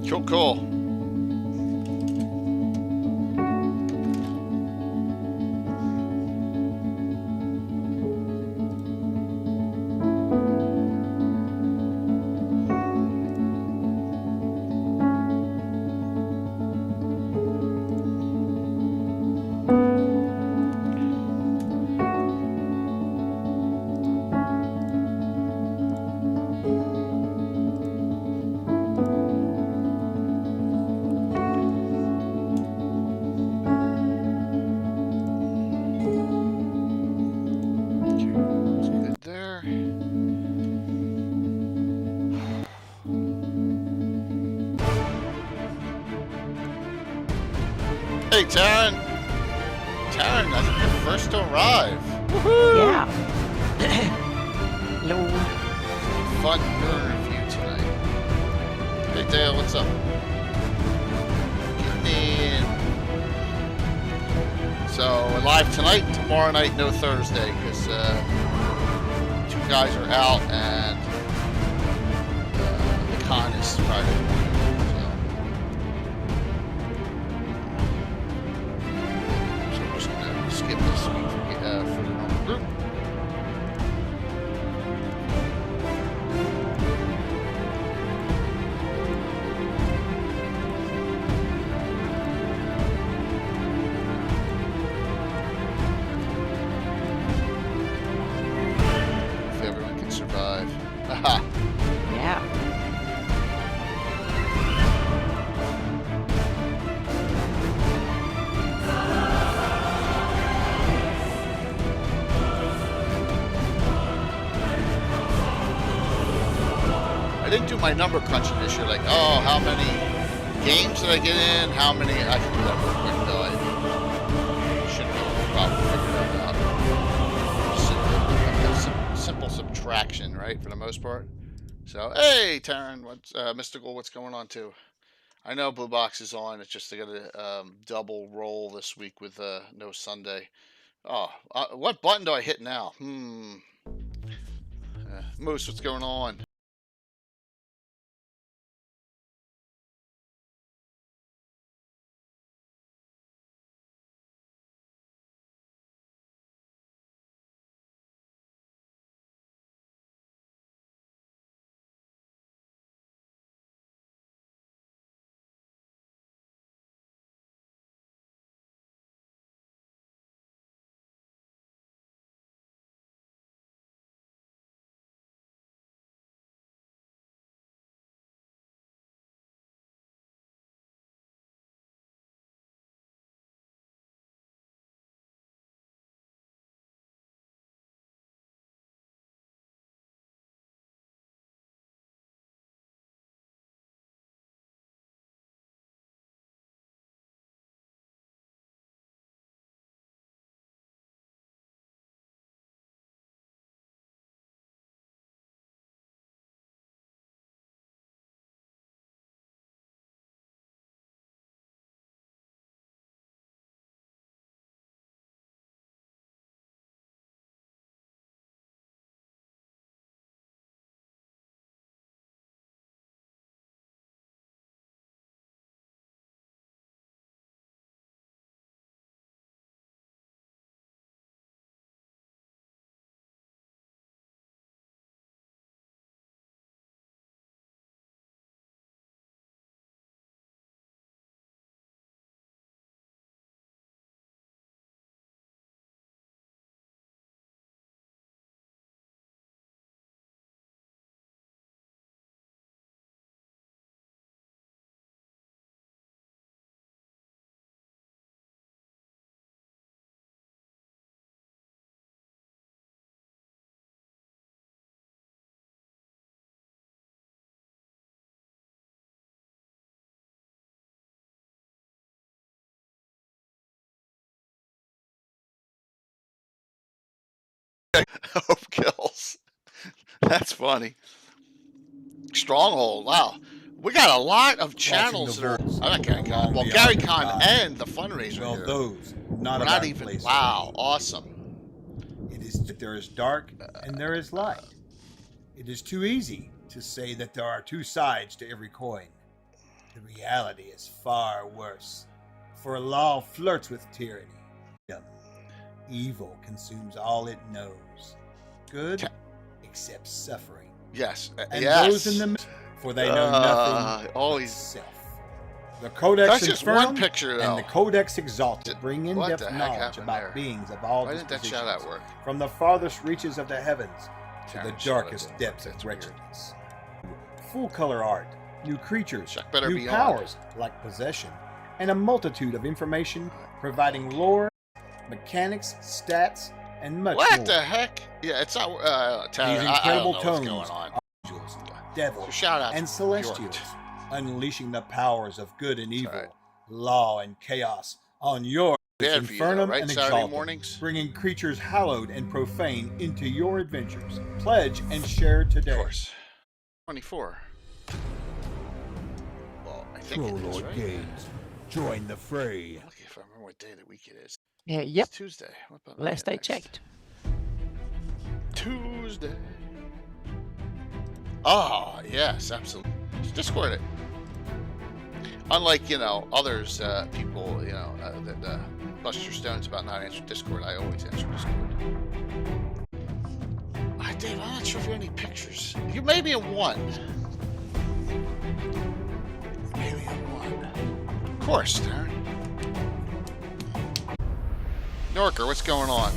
Cool, cool. Hey, Taryn! Taryn, I think you're first to arrive. Woohoo! Yeah. Hello. Fun dinner review tonight. Hey, Dale, what's up? Getting in. So, we're live tonight, tomorrow night, no Thursday, because two guys are out and the con is Friday morning. Skip this week for the normal group. If everyone can survive. Aha! Yeah. I didn't do my number crunching this year, like, oh, how many games did I get in? How many? I can do that real quick, though. I should be able to probably figure that out. Simple subtraction, right, for the most part. So, hey, Taryn, what's Mystical? What's going on, too? I know Blue Box is on. It's just they got a double roll this week with no Sunday. Oh, what button do I hit now? Moose, what's going on? Hope kills. That's funny. Stronghold. Wow. We got a lot of channels that are. I'm not Gary Con. Well, Gary Con and the fundraiser. Well, here. those not We're about not even. places. Wow. Awesome. It is there is dark and there is light. It is too easy to say that there are two sides to every coin. The reality is far worse. For law flirts with tyranny. Evil consumes all it knows. Good accepts suffering. Yes. And yes. those in the middle, for they know nothing always. but self. The Codex That's just Infernum one picture, though. and the Codex Exalted bring What in-depth the heck knowledge happened about there? beings of all Why didn't that dispositions, shadow work? from the farthest reaches of the heavens to the Karen, shadow darkest didn't depths work. of That's weird. wretchedness. Full color art, new creatures, Chuck better new be on. powers like possession, and a multitude of information providing lore, mechanics, stats, and much more. What the heck? Yeah, it's not. Tara, These incredible I don't know tones what's going on. are angels, devils, So shout out and to celestials, George. unleashing the powers of good and evil, right. law and chaos on your Bad for you, though, Infernum right? and Saturday Exalted, mornings? bringing creatures hallowed and profane into your adventures. Pledge and share today. Of course. 24. Well, I think it is, right? Games, join the fray. Look if I remember what day of the week it is. Yep. It's Tuesday. What about Last I next? checked. Tuesday. Oh, yes, absolutely. Just Discord it. Unlike, others, people, that bust your stones about not answering Discord, I always answer Discord. Dave, I'm not sure if you have any pictures. You may be in one. Maybe in one. Of course, Darren. Norker, what's going on?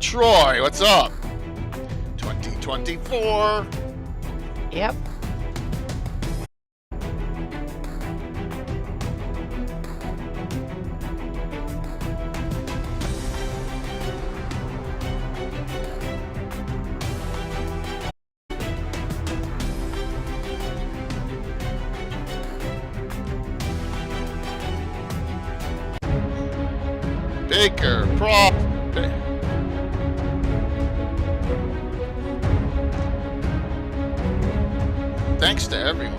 Troy, what's up? 2024. Yep. Baker, prop. Thanks to everyone.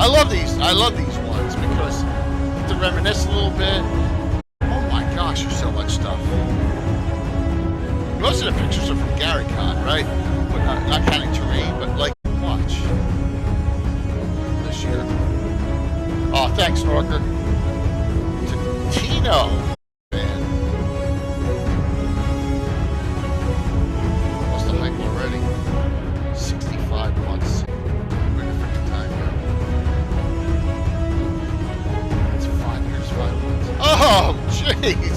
I love these ones because to reminisce a little bit. Oh my gosh, there's so much stuff. Most of the pictures are from GaryCon, right? But not counting terrain, but like watch this year. Oh, thanks, Norker. To Tino, man. What's the hype already? 65 months. Where the freaking time go? That's 5 years, 5 months. Oh, jeez.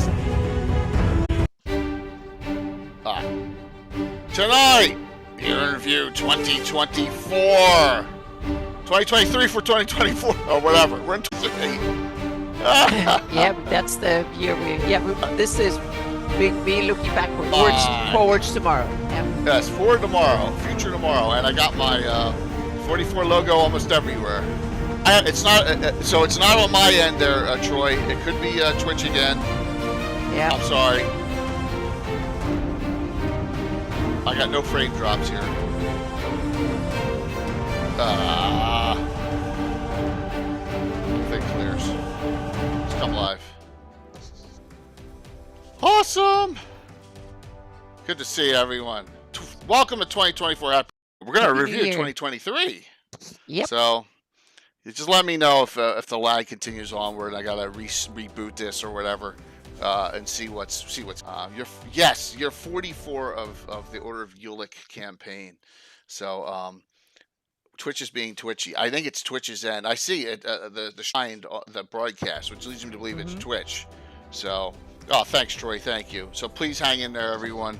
Tonight, Beer Interview 2024. 2023 for 2024 or whatever. We're in 2008. Yeah, that's the year this is me looking backwards, forwards tomorrow. Yeah. Yes, for tomorrow, future tomorrow, and I got my 44 logo almost everywhere. It's not so it's not on my end there, Troy. It could be Twitch again. Yeah. I'm sorry. I got no frame drops here. If it clears. Let's come live. Awesome! Good to see everyone. Welcome to 2024. We're going to review 2023. Yep. So, you just let me know if the lag continues onward. I got to reboot this or whatever. And see what's you're 44 of the Order of Ulick campaign. So Twitch is being twitchy. I think it's Twitch's end. I see it the shined the broadcast, which leads me to believe it's Twitch. So thanks, Troy. Thank you. So please hang in there, everyone.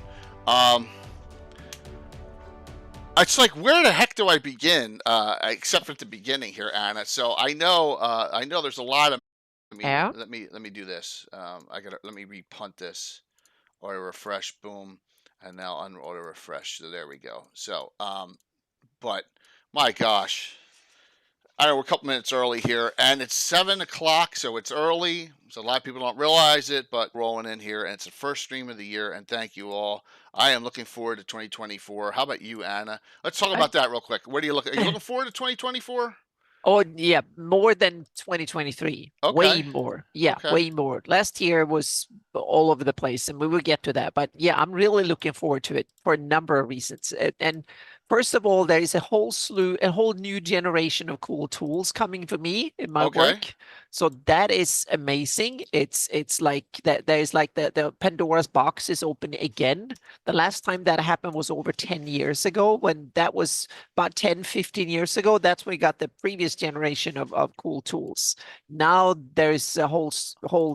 It's like, where the heck do I begin? Except for at the beginning here, Anna. So I know there's a lot of. Let me do this. Let me repunt this. Auto refresh, boom, and now auto refresh. So there we go. So but my gosh, I know we're a couple minutes early here, and it's 7 o'clock, so it's early. So a lot of people don't realize it, but rolling in here, and it's the first stream of the year. And thank you all. I am looking forward to 2024. How about you, Anna? Let's talk about that real quick. Where do you look? Are you looking forward to 2024? Oh yeah, more than 2023. Okay. Way more. Yeah, Okay. way more. Last year was all over the place, and we will get to that. But yeah, I'm really looking forward to it for a number of reasons. And first of all, there is a whole new generation of cool tools coming for me in my Okay. work. So that is amazing. It's like that. There's like the Pandora's box is open again. The last time that happened was over 10 years ago. When that was about 10, 15 years ago, that's when we got the previous generation of cool tools. Now there's a whole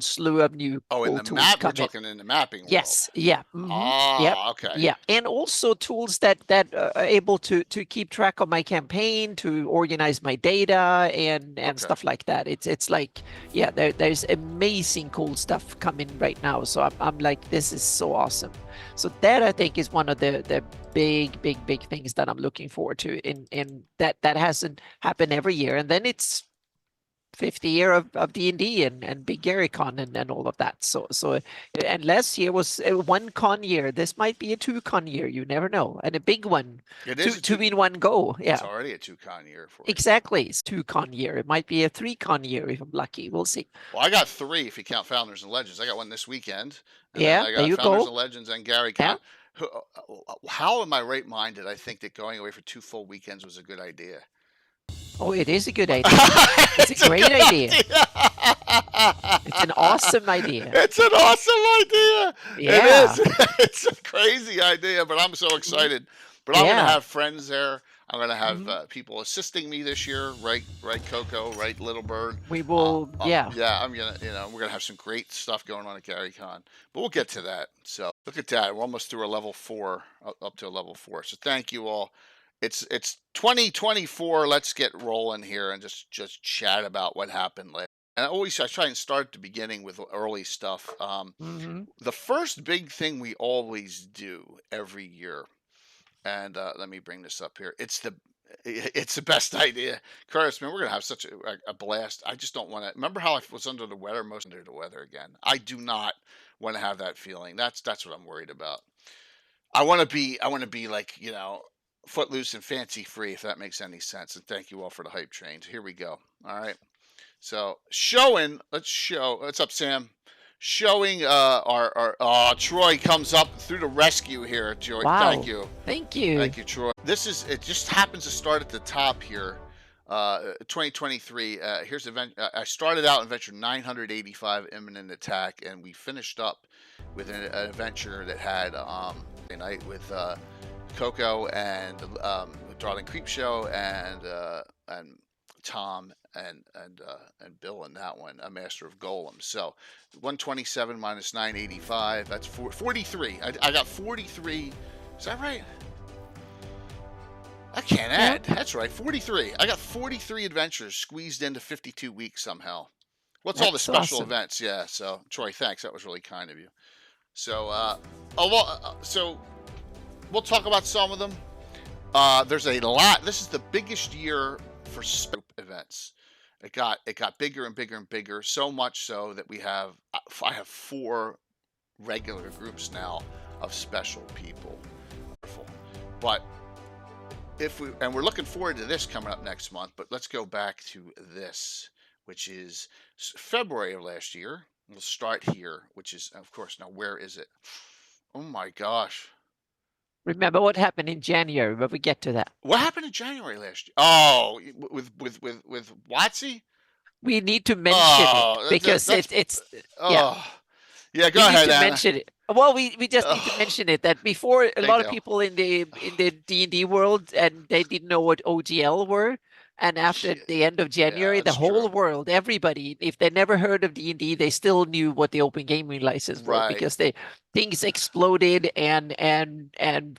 slew of new Oh, in cool the tools map, we're coming. talking in the mapping Yes, world. yeah, yep, Ah, okay. yeah, and also tools that are able to keep track of my campaign, to organize my data, and Okay. stuff like that. It's like, yeah, there's amazing cool stuff coming right now. So I'm like, this is so awesome. So that I think is one of the big things that I'm looking forward to. In that hasn't happened every year, and then it's 50 year of D&D and Big Gary Con and all of that. So and last year was a 1 con year. This might be a 2 con year. You never know. And a big one. It is two in one go. Yeah. It's already a 2-con year for you. Exactly. It's 2 con year. It might be a 3 con year if I'm lucky. We'll see. Well, I got 3 if you count Founders and Legends. I got one this weekend. And Yeah, then I there got you Founders go. and Legends and Gary Yeah. Con. How am I right minded? I think that going away for 2 full weekends was a good idea. Oh, it is a good idea. It's a great idea. It's an awesome idea. It's an awesome idea. Yeah. It is. It's a crazy idea, but I'm so excited. But I'm Yeah. gonna have friends there. I'm gonna have people assisting me this year, right, Coco, right, Little Bird. We will, yeah. Yeah, I'm gonna, we're gonna have some great stuff going on at Gary Con, but we'll get to that. So look at that, we're almost through a level 4, up to a level 4. So thank you all. It's 2024. Let's get rolling here and just chat about what happened later. And I try and start at the beginning with early stuff. The first big thing we always do every year, and let me bring this up here. It's the best idea, Curtis. Man, we're gonna have such a blast. I just don't want to. Remember how I was under the weather? Most under the weather again. I do not want to have that feeling. That's what I'm worried about. I want to be like, footloose and fancy free, if that makes any sense. And thank you all for the hype trains. Here we go. All right. So what's up, Sam? Showing our Troy comes up through the rescue here, Joy. Wow. Thank you. Thank you. Thank you, Troy. It just happens to start at the top here. 2023. Here's event. I started out in adventure 985, imminent attack, and we finished up with an adventure that had a night with Coco and Darling Creepshow and Tom and Bill in that one, a Master of Golem. So 127 minus 985, that's 43. I got 43. Is that right? I can't add. That's right, 43. I got 43 adventures squeezed into 52 weeks somehow. What's all the That's special awesome. events? Yeah. So Troy, thanks. That was really kind of you. So so we'll talk about some of them. There's a lot. This is the biggest year for scope events. It got bigger and bigger and bigger. So much so that I have 4 regular groups now of special people. But we're looking forward to this coming up next month. But let's go back to this, which is February of last year. We'll start here, which is, of course, now where is it? Oh my gosh. Remember what happened in January, but we get to that. What happened in January last year? Oh, with Watsy? We need to mention it because it's yeah. Go we ahead, need to Anna. mention it. Well, we just need to mention it that before a lot of people in the D&D world, and they didn't know what OGL were. And after the end of January, the whole world, everybody, if they never heard of D&D, they still knew what the open gaming license were, because things exploded and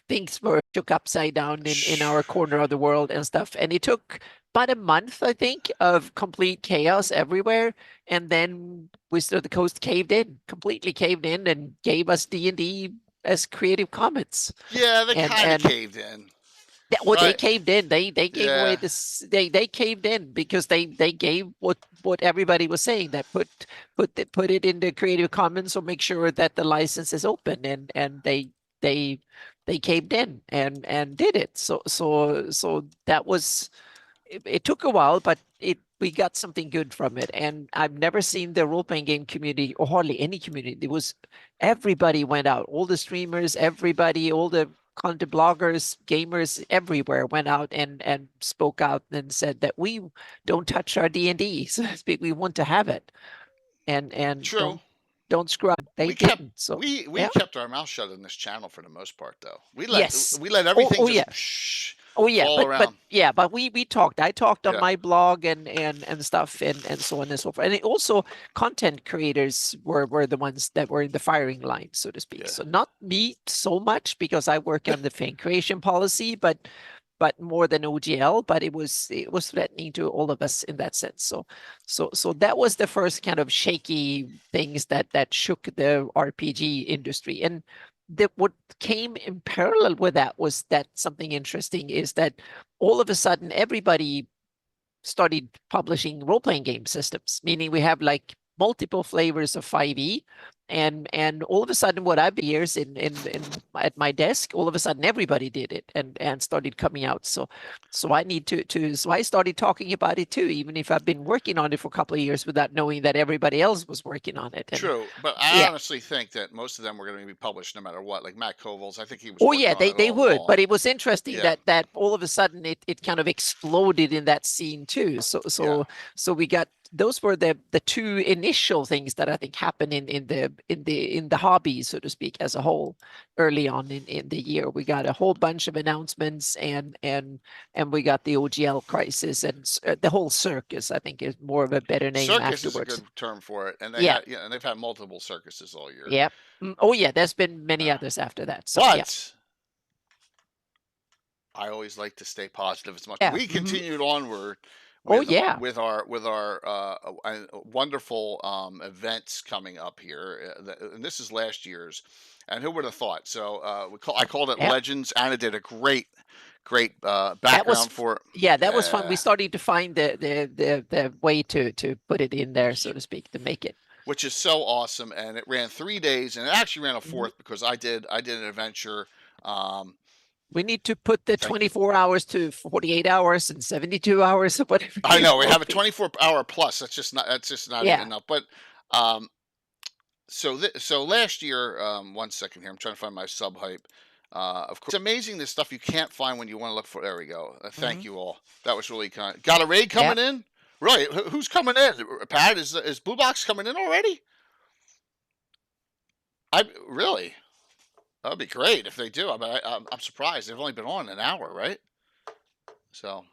things were shook upside down in our corner of the world and stuff. And it took about a month, I think, of complete chaos everywhere. And then Wizard of the Coast completely caved in and gave us D&D as Creative Commons. Yeah, they kind of caved in. Well, they caved in. They gave away this. They caved in because they gave what everybody was saying, that put it into Creative Commons, or make sure that the license is open, and they caved in and did it. So that was it took a while, but we got something good from it. And I've never seen the role-playing game community, or hardly any community. It was everybody went out, all the streamers, everybody, all the content bloggers, gamers everywhere went out and spoke out and said that we don't touch our D&D, so to speak. We want to have it, and True. don't screw up. They we didn't. kept So we yeah. kept our mouth shut in this channel for the most part, though. We let Yes. everything Oh, just yeah. psh, Oh yeah, fall around. but we talked. I talked on Yeah. my blog and stuff and so on and so forth. And also content creators were the ones that were in the firing line, so to speak. Yeah. So not me so much, because I work on the fan creation policy, but more than OGL, but it was threatening to all of us in that sense. So that was the first kind of shaky things that shook the RPG industry. And what came in parallel with that was that something interesting is that all of a sudden everybody started publishing role-playing game systems, meaning we have like multiple flavors of 5e, and all of a sudden what I've been years in at my desk, all of a sudden everybody did it and started coming out. So I need to so I started talking about it too, even if I've been working on it for a couple of years without knowing that everybody else was working on it. And True, but I honestly think that most of them were going to be published no matter what. Like Matt Koval's, I think he was. Oh working yeah, on they it all would, along. but it was interesting that all of a sudden it kind of exploded in that scene too. So we got, those were the two initial things that I think happened in the hobby, so to speak, as a whole early on in the year. We got a whole bunch of announcements and we got the OGL crisis and the whole circus, I think, is more of a better name Circus afterwards. is a good term for it, and and they've had multiple circuses all year. Yep. Oh yeah, there's been many others after that. So but I always like to stay positive as much. Yeah. We continued onward. With our wonderful events coming up here, and this is last year's. And who would have thought? So I called it Legends. Anna did a great background for it. Yeah, that was fun. We started to find the way to put it in there, so to speak, to make it. Which is so awesome, and it ran 3 days, and it actually ran a fourth because I did an adventure. We need to put the 24 hours to 48 hours and 72 hours or whatever. I know we have a 24-hour plus. That's just not even enough. But so last year, 1 second here, I'm trying to find my sub hype. Of course, it's amazing the stuff you can't find when you want to look for. There we go. Thank you all. That was really kind. Got a raid coming in. Right? Who's coming in? Pat, is Blue Box coming in already? Really. That'd be great if they do. I'm surprised. They've only been on an hour, right? So,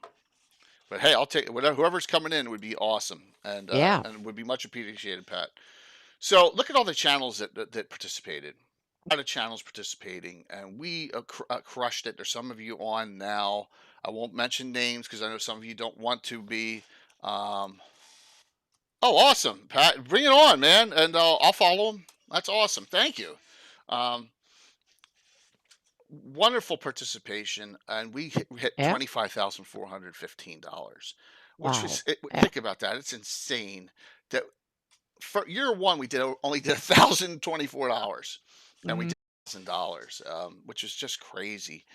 but hey, I'll take whoever's coming in would be awesome, and would be much appreciated, Pat. So look at all the channels that participated. A lot of channels participating, and we crushed it. There's some of you on now. I won't mention names because I know some of you don't want to be. Oh, awesome, Pat! Bring it on, man, and I'll follow them. That's awesome. Thank you. Wonderful participation, and we hit $25,415, which is think about that. It's insane that for year one we only did $1,024, and we did $1,000, which is just crazy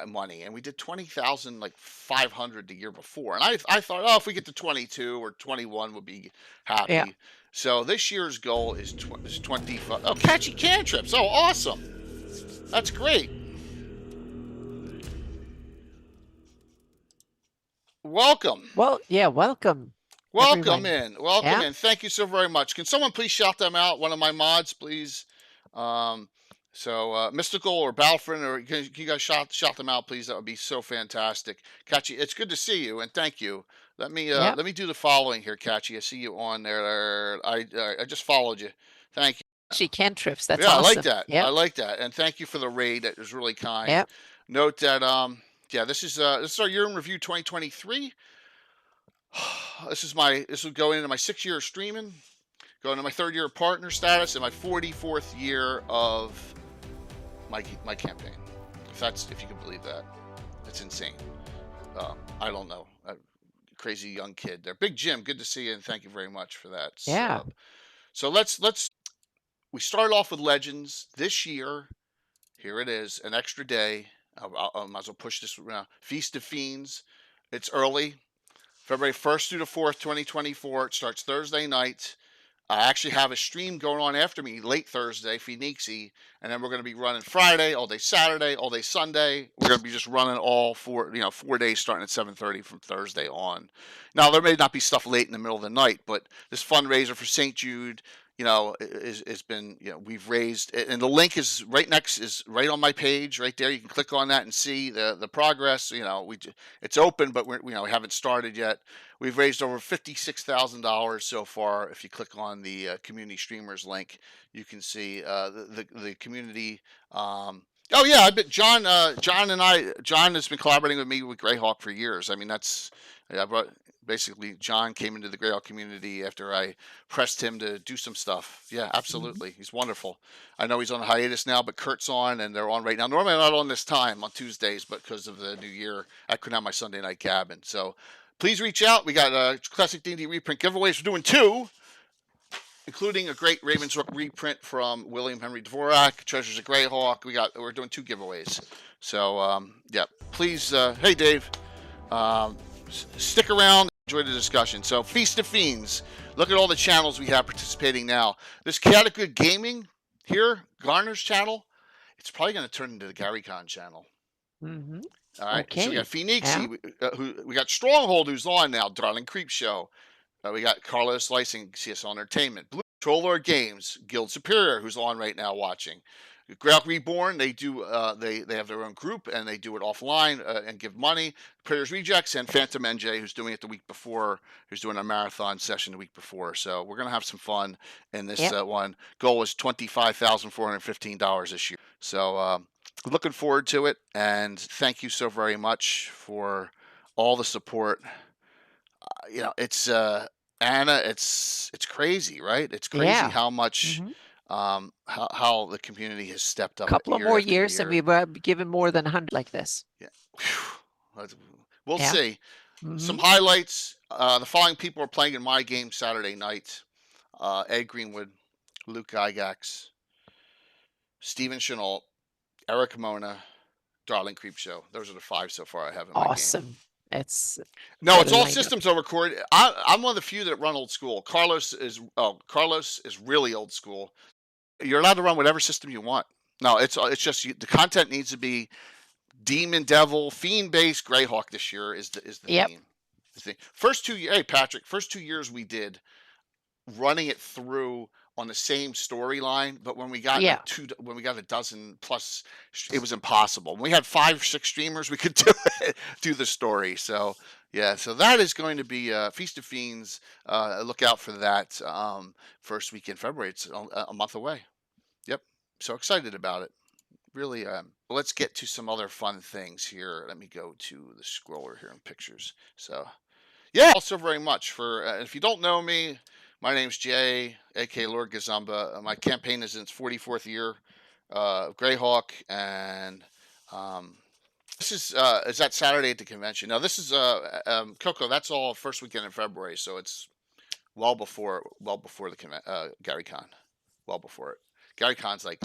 money. And we did 20,500 the year before, and I thought, oh, if we get to 22 or 21, we'll be happy. Yeah. So this year's goal is 25. Oh, catchy cantrips! Oh, awesome! That's great. Welcome. Well, yeah, welcome. Welcome in. Welcome in. Thank you so very much. Can someone please shout them out? One of my mods, please. Mystical or Balfrin, or can you guys shout them out, please? That would be so fantastic. Catchy, it's good to see you, and thank you. Let me do the following here, Catchy. I see you on there. I just followed you. Thank you. She cantrips. That's awesome. I like that. Yep. I like that, and thank you for the raid. That was really kind. Yep. Note that this is our year in review 2023. This will go into my 6th year of streaming, going into my 3rd year of partner status, and my 44th year of my campaign. If you can believe that, it's insane. I don't know, crazy young kid there. Big Jim, good to see you, and thank you very much for that. Yeah. So we start off with Legends this year. Here it is, an extra day. I might as well push this around. Feast of Fiends. It's early. February 1st through the 4th, 2024. It starts Thursday night. I actually have a stream going on after me late Thursday, Phoenixy, and then we're going to be running Friday, all day Saturday, all day Sunday. We're going to be just running all 4 days starting at 7:30 from Thursday on. Now, there may not be stuff late in the middle of the night, but this fundraiser for St. Jude, has been, we've raised, and the link is right on my page right there. You can click on that and see the progress. It's open, but we haven't started yet. We've raised over $56,000 so far. If you click on the community streamers link, you can see the community. Oh yeah, I bet John has been collaborating with me with Greyhawk for years. I mean, basically John came into the Greyhawk community after I pressed him to do some stuff. Yeah, absolutely. He's wonderful. I know he's on hiatus now, but Kurt's on, and they're on right now. Normally I'm not on this time on Tuesdays, but because of the new year, I couldn't have my Sunday night Gabbin. So please reach out. We got classic D&D reprint giveaways. We're doing 2, including a great Ravenshook reprint from William Henry Dvorak, Treasures of Greyhawk. We're doing 2 giveaways. So yeah, please. Hey Dave, stick around. Enjoy the discussion. So Feast of Fiends. Look at all the channels we have participating now. This Chaotic Good Gaming here, Garner's channel. It's probably going to turn into the GaryCon channel. Mm-hmm. All right. Okay. So we got Phoenixy. We got Stronghold, who's on now. Darling Creep Show. We got Carlos Slicing, CSL Entertainment. Blue Troll Lord Games, Guild Superior, who's on right now watching. Greyhawk Reborn, they do they have their own group, and they do it offline and give money. Predators Rejects and Phantom NJ, who's doing it the week before, who's doing a marathon session the week before. So we're gonna have some fun in this one. Goal is $25,415 this year. So looking forward to it, and thank you so very much for all the support. It's Anna, it's crazy, right? It's crazy how much how the community has stepped up. A couple of more years, and we were given more than 100 like this. Yeah, we'll see. Some highlights. The following people are playing in my game Saturday night: Ed Greenwood, Luke Gygax, Steven Chenault, Eric Mona, Darling Creep Show. Those are the 5 so far I have in my game. Awesome. It's all systems are recorded. I'm one of the few that run old school. Carlos is really old school. You're allowed to run whatever system you want. No, it's just the content needs to be Demon, Devil, Fiend based. Greyhawk this year is the theme. First 2 years, hey Patrick, first 2 years we did running it through on the same storyline, but when we got when we got a dozen plus, it was impossible. When we had 5 or 6 streamers, we could do the story. So yeah, so that is going to be Feast of Fiends. Look out for that first week in February. It's a month away. Yep, so excited about it. Really. Let's get to some other fun things here. Let me go to the scroller here in pictures. So yeah, also very much for if you don't know me. My name's Jay, aka Lord Gazumba. My campaign is in its 44th year, Greyhawk, and this is that Saturday at the convention. Now this is Coco. That's all first weekend in February, so it's well before the GaryCon, well before it. GaryCon's like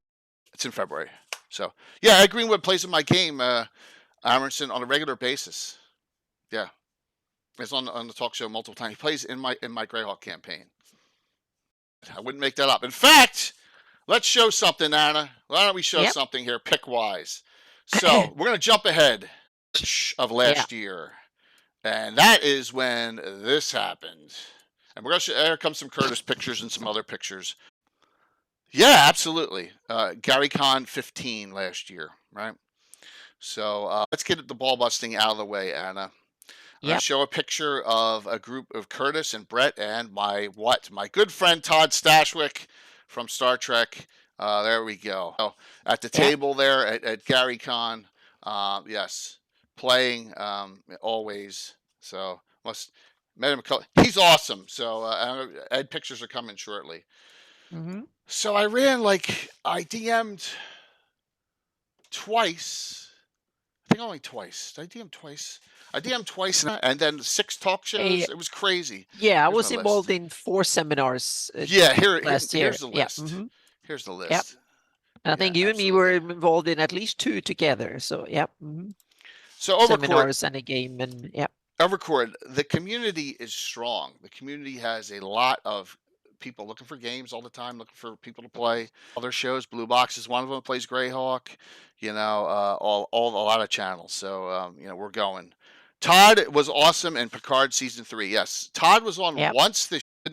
it's in February. So yeah, Ed Greenwood plays in my game, Amerson, on a regular basis. Yeah, he's on the talk show multiple times. He plays in my Greyhawk campaign. I wouldn't make that up. In fact, let's show something, Anna. Why don't we show something here, pick-wise? So we're going to jump ahead of last year. And that is when this happened. And we're going to show, here comes some Curtis pictures and some other pictures. Yeah, absolutely. GaryCon 15 last year, right? So let's get the ball busting out of the way, Anna. I'm going to show a picture of a group of Curtis and Brett and my good friend Todd Stashwick from Star Trek. There we go. So, at the table there at GaryCon, yes, playing always. So met him. He's awesome. So Ed pictures are coming shortly. So I DM'd twice. I think only twice. Did I DM twice? I DM'd twice, and then 6 talk shows. It was crazy. Yeah, I was involved in 4 seminars. Here's the list. Here's the list. Yep. And I think you and me were involved in at least 2 together. So So over seminars and a game, and Evercord, the community is strong. The community has a lot of people looking for games all the time, looking for people to play. Other shows, Blue Box is one of them. Plays Greyhawk, all a lot of channels. So we're going. Todd was awesome in Picard season 3. Yes, Todd was on once.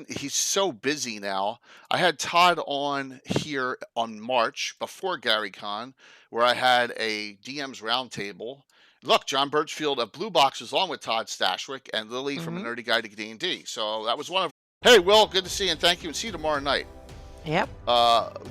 He's so busy now. I had Todd on here on March before Gary Con, where I had a DM's roundtable. Look, John Birchfield of Blue Box was on with Todd Stashwick and Lily from A Nerdy Guide to D&D. So that was one of. Hey, Will, good to see you, and thank you, and see you tomorrow night. Yep.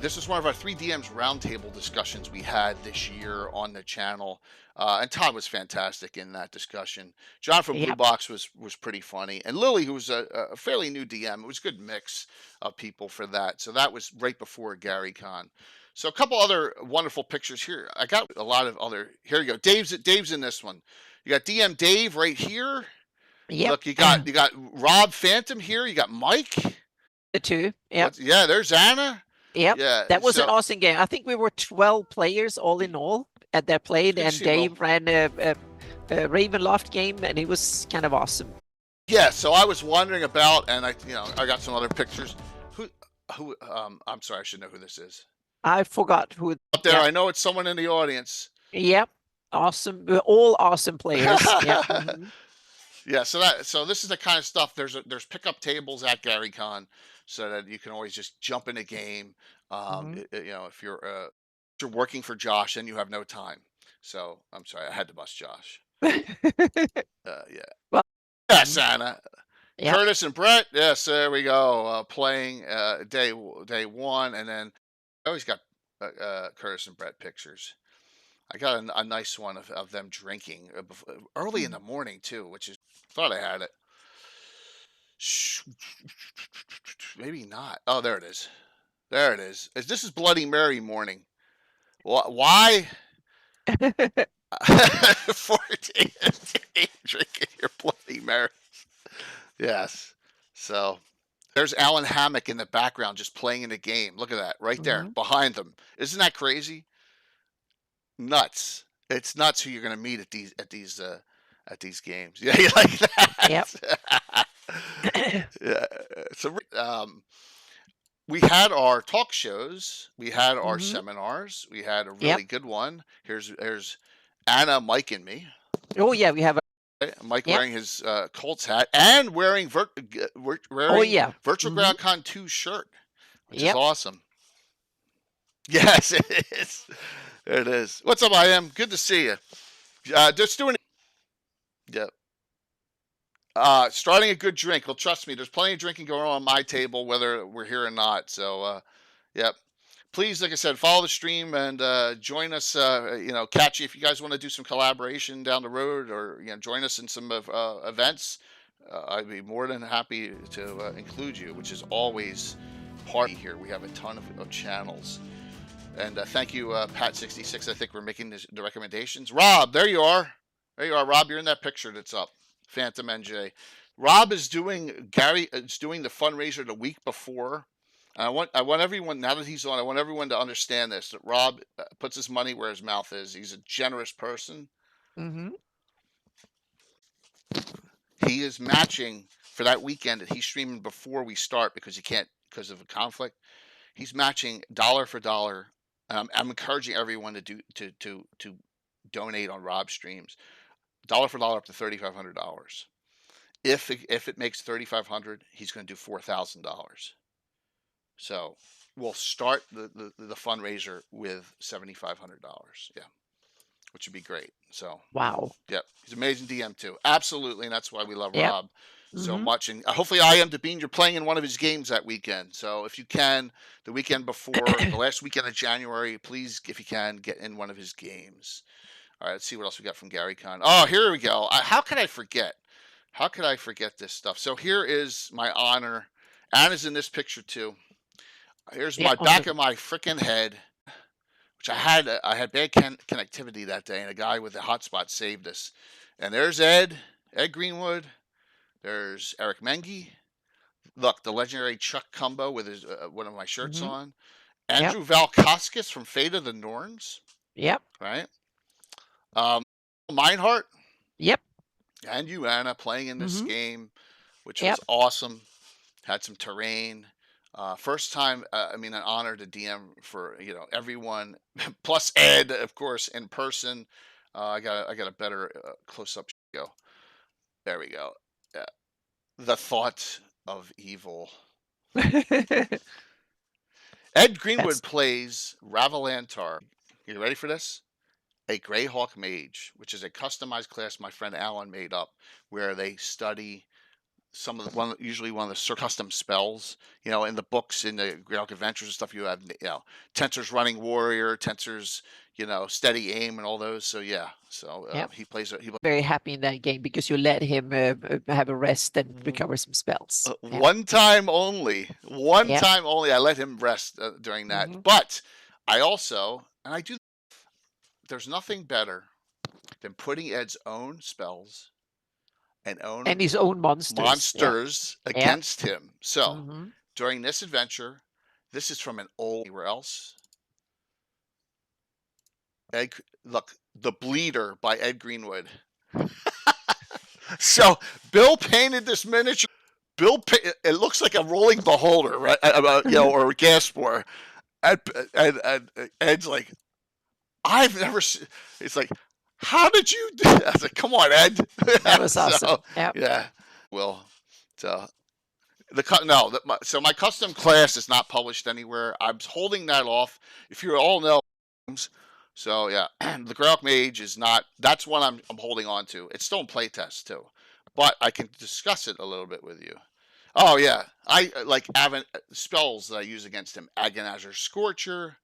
This is one of our 3 DMs roundtable discussions we had this year on the channel, and Todd was fantastic in that discussion. John from Blue Box was pretty funny, and Lily, who was a fairly new DM. It was a good mix of people for that. So that was right before Gary Con. So a couple other wonderful pictures here. I got a lot of other. Here you go. Dave's in this one. You got DM Dave right here. Yep. Look, you got Rob Phantom here. You got Mike. The 2. Yep. Yeah, there's Anna. Yep. Yeah. That was an awesome game. I think we were 12 players all in all at that played, and Dave ran a Ravenloft game, and it was kind of awesome. Yeah. So I was wondering about, and I got some other pictures. Who? I'm sorry, I should know who this is. I forgot who. Up there, I know it's someone in the audience. Yep. Awesome. We're all awesome players. Yep. Yeah. So this is the kind of stuff. There's pickup tables at Gary Con, so that you can always just jump in a game. If you're working for Josh and you have no time. So I'm sorry, I had to bust Josh. Yeah. Well, yes, Anna. Yep. Curtis and Brett. Yes, there we go. Playing day 1, and then I always got Curtis and Brett pictures. I got a nice one of them drinking early in the morning too, which is thought I had it. Maybe not. Oh, there it is. There it is. This is Bloody Mary morning. Why? 14 drinking your Bloody Mary. Yes. So there's Alan Hammock in the background just playing in a game. Look at that right there behind them. Isn't that crazy? Nuts. It's nuts who you're going to meet at these games. Yeah, you like that? Yep. Yeah. So we had our talk shows, we had our seminars, we had a really good one. Here's Anna, Mike, and me. Oh yeah, we have Mike wearing his Colts hat and wearing Virtual GrowdCon 2 shirt, which is awesome. Yes, it is. It is. What's up, I am? Good to see you. Just doing. Yep. Starting a good drink. Well, trust me, there's plenty of drinking going on my table, whether we're here or not. So, yep. Please, like I said, follow the stream and join us. Catch if you guys want to do some collaboration down the road, or join us in some events. I'd be more than happy to include you, which is always part here. We have a ton of channels. And thank you, Pat66. I think we're making the recommendations. Rob, there you are. There you are, Rob. You're in that picture that's up. Phantom NJ. Rob is doing the fundraiser the week before. I want everyone, now that he's on, I want everyone to understand this, that Rob puts his money where his mouth is. He's a generous person. He is matching for that weekend that he's streaming before we start because he can't, because of a conflict. He's matching dollar for dollar. I'm encouraging everyone to donate on Rob's streams, dollar for dollar up to $3,500. If it makes $3,500, he's going to do $4,000. So we'll start the fundraiser with $7,500. Yeah, which would be great. So wow. Yep, he's an amazing DM too. Absolutely, and that's why we love Rob so much. And hopefully, I am Dabine. You're playing in one of his games that weekend. So if you can, the weekend before, the last weekend of January, please, if you can, get in one of his games. All right, let's see what else we got from Gary Con. Oh, here we go. How could I forget? How could I forget this stuff? So here is my honor. Anna's in this picture too. Here's my back of my freaking head, which I had bad connectivity that day, and a guy with a hotspot saved us. And there's Ed Greenwood. There's Eric Mengi. Look, the legendary Chuck Cumbo with his one of my shirts on. Andrew Valkoskis from Fate of the Norns. Yep. Right. Meinhardt. Yep. and you, Anna, playing in this Mhm. game, which was Yep. awesome. Had some terrain. First time, I mean, an honor to DM for everyone, plus Ed, of course, in person. I got a better close up go. There we go. Yeah. The thought of evil. Ed Greenwood That's plays Ravalantar. You ready for this? A Greyhawk mage, which is a customized class my friend Alan made up, where they study some of the usually one of the custom spells. In the books, in the Greyhawk Adventures and stuff, you have Tensor's Running Warrior, Tensor's Steady Aim, and all those. So yeah, so Yep. he plays. very happy in that game because you let him have a rest and recover some spells. Yeah. One time only. One Yep. time only. I let him rest during that. Mhm. But I also, and I do. There's nothing better than putting Ed's own spells and And his own monsters. Yeah. monsters against him. So Mhm. during this adventure, this is from an old anywhere else. Look, The Bleeder by Ed Greenwood. So Bill painted this miniature. It looks like a rolling beholder, right? Or a gas pour. And Ed's like, I've never seen. It's like, how did you do that? I was like, come on, Ed. That was awesome. Yep. Yeah. Well, so so my custom class is not published anywhere. I'm holding that off. If you all know, so yeah, the Greyhawk Mage is not. That's one I'm holding on to. It's still in playtest too, but I can discuss it a little bit with you. Oh yeah, I like spells that I use against him. Agonizer, Scorcher,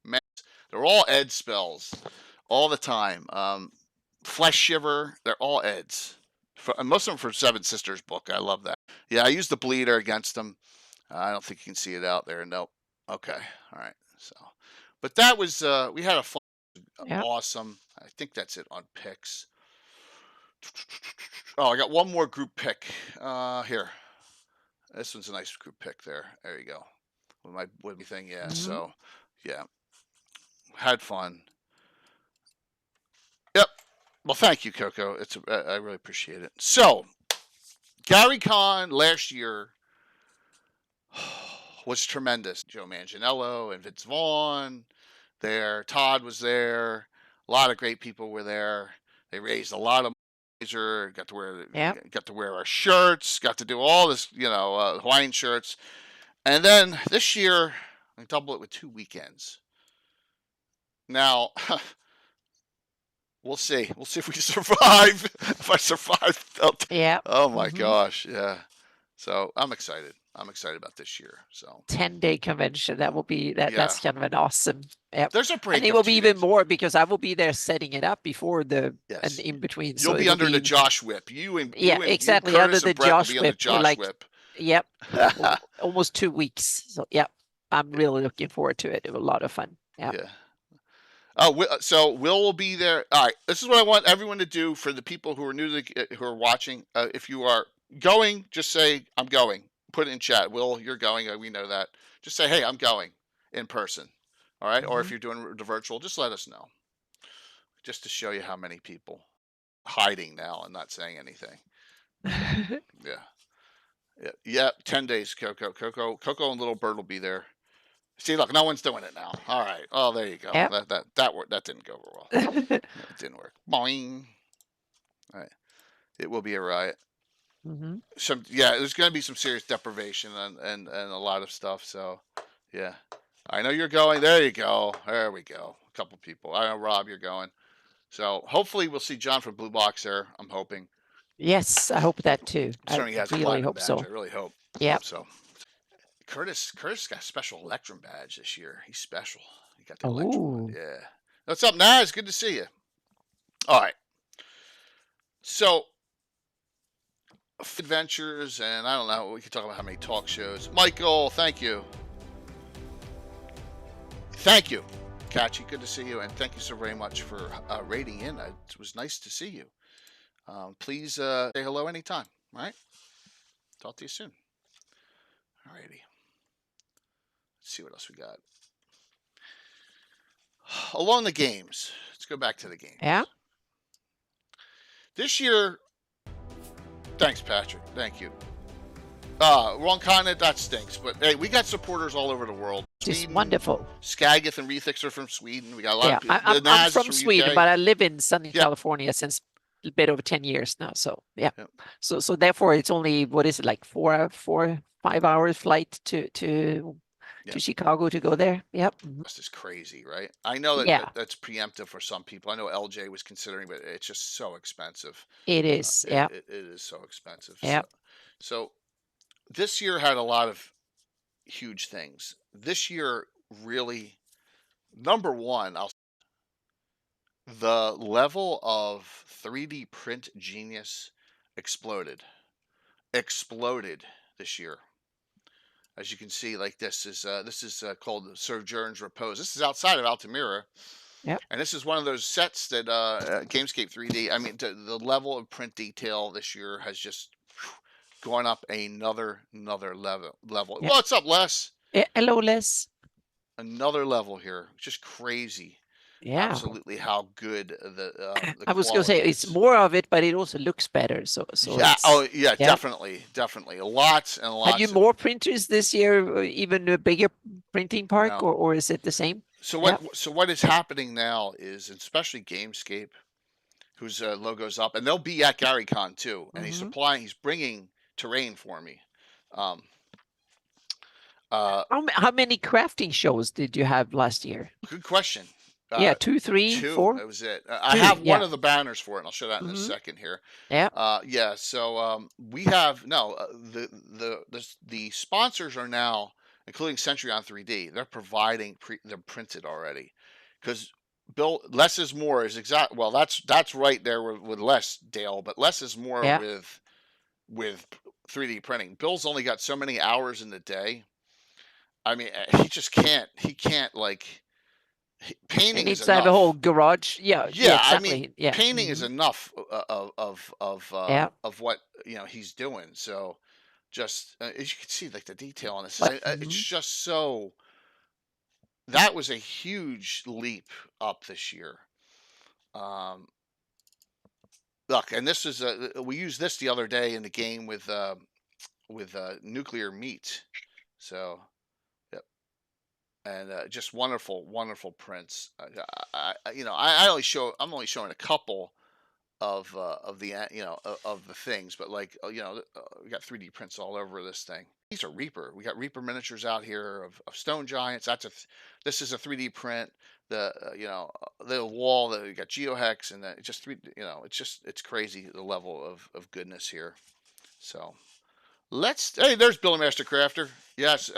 they're all Ed spells, all the time. Flesh Shiver, they're all Eds. Most of them from Seven Sisters book. I love that. Yeah, I used the Bleeder against them. I don't think you can see it out there. Nope. Okay. All right. So, but that was we had a fun, Yep. awesome. I think that's it on picks. Oh, I got one more group pick. Here. This one's a nice group pick there. There you go. With my thing, yeah. Mhm. So, yeah, had fun. Yep. Well, thank you, Coco. I really appreciate it. So, Gary Con last year was tremendous. Joe Manganiello and Vince Vaughn there. Todd was there. A lot of great people were there. They raised a lot of money. Got to wear our shirts. Got to do all this, Hawaiian shirts. And then this year, I double it with 2 weekends. Now, we'll see. We'll see if we survive. If I survive, yeah. Oh my gosh, yeah. So I'm excited. I'm excited about this year. So 10-day convention. That will be that's kind of an awesome. Yep. There's a break. And it will be even more because I will be there setting it up before and in between. You'll be under the Josh whip. Exactly, under the Josh whip. Yep. Almost 2 weeks. So yep. I'm really looking forward to it. It was a lot of fun. Yep. Yeah. Oh, so Will will be there. All right. This is what I want everyone to do for the people who are new to who are watching. If you are going, just say I'm going. Put it in chat. Will, you're going. We know that. Just say, hey, I'm going in person. All right. Or if you're doing the virtual, just let us know. Just to show you how many people hiding now and not saying anything. Yeah. 10 days, Coco. Coco and Little Bird will be there. See, look, no one's doing it now. All right. Oh, there you go. Yep. That didn't go well. It didn't work. Boing. All right. It will be a riot. There's going to be some serious deprivation and a lot of stuff. So, yeah. I know you're going. There you go. There we go. A couple people. I know, Rob, you're going. So, hopefully, we'll see John from Blue Box there. I'm hoping. Yes, I hope that too. Certainly has a platinum badge. I really hope. Yeah. So. Curtis got a special Electrum badge this year. He's special. He got the Electrum one. Yeah. What's up, Naz? Good to see you. All right. So, adventures, and I don't know. We can talk about how many talk shows. Michael, thank you. Thank you, Catchy. Good to see you, and thank you so very much for rating in. It was nice to see you. Please say hello anytime. All right. Talk to you soon. All righty. Let's see what else we got. Along the games. Let's go back to the games. Yeah. This year, Thanks, Patrick. Thank you. Wrong continent, that stinks. But hey, we got supporters all over the world. Just Sweden, wonderful. Skagith and Rethix are from Sweden. We got a lot of people. I'm from Sweden, UK. but I live in Southern California since a bit over 10 years now. So yeah. So therefore it's only, what is it, like 5 hours flight to Chicago to go there. Yep. This is crazy, right? I know that that's preemptive for some people. I know LJ was considering, but it's just so expensive. It is. It is so expensive. Yeah. So this year had a lot of huge things. This year really, number one, the level of 3D print genius exploded this year. As you can see, like this is called Sojourn's Repose. This is outside of Altamira. Yep. And this is one of those sets that Gamescape 3D. I mean, the level of print detail this year has just gone up another level. Yep. What's up, Les? Hello, Les. Another level here. Just crazy. Yeah. Absolutely how good the I was going to say it's more of it, but it also looks better. So yeah. Oh yeah, definitely. Lots and lots. Have you more printers this year, even a bigger printing park, or is it the same? So what is happening now is, especially Gamescape, whose logo's up, and they'll be at GaryCon too, and he's bringing terrain for me. How many crafting shows did you have last year? Good question. 2, 3, 4. That was it. I have one of the banners for it, and I'll show that in a second here. Yeah. So we have the sponsors are now, including Century on 3D. They're providing they're printed already, because less is more is exact. Well, that's right there with less, Dale, but less is more with 3D printing. Bill's only got so many hours in the day. I mean, he just can't. He can't painting. He needs to have a whole garage. Yeah. Exactly. I mean, painting is enough of what he's doing. So, just as you can see, like the detail on this, it's just so. That was a huge leap up this year. Look, and this is we used this the other day in the game with Nuclear Meat. So. And just wonderful prints. I'm only showing a couple of the things, but we got 3D prints all over this thing. These are Reaper. We got Reaper miniatures out here of stone giants. This is a 3D print. The wall that we got GeoHex, and it's crazy the level of goodness here. So. Hey, there's Bill Master Crafter. Yes,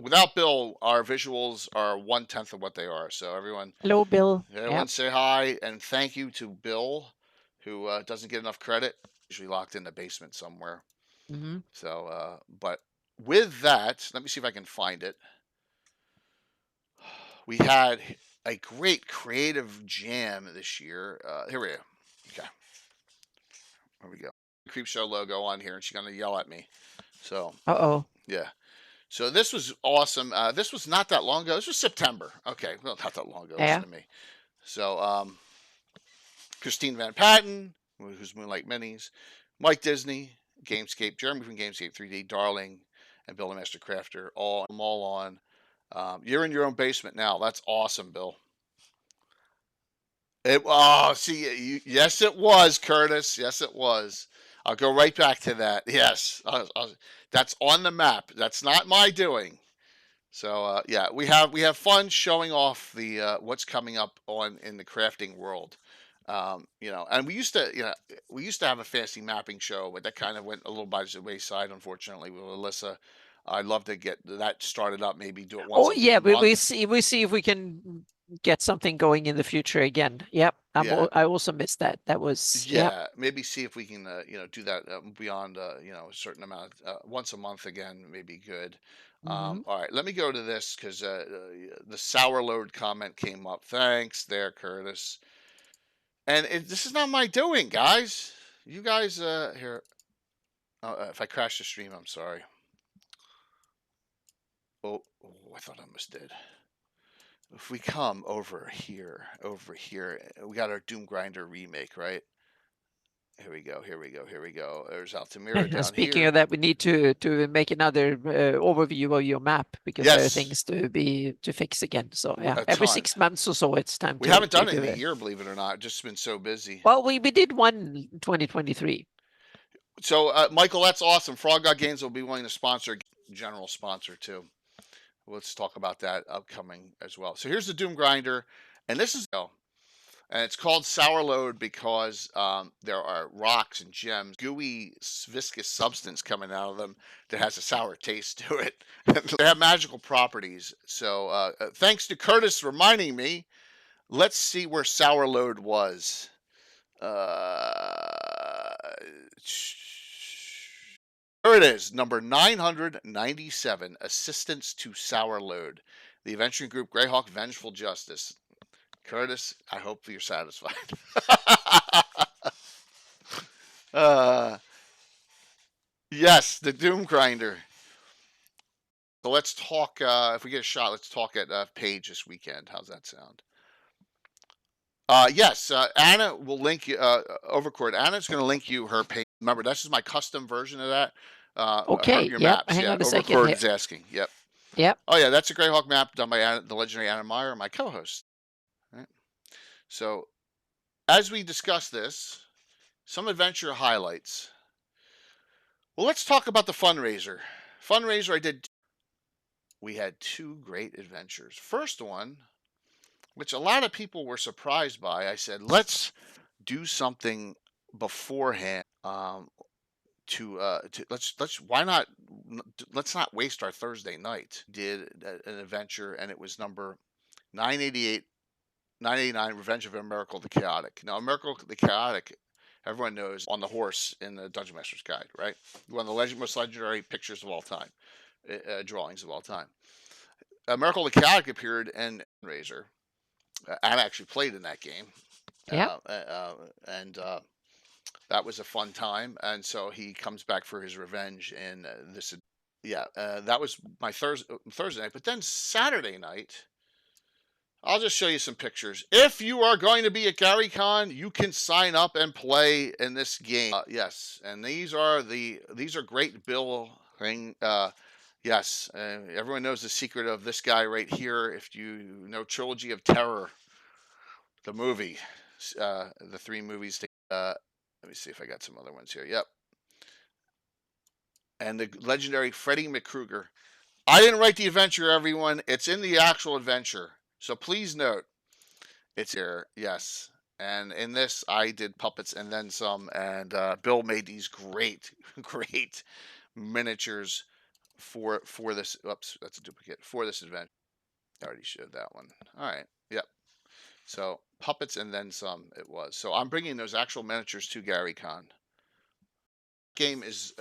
without Bill, our visuals are 1/10 of what they are. So everyone, hello, Bill. Everyone, say hi and thank you to Bill, who doesn't get enough credit. Usually locked in the basement somewhere. So, but with that, let me see if I can find it. We had a great creative jam this year. Here we go. Okay, there we go. Creepshow logo on here, and she's gonna yell at me. So yeah. So this was awesome. This was not that long ago. This was September. Okay, well, not that long ago. Listen to me. So Christine Van Patten, who's Moonlight Minis, Mike Disney, Gamescape, Jeremy from Gamescape 3D, Darling, and Bill the Master Crafter, all on. You're in your own basement now. That's awesome, Bill. Yes, it was, Curtis. Yes, it was. I'll go right back to that. Yes, that's on the map. That's not my doing. So we have fun showing off the what's coming up in the crafting world. And we used to have a fantasy mapping show, but that kind of went a little by the wayside, unfortunately, with Alyssa. I'd love to get that started up. Maybe do it once. Oh yeah, we see if we can get something going in the future again. Yep. I also missed that. That was maybe see if we can do that beyond a certain amount once a month again. Maybe good. All right, let me go to this because the sour load comment came up. Thanks there, Curtis. And this is not my doing, guys. You guys here. If I crash the stream, I'm sorry. Oh, I thought I almost did. If we come over here, we got our Doom Grinder remake, right? Here we go. There's Altamira down Speaking here. of that, we need to make another overview of your map because there are things to fix again. So yeah, every 6 months or so, it's time. We haven't done it in a year, believe it or not. Just been so busy. Well, we did one in 2023. So Michael, that's awesome. Frog God Games will be willing to sponsor, general sponsor too. Let's talk about that upcoming as well. So here's the Doom Grinder, and this is and it's called Sour Load because there are rocks and gems, gooey, viscous substance coming out of them that has a sour taste to it. They have magical properties. So thanks to Curtis reminding me, let's see where Sour Load was. There it is, number 997, Assistance to Sour Load. The adventuring group Greyhawk Vengeful Justice. Curtis, I hope you're satisfied. Yes, the Doom Grinder. So let's talk, if we get a shot, let's talk at Page this weekend. How's that sound? Yes, Anna will link you, Overcord. Anna's going to link you her page. Remember, this is my custom version of that. Okay, your yep. maps. Hang on a second. Overcord is asking. Yep. Yep. Oh, yeah, that's a Greyhawk map done by Anna, the legendary Anna Meyer, my co-host. Right? So, as we discuss this, some adventure highlights. Well, let's talk about the fundraiser. Fundraiser I did. We had 2 great adventures. First one, which a lot of people were surprised by, I said, let's do something beforehand. Let's not waste our Thursday night. Did an adventure, and it was number 989, Revenge of Miracle the Chaotic. Now, Miracle the Chaotic, everyone knows, on the horse in the Dungeon Master's Guide, right? One of the most legendary pictures of all time, drawings of all time. Miracle the Chaotic appeared in Razor. Anna actually played in that game. Yeah. And that was a fun time. And so he comes back for his revenge in this. Yeah, that was my Thursday night. But then Saturday night, I'll just show you some pictures. If you are going to be at GaryCon, you can sign up and play in this game. Yes, and these are great billing. Yes, everyone knows the secret of this guy right here. If you know Trilogy of Terror, the movie, the 3 movies. Let me see if I got some other ones here. Yep. And the legendary Freddie McKrueger. I didn't write the adventure, everyone. It's in the actual adventure. So please note, it's here. Yes. And in this, I did puppets and then some. And Bill made these great miniatures for this. Oops, that's a duplicate. For this adventure. I already showed that one. All right. Yep. So puppets and then some it was. So I'm bringing those actual miniatures to GaryCon. Game is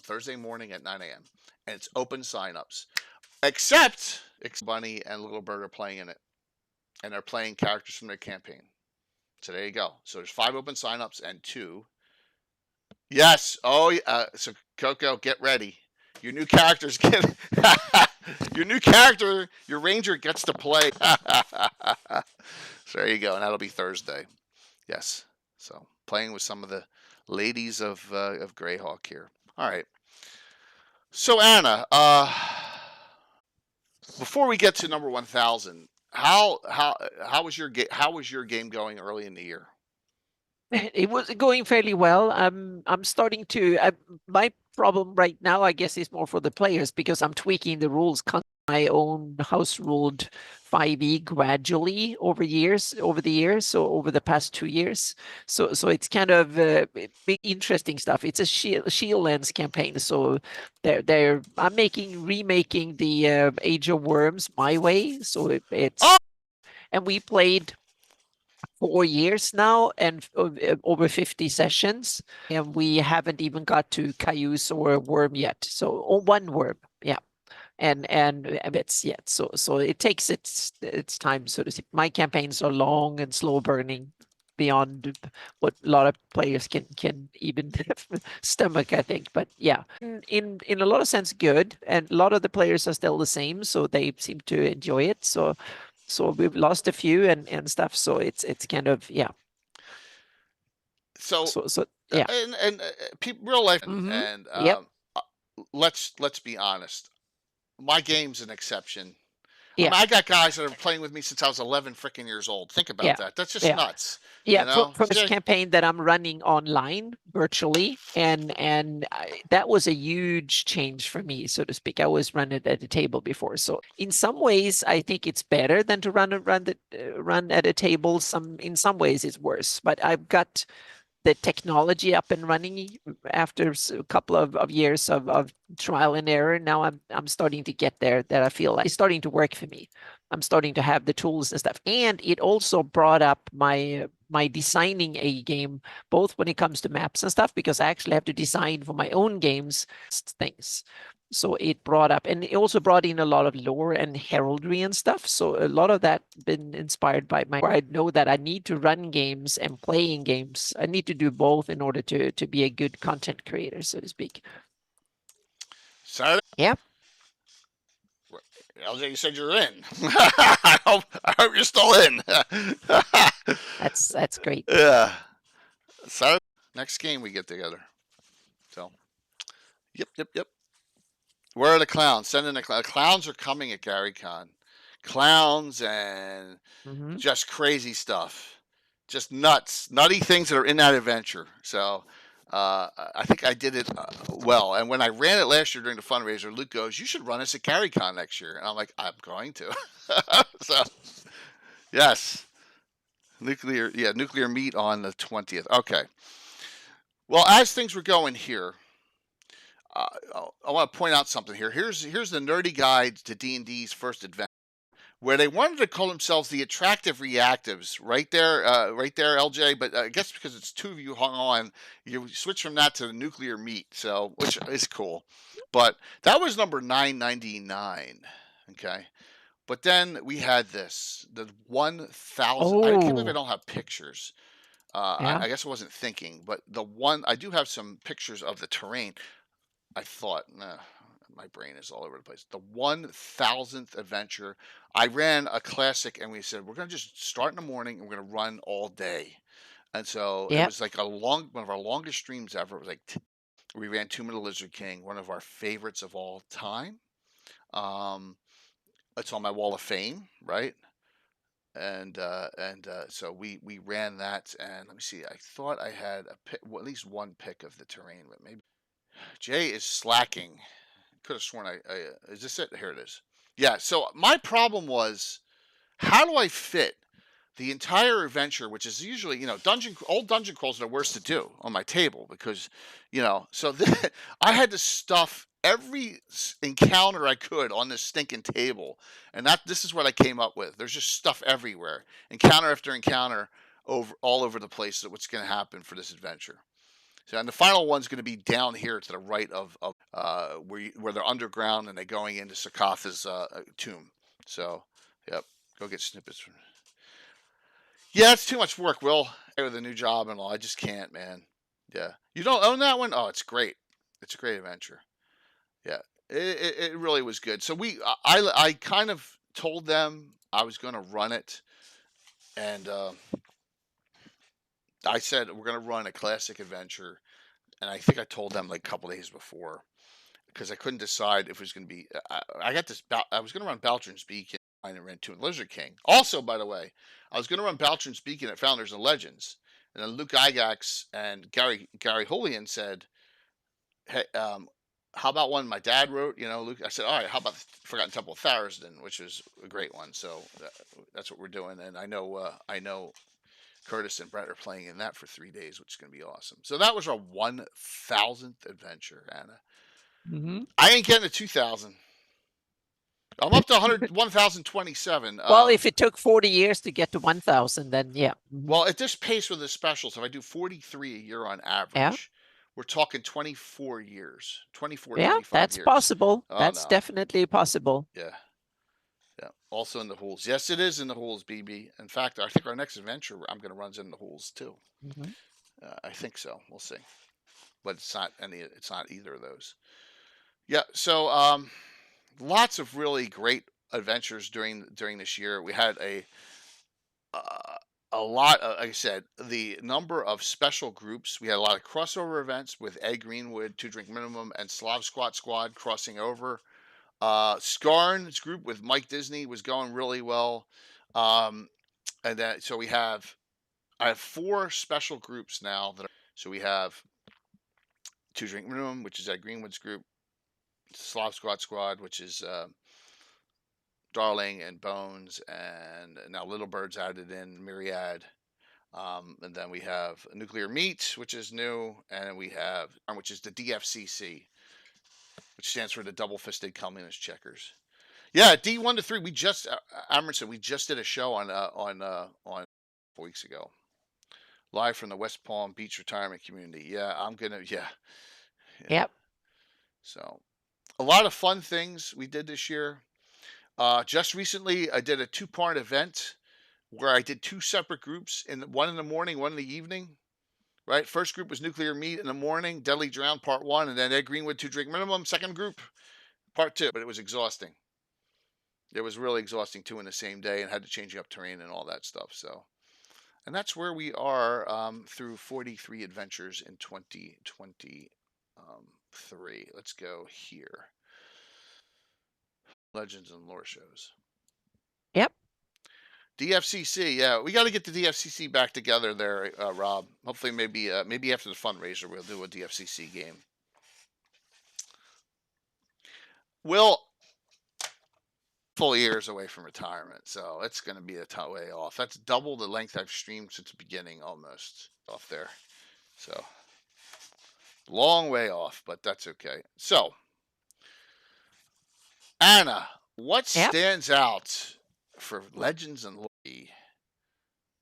Thursday morning at 9 a.m. and it's open signups. Except Bunny and Little Bird are playing in it, and they're playing characters from their campaign. So there you go. So there's 5 open signups and 2. Yes. Oh, so Coco, get ready. Your new characters get your new character. Your ranger gets to play. So there you go, and that'll be Thursday. Yes. So playing with some of the ladies of Greyhawk here. All right. So Anna, before we get to number 1000, how was your game going early in the year? It was going fairly well. I'm starting to. My problem right now, I guess, is more for the players because I'm tweaking the rules. My own house ruled 5e gradually over the years. So over the past 2 years. So it's kind of big interesting stuff. It's a shield lens campaign. So I'm remaking the Age of Worms my way. So it's and we played 4 years now and over 50 sessions, and we haven't even got to Cayuse or Worm yet. So 1 Worm, yeah, and bits yet. So it takes its time, so to speak. My campaigns are long and slow burning, beyond what a lot of players can even stomach, I think. But yeah, in a lot of sense, good, and a lot of the players are still the same, so they seem to enjoy it. So we've lost a few and stuff. So it's kind of, yeah. So yeah. and real life and Yep. let's be honest. My game's an exception. I Yeah. mean, I got guys that are playing with me since I was 11 freaking years old. Think about Yeah. that. That's just Yeah. nuts. Yeah, You know, first campaign that I'm running online virtually, and that was a huge change for me, so to speak. I was running at a table before, so in some ways, I think it's better than to run at a table. In some ways, it's worse. But I've got the technology up and running after a couple of years of trial and error. Now I'm starting to get there that I feel like it's starting to work for me. I'm starting to have the tools and stuff. And it also brought up my designing a game, both when it comes to maps and stuff, because I actually have to design for my own games things. So it brought up, and it also brought in a lot of lore and heraldry and stuff. So a lot of that been inspired by I know that I need to run games and playing games. I need to do both in order to be a good content creator, so to speak. Saturday? Yeah. LJ, you said you're in. I hope you're still in. That's great. Yeah. Saturday, next game we get together. So, yep. Where are the clowns? Send in the clowns. Clowns are coming at GaryCon. Clowns and just crazy stuff. Just nutty things that are in that adventure. So, I think I did it well. And when I ran it last year during the fundraiser, Luke goes, "You should run us at GaryCon next year." And I'm like, "I'm going to." So, yes, nuclear meat on the 20th. Okay. Well, as things were going here, I want to point out something here. Here's the nerdy guide to D&D's first adventure, where they wanted to call themselves the Attractive Reactives. Right there, LJ. But I guess because it's two of you hung on, you switch from that to the nuclear meat. So, which is cool. But that was number 999. Okay. But then we had the 1,000. I can't believe I don't have pictures. Yeah. I guess I wasn't thinking, but I do have some pictures of the terrain. I thought, my brain is all over the place. The 1,000th adventure. I ran a classic, and we said we're going to just start in the morning, and we're going to run all day. And so it was like one of our longest streams ever. It was like we ran Tomb of the Lizard King, one of our favorites of all time. It's on my wall of fame, right? And so we ran that, and let me see. I thought I had at least one pick of the terrain, but maybe Jay is slacking. Could have sworn is this it? Here it is. Yeah. So my problem was, how do I fit the entire adventure, which is usually, old dungeon crawls are the worst to do on my table because, so I had to stuff every encounter I could on this stinking table, and this is what I came up with. There's just stuff everywhere, encounter after encounter, all over the place. What's going to happen for this adventure? So, and the final one's going to be down here to the right of where they're underground and they're going into Sakatha's tomb. So, yep, go get snippets. Yeah, it's too much work, Will. With a new job and all, I just can't, man. Yeah, you don't own that one? Oh, it's great. It's a great adventure. Yeah, it really was good. So I kind of told them I was going to run it, and I said we're going to run a classic adventure, and I think I told them like a couple days before because I couldn't decide if it was going to be. I got this. I was going to run Baltron's Beacon and ran Tomb of the Lizard King. Also, by the way, I was going to run Baltron's Beacon at Founders and Legends, and then Luke Gygax and Gary Holian said, "Hey, how about one my dad wrote?" Luke. I said, "All right, how about Forgotten Temple of Tharizdun, which is a great one." So that's what we're doing, and I know Curtis and Brett are playing in that for 3 days, which is going to be awesome. So that was our 1,000th adventure, Anna. I ain't getting to 2,000. I'm up to 1,027. Well, if it took 40 years to get to 1,000, then yeah. Well, at this pace with the specials, if I do 43 a year on average, we're talking 24 years. 24, 25 that's years. Possible. That's definitely possible. Yeah. Yeah. Also in the hools. Yes, it is in the hools, BB. In fact, I think our next adventure I'm going to run in the hools too. I think so. We'll see. But it's not either of those. Yeah. So lots of really great adventures during this year. We had a lot of, like I said, the number of special groups. We had a lot of crossover events with Ed Greenwood, Two Drink Minimum, and Slav Squat Squad crossing over. Skarn's group with Mike Disney was going really well. And then so I have 4 special groups now so we have Two Drink Minimum, which is Ed Greenwood's group, Slav Squat Squad, which is Darling and Bones, and now Little Bird's added in, Myriad. And then we have Nuclear Meat, which is new, and we have, which is the DFCC, which stands for the Double Fisted Communist Checkers. Yeah, D1 to 3. We just, Amerson, we just did a show on 4 weeks ago, live from the West Palm Beach retirement community. Yeah, yeah. Yep. So, a lot of fun things we did this year. Just recently, I did a 2-part event where I did 2 separate groups, one in the morning, one in the evening. Right, first group was Nuclear Meat in the morning, Deadly Drown Part 1, and then Ed Greenwood 2 Drink Minimum, second group, Part 2. But it was exhausting. It was really exhausting, 2 in the same day, and had to change up terrain and all that stuff. So, and that's where we are through 43 adventures in 2023. Let's go here. Legends and Lore shows. Yep. DFCC, yeah, we got to get the DFCC back together there, Rob. Hopefully, maybe after the fundraiser, we'll do a DFCC game. Will, full years away from retirement, so it's going to be a way off. That's double the length I've streamed since the beginning, almost off there. So long way off, but that's okay. So, Anna, what stands out for Legends and Lore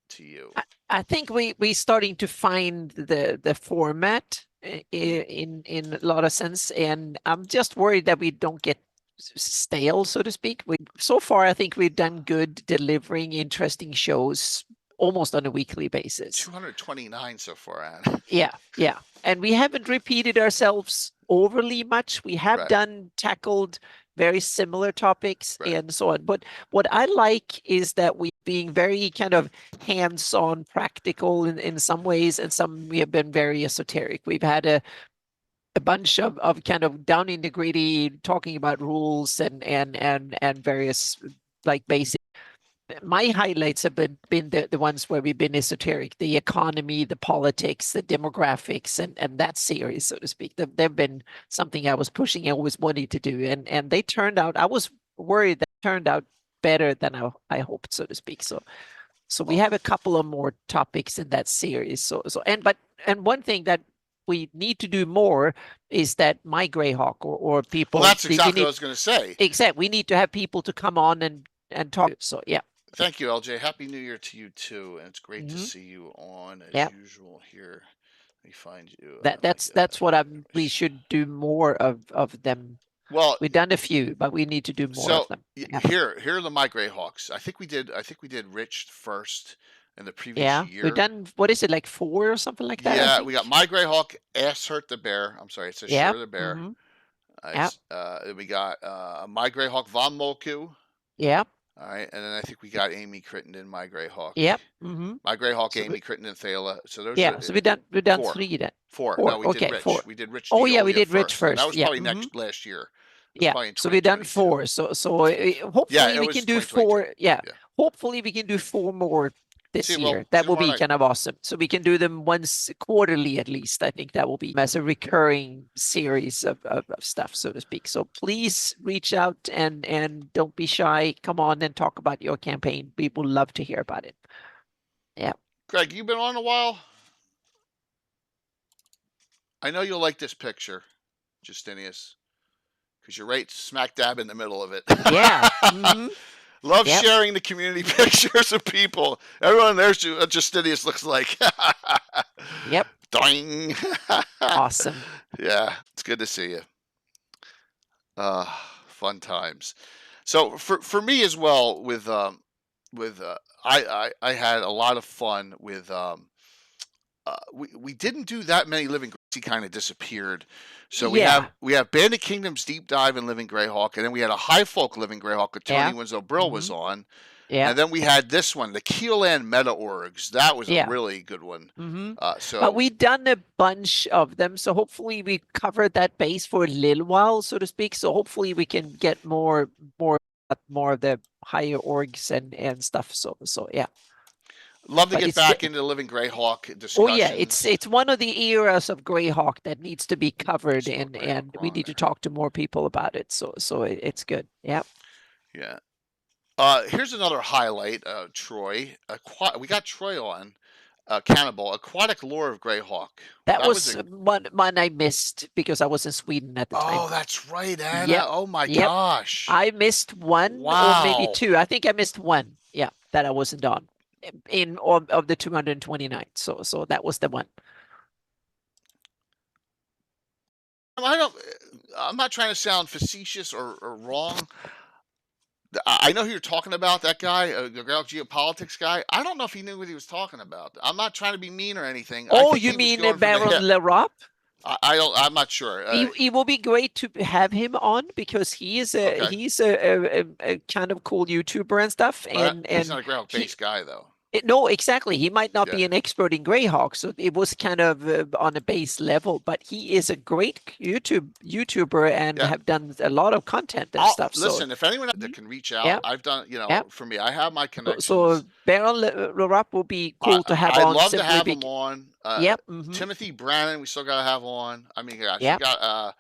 to you? I think we starting to find the format in a lot of sense, and I'm just worried that we don't get stale, so to speak. So far, I think we've done good delivering interesting shows almost on a weekly basis. 229 so far, Anna. Yeah, and we haven't repeated ourselves overly much. We have tackled very similar topics and so on. But what I like is that we being very kind of hands-on, practical in some ways, and some we have been very esoteric. We've had a bunch of kind of down in the gritty, talking about rules and various like basic. My highlights have been the ones where we've been esoteric, the economy, the politics, the demographics, and that series, so to speak. They've been something I was pushing, I always wanted to do, and they turned out. I was worried that turned out better than I hoped, so to speak. So we have a couple of more topics in that series. And one thing that we need to do more is that my Greyhawk or people. Well, that's exactly what I was going to say. Exactly, we need to have people to come on and talk. So yeah. Thank you, LJ. Happy New Year to you too, and it's great to see you on as usual here. Let me find you. That's what we should do more of them. Well, we've done a few, but we need to do more of them. Here are the My Greyhawks. I think we did Rich first in the previous year. We've done, what is it, like 4 or something like that? Yeah, we got My Greyhawk, Ass Hurt the Bear. I'm sorry, it says Sure the Bear. We got My Greyhawk Von Molku. Yeah. All right, and then I think we got Amy Crittenden, My Greyhawk. Yep. My Greyhawk, Amy Crittenden, Thala. So those. So we've done 3 then. 4. No, we did Rich. 4. We did Rich. Oh yeah, we did Rich first. That was probably last year. So we've done 4. So hopefully we can do 4. Yeah. Hopefully we can do 4 more this year. That will be kind of awesome. So we can do them once quarterly at least. I think that will be as a recurring series of stuff, so to speak. So please reach out and don't be shy. Come on and talk about your campaign. We would love to hear about it. Yeah. Greg, you've been on a while. I know you'll like this picture, Justinius, because you're right smack dab in the middle of it. Yeah. Love sharing the community pictures of people. Everyone there's Justinius looks like. Yep. Doing. Awesome. Yeah, it's good to see you. Fun times. So for me as well with I had a lot of fun with we didn't do that many Living Greyhawks. He kind of disappeared. So we have Bandit Kingdom's deep dive in Living Greyhawk, and then we had a High Folk Living Greyhawk that Tony Winslow Brill was on. Yeah. And then we had this one, the Keelan Meta Orgs. That was a Yeah. really good one. So But we've done a bunch of them, so hopefully we covered that base for a little while, so to speak. So hopefully we can get more of the higher orgs and stuff. So yeah. love to But get it's back into Living Greyhawk discussions. Oh yeah, it's one of the eras of Greyhawk that needs to be covered, Still and Greyhawk we on need to there. talk to more people about it. So it's good. Yeah. Yeah. Here's another highlight. Troy. We got Troy on. Cannibal, Aquatic Lore of Greyhawk. That was one I missed because I was in Sweden at the time. Oh, that's right, Anna. Yep. Oh my Yep. gosh. I missed one or maybe two. I think I missed one. Yeah, that I wasn't on in of the 229. So that was the one. I'm not trying to sound facetious or wrong. I know who you're talking about, that guy, the geopolitics guy. I don't know if he knew what he was talking about. I'm not trying to be mean or anything. Oh, you mean Baron Lerop? I'm not sure. It will be great to have him on because he's a kind of cool YouTuber and stuff. And he's not a Greyhawk-based guy, though. No, exactly. He might not be an expert in Greyhawk, so it was kind of on a base level. But he is a great YouTuber and have done a lot of content and stuff. Listen, if anyone that can reach out, I've done. For me, I have my connections. So Baron Lerop will be cool to have on. I'd love to have him on. Yep. Timothy Brannon, we still got to have on. I mean, gosh, you got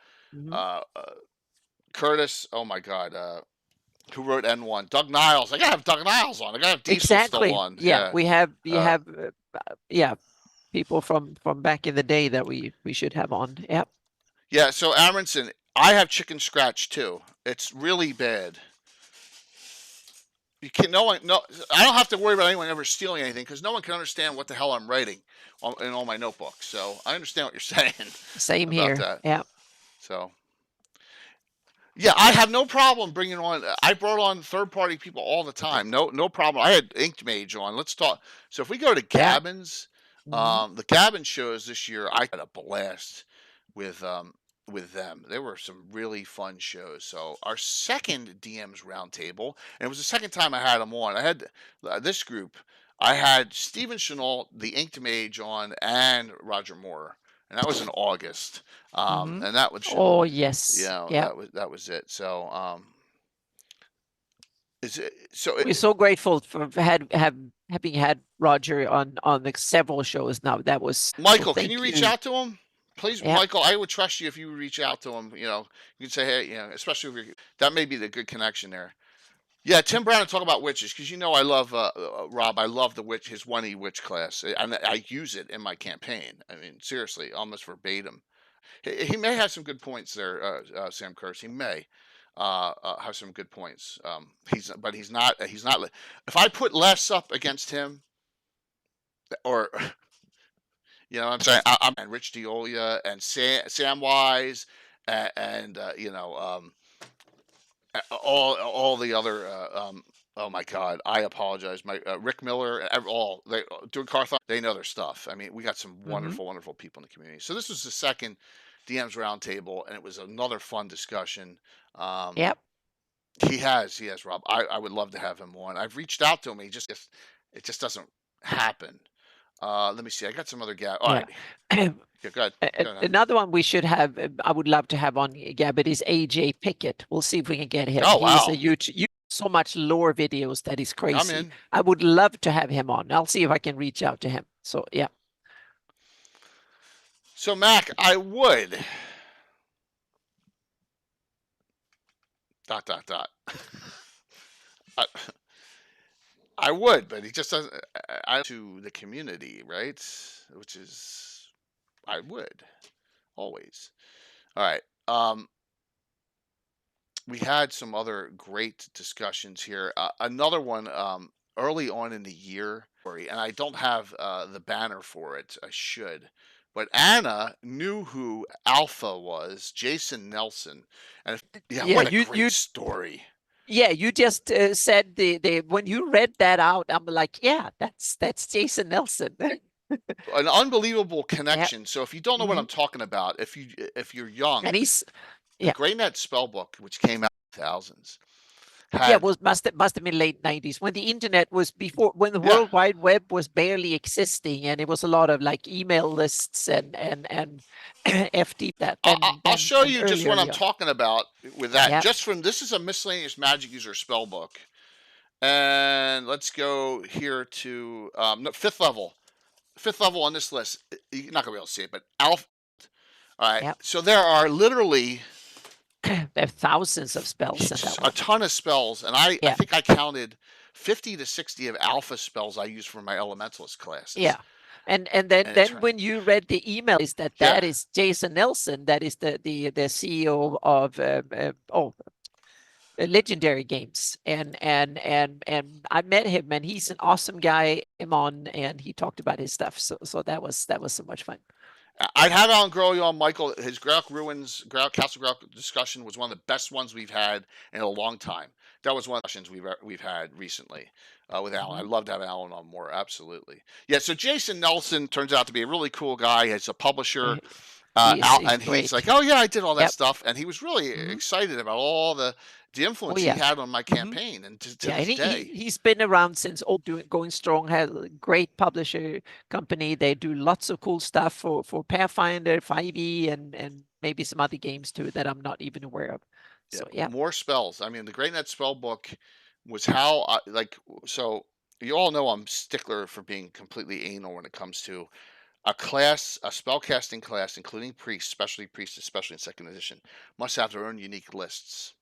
Curtis. Oh my God. Who wrote N1? Doug Niles. I gotta have Doug Niles on. I gotta have Diesel still on. Yeah, we have people from back in the day that we should have on. Yep. Yeah. So Amundsen, I have chicken scratch too. It's really bad. You can I don't have to worry about anyone ever stealing anything because no one can understand what the hell I'm writing in all my notebooks. So I understand what you're saying. Same here. Yeah. So. Yeah, I have no problem bringing on. I brought on third-party people all the time. No problem. I had Inked Mage on. Let's talk. So if we go to Gabbin's, the Gabbin shows this year, I had a blast with them. There were some really fun shows. So our second DM's roundtable, and it was the second time I had them on. I had this group. I had Steven Chenault, the Inked Mage on, and Roger Moore. And that was in August, and that was yes, that was it. So we're so grateful for having had Roger on the several shows now. That was Michael. Can you reach out to him, please, Michael? I would trust you if you reach out to him. You can say, hey, especially if that may be the good connection there. Yeah, Tim Brown will talk about witches because I love Rob. I love his 1E witch class, and I use it in my campaign. I mean, seriously, almost verbatim. He may have some good points there, Sam Curse. He may have some good points. He's not. If I put less up against him, or I'm saying, I'm Rich Diolia and Samwise, and all the other oh my God, I apologize. My Rick Miller, they doing Carthon, they know their stuff. I mean, we got some wonderful people in the community. So this was the second DM's roundtable, and it was another fun discussion. Yep. He has Rob. I would love to have him on. I've reached out to him. It just doesn't happen. Let me see. I got some other guy. All right. Yeah, go ahead. Another one we should have. I would love to have on Gabbin is AJ Pickett. We'll see if we can get him. Oh wow! He's a YouTube, so much lore videos that is crazy. I'm in. I would love to have him on. I'll see if I can reach out to him. So yeah. So Mac, I would. ... I would, but he just doesn't. To the community, right? Which is, I would always. All right. We had some other great discussions here. Another one early on in the year, and I don't have the banner for it. I should. But Anna knew who Alpha was, Jason Nelson, and what a great story. Yeah, you just said when you read that out, I'm like, yeah, that's Jason Nelson. An unbelievable connection. Yep. So if you don't know what I'm talking about, if you're young, and he's the Greynet Spellbook, which came out in the 2000s, Yeah, it must have been late 90s when the internet was when the World Wide Web was barely existing, and it was a lot of like email lists and FT that. I'll show you just what I'm talking about with that. Yep. Just from this is a miscellaneous Magic user spell book, and let's go here to no, fifth level on this list. You're not gonna be able to see it, but Alpha. All right, so there are literally there are thousands of spells in that one. A ton of spells, and I think I counted 50 to 60 of alpha spells I use for my elementalist classes. Yeah. And then when you read the email, is that is Jason Nelson, that is the CEO of Legendary Games, and I met him, and he's an awesome guy. Him on, and he talked about his stuff. So that was so much fun. I'd have Alan Growley on. Michael, his Greyhawk Castle Greyhawk discussion was one of the best ones we've had in a long time. That was one of the discussions we've had recently with Alan. I'd love to have Alan on more. Absolutely. Yeah. So Jason Nelson turns out to be a really cool guy. He's a publisher, and he's like, "Oh yeah, I did all that stuff," and he was really excited about all the influence he had on my campaign, and to this day. He's been around since going strong. Has a great publisher company. They do lots of cool stuff for Pathfinder, 5e, and maybe some other games too that I'm not even aware of. So more spells. I mean, the Great Net spell book was how so you all know I'm stickler for being completely anal when it comes to a spellcasting class, including priests, especially in second edition, must have their own unique lists.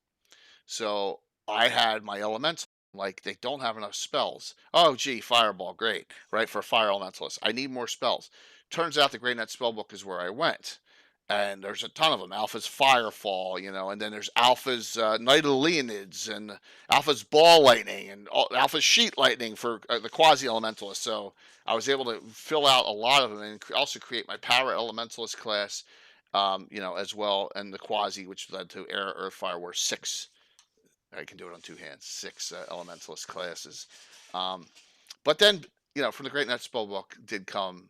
So I had my elemental, like they don't have enough spells. Oh, gee, fireball, great, right? For a fire elementalist, I need more spells. Turns out the Great Net spellbook is where I went, and there's a ton of them. Alpha's Firefall, and then there's Alpha's Night of the Leonids, and Alpha's Ball Lightning, and Alpha's Sheet Lightning for the quasi elementalist. So I was able to fill out a lot of them, and also create my power elementalist class, as well, and the quasi, which led to Air, Earth, Fire, War 6. I can do it on two hands, 6 elementalist classes. But then, from the Great Net spellbook did come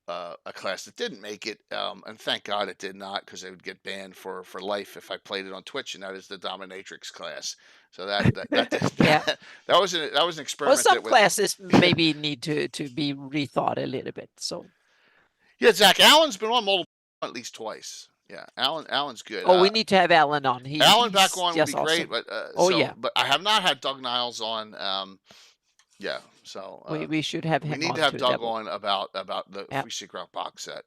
a class that didn't make it, and thank God it did not, because they would get banned for life if I played it on Twitch, and that is the Dominatrix class. So that was an experiment. Well, some classes maybe need to be rethought a little bit. So yeah, Zach Allen's been on multiple, at least twice. Yeah, Alan's good. Oh, we need to have Alan on. Alan back on would be great, awesome. but but I have not had Doug Niles on. So we should have him. We need to have Doug on about the Free Secret box set.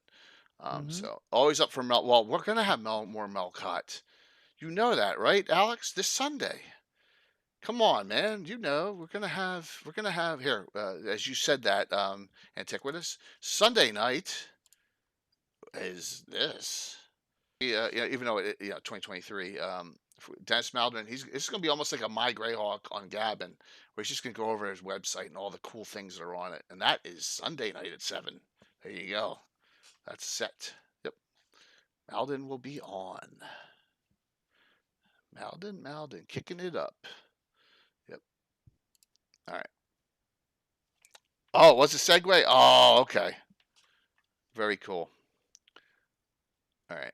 So always up for Mel. Well, we're gonna have more Melcott. You know that, right, Alex? This Sunday. Come on, man. We're gonna have here, as you said that, Antiquitous Sunday night is this. Even though 2023, Dennis Maldon, it's going to be almost like a My Greyhawk on Gabbin, where he's just going to go over his website and all the cool things that are on it, and that is Sunday night at 7. There you go. That's set. Yep. Maldon will be on. Maldon, kicking it up. Yep. All right. Oh, what's the segue? Oh, okay. Very cool. All right.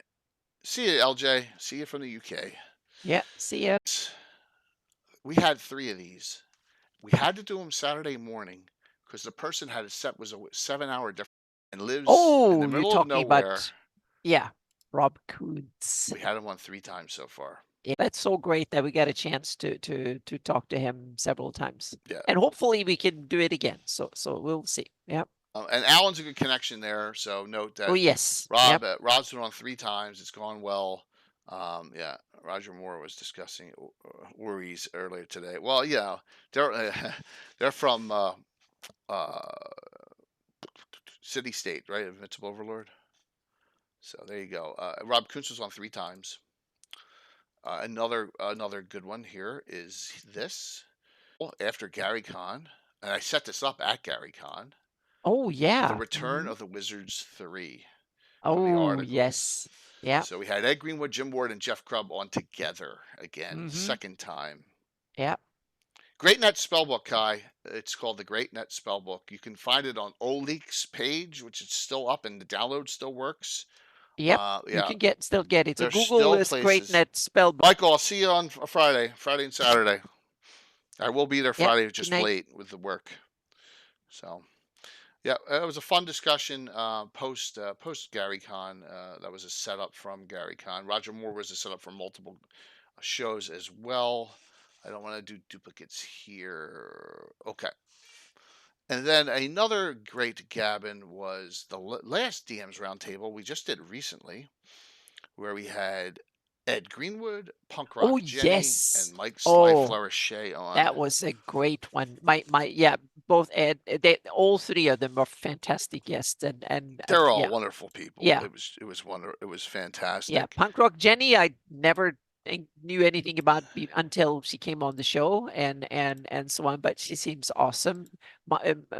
See you, LJ. See you from the UK. Yeah, see ya. We had 3 of these. We had to do them Saturday morning because the person had it set was a 7-hour difference and lives in the middle of nowhere. Rob Kuntz. We had him on 3 times so far. Yeah, that's so great that we got a chance to talk to him several times. Yeah, and hopefully we can do it again. So we'll see. Yeah. And Alan's a good connection there, so note that. Oh yes, Rob's been on 3 times. It's gone well. Roger Moore was discussing worries earlier today. Well, they're from City State, right? Invincible Overlord. So there you go. Rob Kuntz was on 3 times. Another good one here is this. Well, after Gary Con, and I set this up at Gary Con. Oh yeah. The Return of the Wizards 3. Oh yes. Yeah. So we had Ed Greenwood, Jim Ward, and Jeff Grubb on together again, second time. Yeah. Great Net Spellbook, Kai. It's called the Great Net Spellbook. You can find it on Oleek's page, which is still up and the download still works. Yep. You can still get it. So Google this Great Net Spellbook. Michael, I'll see you on Friday and Saturday. I will be there Yep. Friday, Good just night. late with the work. So yeah, it was a fun discussion. Post Gary Con, that was a setup from Gary Con. Roger Moore was a setup for multiple shows as well. I don't want to do duplicates here. Okay. And then another great Gabbin was the last DM's roundtable we just did recently, where we had Ed Greenwood, Punk Oh Rock Jenny, yes. and Mike Oh, Slyflower on. that was a great one. Yeah, both Ed, all three of them are fantastic guests, and They're all yeah, wonderful people. yeah, It was yeah. fantastic. Punk Rock Jenny, I never knew anything about until she came on the show and so on. But she seems awesome.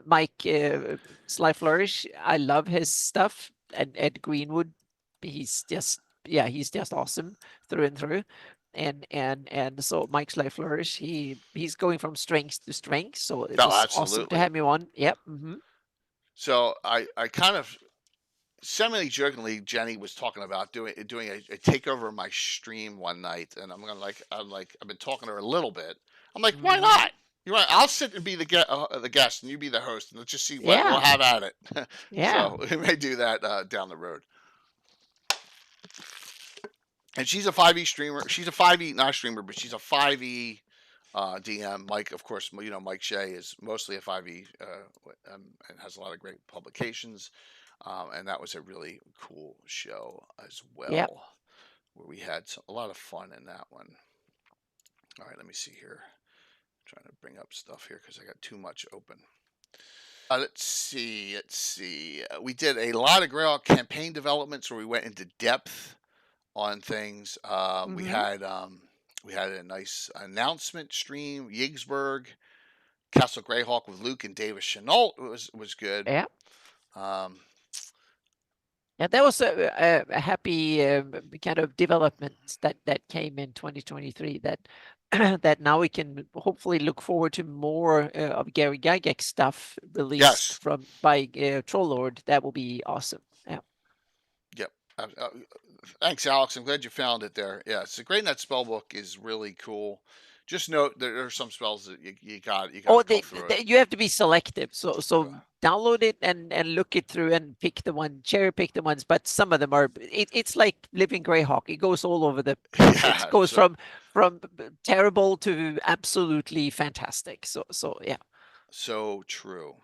Mike Sly Flourish, I love his stuff, and Ed Greenwood, he's just he's just awesome through and through. And so Mike Sly Flourish, he's going from strength to strength. So it Oh, was awesome to absolutely. have him on. Yep. Mm-hmm. So I kind of semi-jokingly, Jenny was talking about doing a takeover of my stream one night, and I've been talking to her a little bit. I'm like, why Mm-hmm. not? You're right. I'll sit and be the guest, and you be the host, and let's just see what we'll Yeah. have at it. Yeah. So we may do that down the road. And she's a 5e streamer. She's a 5e not streamer, but she's a 5e DM. Mike, of course, Mike Shea is mostly a 5e and has a lot of great publications. And that was a really cool show as well, Yep. where we had a lot of fun in that one. All right, let me see here. I'm trying to bring up stuff here because I got too much open. Let's see. We did a lot of Greyhawk campaign developments where we went into depth on things. Mm-hmm. We had a nice announcement stream. Yigsburg, Castle Greyhawk with Luke and Davis Chenault was good. Yeah. Yeah, that was a happy kind of development that came in 2023. That that now we can hopefully look forward to more of Gary Gygax stuff released by Trollord. That will be awesome. Yeah. Yep. Thanks, Alex. I'm glad you found it there. Yeah, it's a Great Net Spellbook is really cool. Just note there are some spells that you got go through it. You have to be selective. So download it and look it through and pick the one, cherry pick the ones. But some of them are. It's like Living Greyhawk. It goes all over the place. It goes from terrible to absolutely fantastic. So yeah. So true.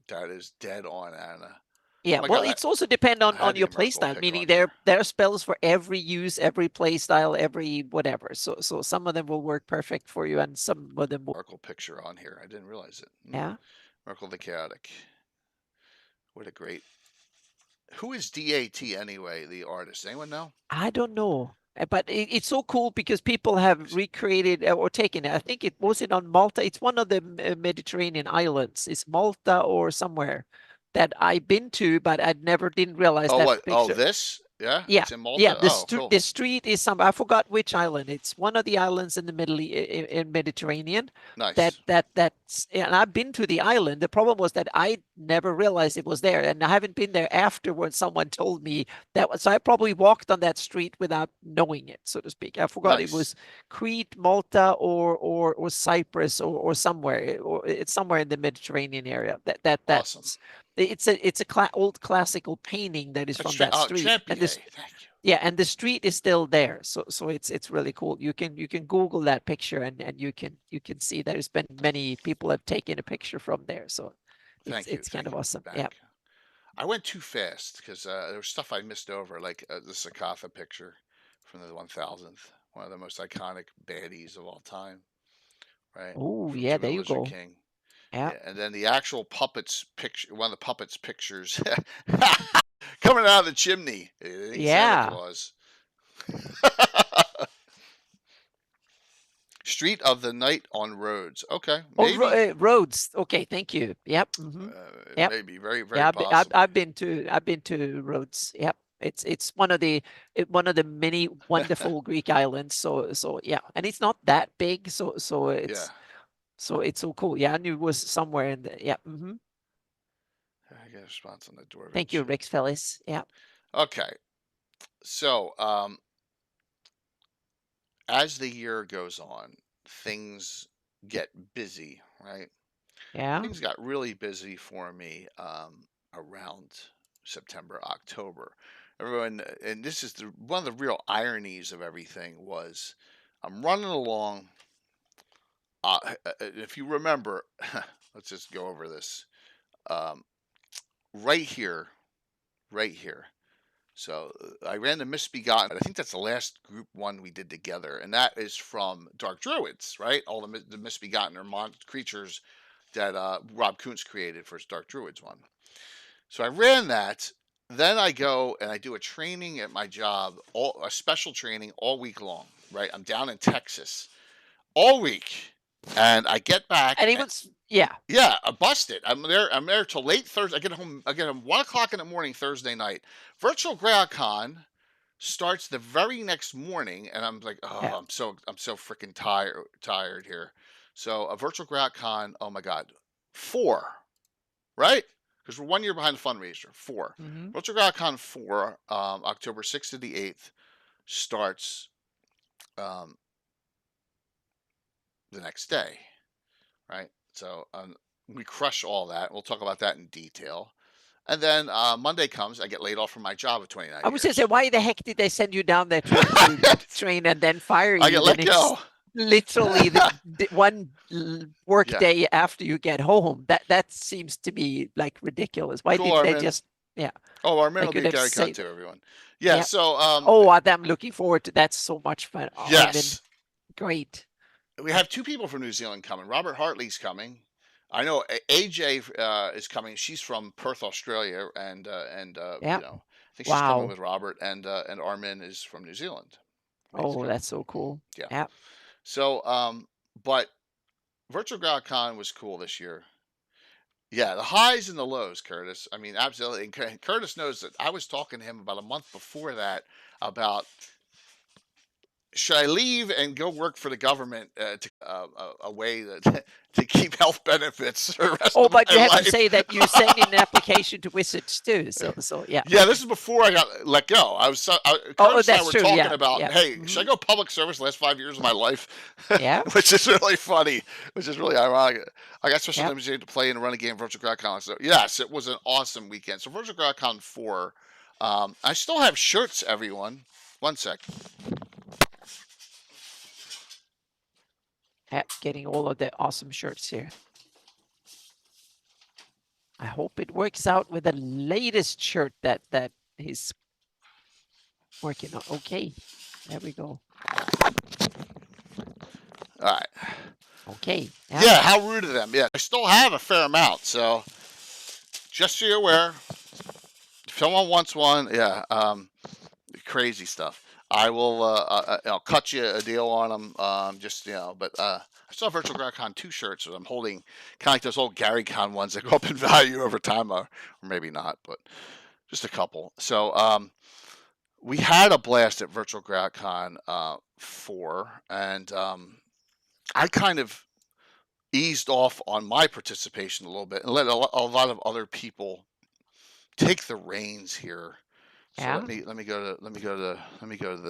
That is dead on, Anna. Yeah, well, it's also depend on your playstyle. Meaning there are spells for every use, every playstyle, every whatever. So some of them will work perfect for you, and some of them will. Merkle picture on here. I didn't realize it. Yeah. Merkle the Chaotic. What a great. Who is DAT anyway? The artist? Anyone know? I don't know. But it's so cool because people have recreated or taken it. I think it was on Malta. It's one of the Mediterranean islands. It's Malta or somewhere that I've been to, but I didn't realize that picture. Oh, this? Yeah. Yeah. It's in Malta? Yeah. Cool. The street is I forgot which island. It's one of the islands in the Mediterranean. Nice. That's and I've been to the island. The problem was that I never realized it was there, and I haven't been there afterwards. Someone told me that so I probably walked on that street without knowing it, so to speak. I forgot it was Crete, Malta, or Cyprus, or somewhere, or it's somewhere in the Mediterranean area. That's awesome. It's a old classical painting that is from that street. And this, thank you. Yeah, and the street is still there, so it's really cool. You can Google that picture and you can see there's been many people have taken a picture from there. So it's kind of awesome. Yeah. I went too fast because there was stuff I missed over, like the Sakatha picture from the 1000th, one of the most iconic baddies of all time. Right. Oh yeah, there you go. King. Yeah. And then the actual puppets picture, one of the puppets pictures coming out of the chimney. Yeah. Santa Claus. Street of the Night on Rhodes. Okay. Maybe. Oh, Rhodes. Okay, thank you. Yep. Mm-hmm. Yep. Maybe very possible. I've been to Rhodes. Yep. It's one of the many wonderful Greek islands. So yeah, and it's not that big. So it's. Yeah. So it's so cool. Yeah, I knew it was somewhere in the, yeah. Mm-hmm. I get a response on the door. Thank you, Rex Fellis. Yeah. Okay. So, as the year goes on, things get busy, right? Yeah. Things got really busy for me around September, October. Everyone, and this is one of the real ironies of everything was I'm running along. If you remember, let's just go over this. Um, right here, right here. So I ran the Misbegotten. I think that's the last group one we did together, and that is from Dark Druids, right? All the Misbegotten are creatures that Rob Kuntz created for his Dark Druids one. So I ran that. Then I go and I do a training at my job, a special training all week long, right? I'm down in Texas all week, and I get back. And it yeah. Yeah, I busted. I'm there till late Thursday. I get home 1 o'clock in the morning Thursday night. Virtual Greyhawk starts the very next morning, and I'm like, oh, Yeah. I'm so freaking tired here. So a Virtual Greyhawk, oh my God, 4, right? Because we're 1 year behind the fundraiser. 4. Mm-hmm. Virtual Greyhawk 4, October 6th to the 8th, starts the next day, right? So we crush all that. We'll talk about that in detail. And then Monday comes, I get laid off from my job of 29 I was years. just say, why the heck did they send you down there to train and then fire you? I get let go. Literally the one work day after you get home. That seems to be like ridiculous. Why did they just Oh, Armin will be at GaryCon too, everyone. Yeah, so I'm looking forward to that. So much fun. Yes. Great. We have 2 people from New Zealand coming. Robert Hartley's coming. I know AJ is coming. She's from Perth, Australia, and you know, I think she's coming with Robert, and Armin is from New Zealand. Oh, that's so cool. Yeah. So, but Virtual Greyhawk was cool this year. Yeah, the highs and the lows, Curtis. I mean, absolutely. And Curtis knows that I was talking to him about a month before that about should I leave and go work for the government a way to keep health benefits for the rest of but my you have life? to say that you sent in an application to Wizards too. So yeah. Yeah, this is before I got let go. Curtis and I were talking about, hey, should I go public service the last 5 years of my life? Yeah. Which is really funny, which is really ironic. I got special opportunity to play and run a game Virtual Greyhawk. So yes, it was an awesome weekend. So Virtual Greyhawk 4. I still have shirts, everyone. One sec. Getting all of the awesome shirts here. I hope it works out with the latest shirt that he's working on. Okay, there we go. All right. Okay. Yeah, how rude of them. Yeah, I still have a fair amount, so just so you're aware, if someone wants one, crazy stuff. I will. I'll cut you a deal on them. Just but I still have Virtual Greyhawk 2 shirts that I'm holding, kind of like those old GaryCon ones that go up in value over time, or maybe not, but just a couple. So we had a blast at Virtual Greyhawk 4, and I kind of eased off on my participation a little bit and let a lot of other people take the reins here. So let me go to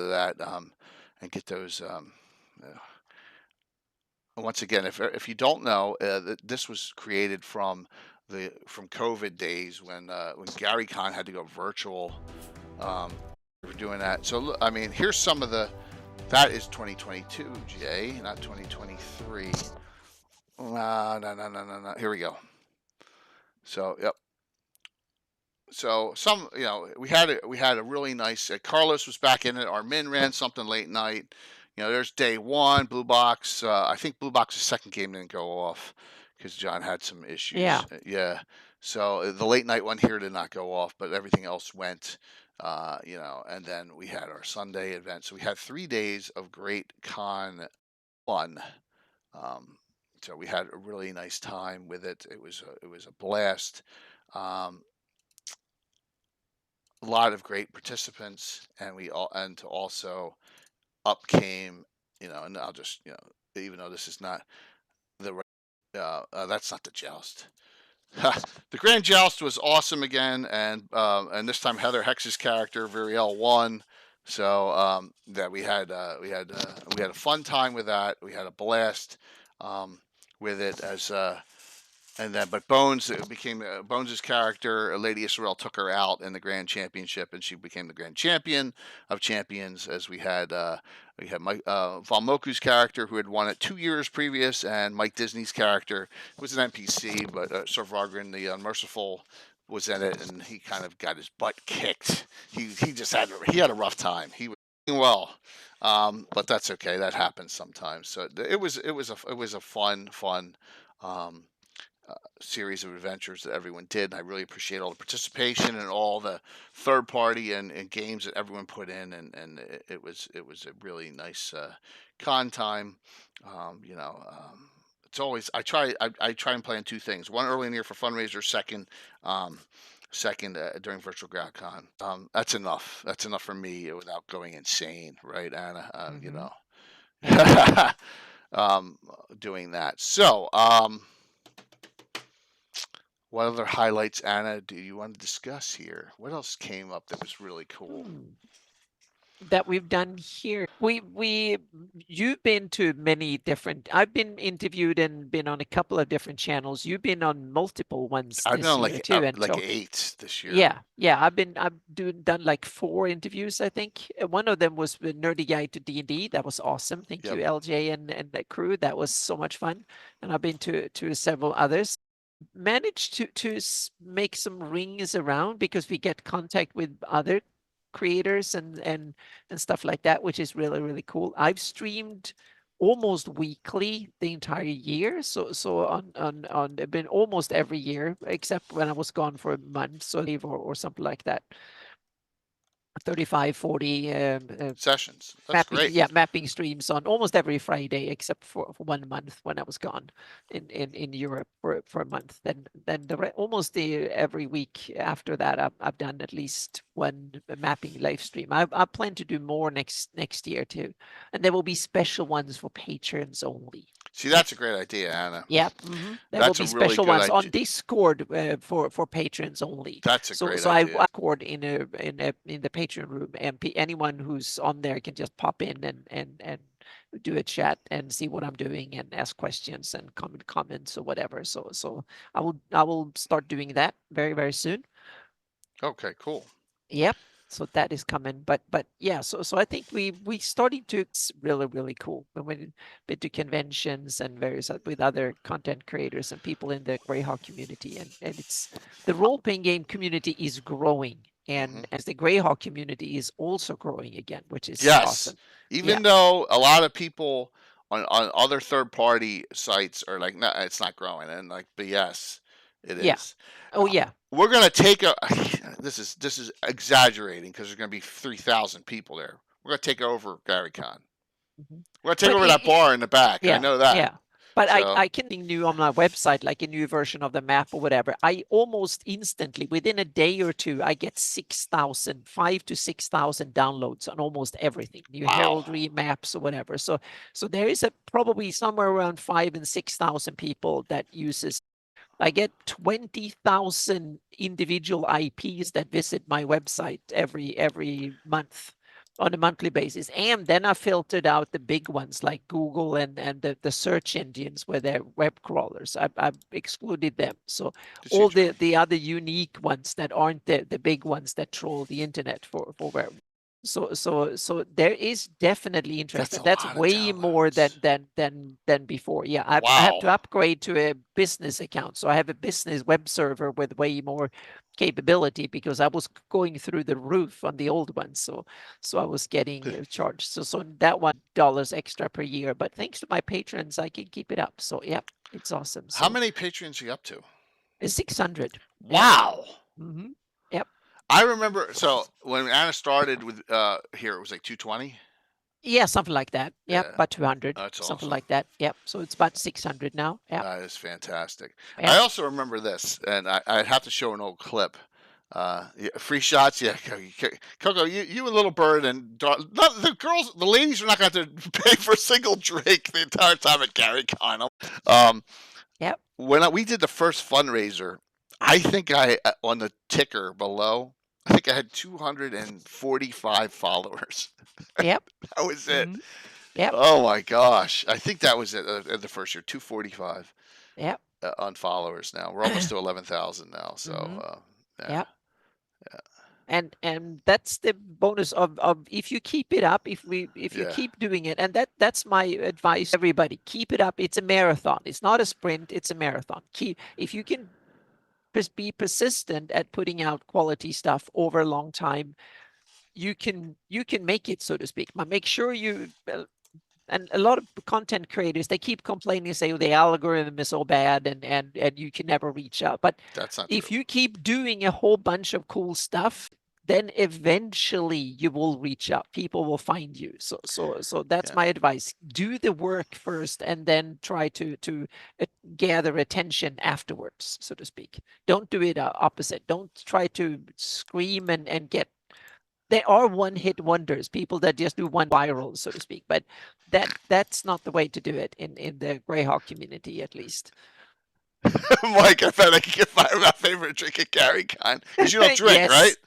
that and get those. Once again, if you don't know, this was created from COVID days when GaryCon had to go virtual. We're doing that. So I mean, here's some of that is 2022, Jay, not 2023. No. Here we go. So yep. So we had a really nice. Carlos was back in it. Armin ran something late night. There's day 1, Blue Box. I think Blue Box's second game didn't go off because John had some issues. Yeah. So the late night one here did not go off, but everything else went. And then we had our Sunday event. So we had 3 days of great con fun. So we had a really nice time with it. It was a blast. A lot of great participants, and to also up came, and I'll just, even though this is not that's not the joust. The Grand Joust was awesome again, and this time Heather Hex's character Viriel won. So that we had a fun time with that. We had a blast. with it as and then, but Bones became Bones's character. Lady Israel took her out in the Grand Championship, and she became the Grand Champion of Champions. As we had Mike Valmoku's character, who had won it 2 years previous, and Mike Disney's character was an NPC, but Sir Vargren the Unmerciful was in it, and he kind of got his butt kicked. He just had a rough time. He was doing well. But that's okay. That happens sometimes. So it was a fun series of adventures that everyone did. And I really appreciate all the participation and all the third party and games that everyone put in, and it was a really nice con time. It's always I try and plan two things: one early in the year for fundraiser, second during virtual GrowdCon. That's enough. That's enough for me without going insane, right, Anna? Doing that. So, what other highlights, Anna, do you want to discuss here? What else came up that was really cool? That we've done here. You've been to many different. I've been interviewed and been on a couple of different channels. You've been on multiple ones. I've this been on year too, and like so, 8 this year. Yeah. I've done like 4 interviews, I think. One of them was with Nerdy Guide to D&D. That was awesome. Thank you, LJ and the crew. That was so much fun. And I've been to several others. Managed to make some rings around because we get contact with other creators and stuff like that, which is really, really cool. I've streamed almost weekly the entire year. So on been almost every year, except when I was gone for a month, so leave or something like that. 35, 40 sessions. That's great. Mapping streams on almost every Friday, except for 1 month when I was gone in Europe for a month. Then almost every week after that, I've done at least one mapping live stream. I plan to do more next year too, and there will be special ones for patrons only. See, that's a great idea, Anna. Yeah, there will be special ones on Discord for patrons only. That's a great idea. So I Discord in the Patreon room, and anyone who's on there can just pop in and do a chat and see what I'm doing and ask questions and comments or whatever. So I will start doing that very, very soon. Okay, cool. Yep. So that is coming, but yeah. So I think we started to. It's really, really cool. When we've been to conventions and various with other content creators and people in the Greyhawk community, and it's the role-playing game community is growing, and as the Greyhawk community is also growing again, which is awesome. Even though a lot of people on other third-party sites are like, no, it's not growing, and like, but yes, it is. Oh yeah. We're gonna take a. This is exaggerating because there's gonna be 3,000 people there. We're gonna take over GaryCon. We're gonna take over that bar in the back. I know that. Yeah. But so, I can think new on my website, like a new version of the map or whatever. I almost instantly, within a day or two, I get 5,000 to 6,000 downloads on almost everything, new heraldry maps or whatever. So there is probably somewhere around 5,000 and 6,000 people that uses. I get 20,000 individual IPs that visit my website every month on a monthly basis. And then I filtered out the big ones like Google and the search engines where they're web crawlers. I've excluded them. So all the other unique ones that aren't the big ones that troll the internet for where. So there is definitely interest. That's way more than before. Yeah, I have to upgrade to a business account. So I have a business web server with way more capability because I was going through the roof on the old one. So I was getting charged. So that $1 extra per year. But thanks to my patrons, I can keep it up. So yeah, it's awesome. So, how many patrons are you up to? 600. Wow. Yep. I remember, so when Anna started with here, it was like 220. Yeah, something like that. Yep, Yeah. about 200. That's something awesome. like that. Yep. So it's about 600 now. Yeah. That is fantastic. Yep. I also remember this, and I'd have to show an old clip. Free shots, yeah. Coco, you and Little Bird and the ladies are not going to have to pay for a single drink the entire time at GaryCon. Yep. When we did the first fundraiser, I think on the ticker below, I had 245 followers. Yep. That was it. Yep. Oh my gosh! I think that was at the first year, 245 Yep. on followers. Now we're almost to 11,000 now. So yeah. Yep. And that's the bonus of if you keep it up, if you keep doing it, and that's my advice to everybody. Keep it up. It's a marathon. It's not a sprint. It's a marathon. If you can be persistent at putting out quality stuff over a long time, you can make it, so to speak. But make sure you and a lot of content creators, they keep complaining and say, oh, the algorithm is so bad and you can never reach out. But that's not if true. you keep doing a whole bunch of cool stuff, then eventually you will reach out. People will find you. So that's my advice. Do the work first and then try to gather attention afterwards, so to speak. Don't do it opposite. Don't try to scream and get. There are one-hit wonders, people that just do one viral, so to speak, but that's not the way to do it in the Greyhawk community, at least. Mike, I bet I can get my favorite drink at Gary Con. Because you don't drink, right?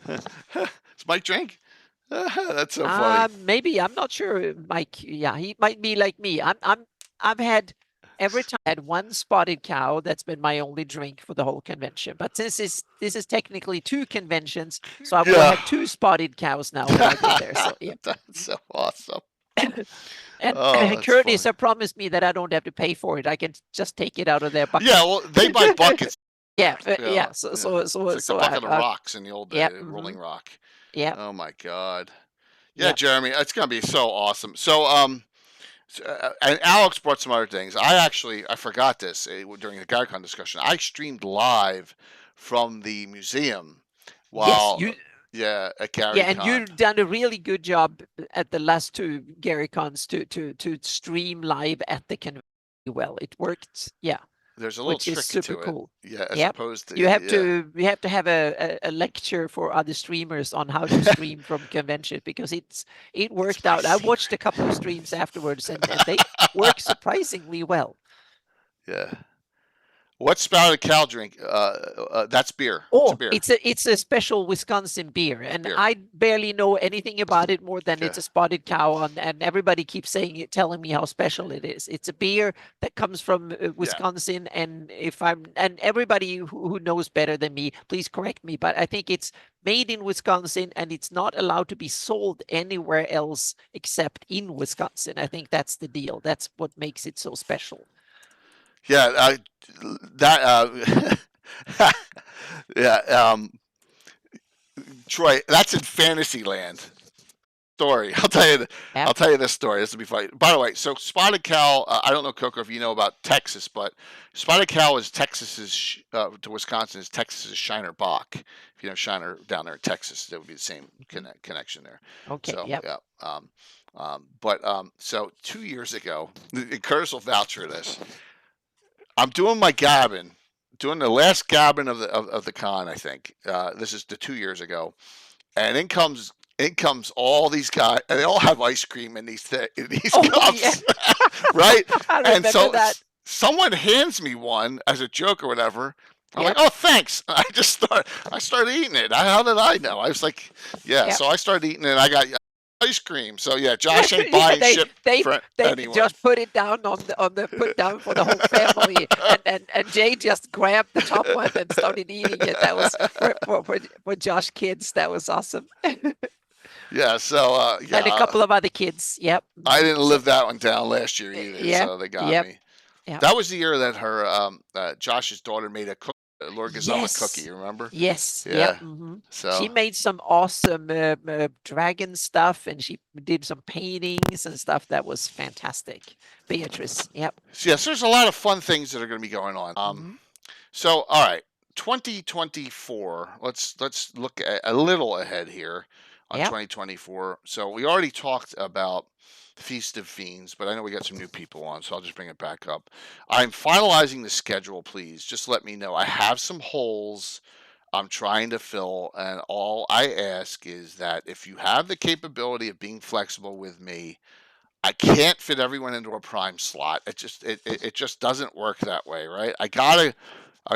Does Mike drink? That's so funny. Maybe, I'm not sure, Mike. Yeah, he might be like me. I've had every time I had one spotted cow. That's been my only drink for the whole convention. But since this is technically 2 conventions, so I will have 2 spotted cows now when I go there. So yeah, that's so awesome. And Curtis has promised me that I don't have to pay for it. I can just take it out of their bucket. Yeah, well, they buy buckets. Yeah. So it's like the bucket of rocks in the old day, Rolling Rock. Yeah. Oh my God. Yeah, Jeremy, it's gonna be so awesome. So and Alex brought some other things. I forgot this during the GuyCon discussion. I streamed live from the museum while at GaryCon. Yeah, and you've done a really good job at the last 2 GaryCons to stream live at the convention. Well, it worked. Yeah. There's a little trick super to cool. it. Yeah, as opposed to you have to have a lecture for other streamers on how to stream from convention, because it worked out. I watched a couple of streams afterwards and they work surprisingly well. Yeah. What's Spouted Cow drink? That's beer. Oh, it's a beer. It's a special Wisconsin beer, and I barely know anything about it more than it's a spotted cow, and everybody keeps telling me how special it is. It's a beer that comes from Wisconsin, and and everybody who knows better than me, please correct me, but I think it's made in Wisconsin, and it's not allowed to be sold anywhere else except in Wisconsin. I think that's the deal. That's what makes it so special. Yeah, Troy, that's in Fantasyland. Story. I'll tell you this story. This will be funny. By the way, so Spotted Cow. I don't know, Coco, if you know about Texas, but Spotted Cow is Texas's to Wisconsin is Texas's Shiner Bock. If you know Shiner down there in Texas, that would be the same connection there. Okay. So, yeah. So 2 years ago, Curtis will vouch for this. I'm doing my Gabbin, doing the last Gabbin of the con. I think this is the 2 years ago, and in comes all these guys, and they all have ice cream in these cups, right? I remember that. Someone hands me one as a joke or whatever. I'm like, oh, thanks. I started eating it. How did I know? I was like, So I started eating it. I got ice cream. So Josh ain't buying shit for anyone. Just put it down on the put down for the whole family, and Jay just grabbed the top one and started eating it. That was for Josh kids. That was awesome. Yeah. So and a couple of other kids. Yep. I didn't live that one down last year either. So they got me. Yep. That was the year that her Josh's daughter made a Lord Gazella cookie, you remember? Yes. Yeah. Yep. Mm-hmm. So she made some awesome dragon stuff, and she did some paintings and stuff that was fantastic. Beatrice. Yep. Yes, there's a lot of fun things that are going to be going on. So all right, 2024. Let's look a little ahead here on 2024. So we already talked about Feast of Fiends, but I know we got some new people on, so I'll just bring it back up. I'm finalizing the schedule, please. Just let me know. I have some holes I'm trying to fill, and all I ask is that if you have the capability of being flexible with me, I can't fit everyone into a prime slot. It just doesn't work that way, right? I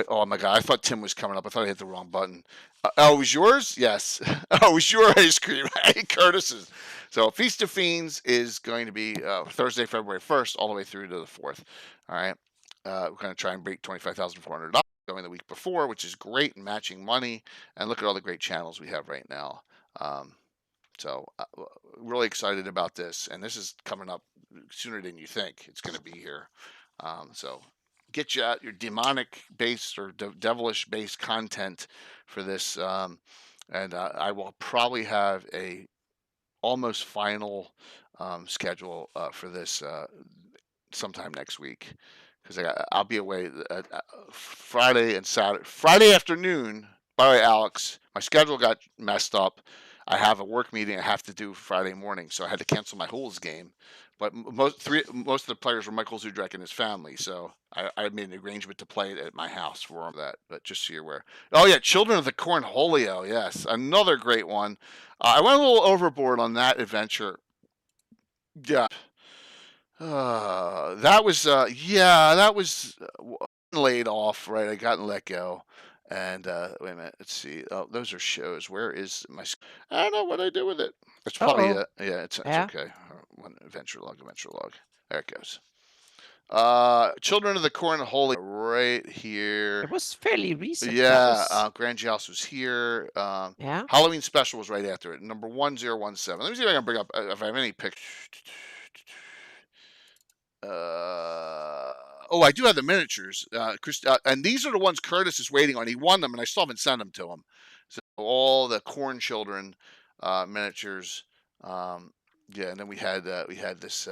Oh my God! I thought Tim was coming up. I thought I hit the wrong button. Oh, it was yours? Yes. Oh, it was your ice cream. Curtis's. So Feast of Fiends is going to be Thursday, February 1st, all the way through to the 4th. All right. We're going to try and break $25,400 going the week before, which is great and matching money. And look at all the great channels we have right now. So really excited about this, and this is coming up sooner than you think. It's going to be here. So get you out your demonic based or devilish based content for this, and I will probably have a almost final schedule for this sometime next week, because I'll be away Friday and Saturday. Friday afternoon. By the way, Alex, my schedule got messed up. I have a work meeting I have to do Friday morning, so I had to cancel my Holes game. But most of the players were Michael Zudrek and his family, so I made an arrangement to play it at my house for that. But just so you're aware. Oh yeah, Children of the Cornholio, yes, another great one. I went a little overboard on that adventure. Yeah, that was laid off, right? I got let go. And wait a minute, let's see. Oh, those are shows. Where is my? I don't know what I do with it. It's probably yeah. It's okay. One adventure log. There it goes. Children of the Cornholio, right here. It was fairly recent. Yeah, Grand Joust was here. Yeah. Halloween special was right after it. Number 1017. Let me see if I can bring up if I have any pictures. Oh, I do have the miniatures, and these are the ones Curtis is waiting on. He won them, and I still haven't sent them to him. So all the Corn Children miniatures. Yeah, and then we had this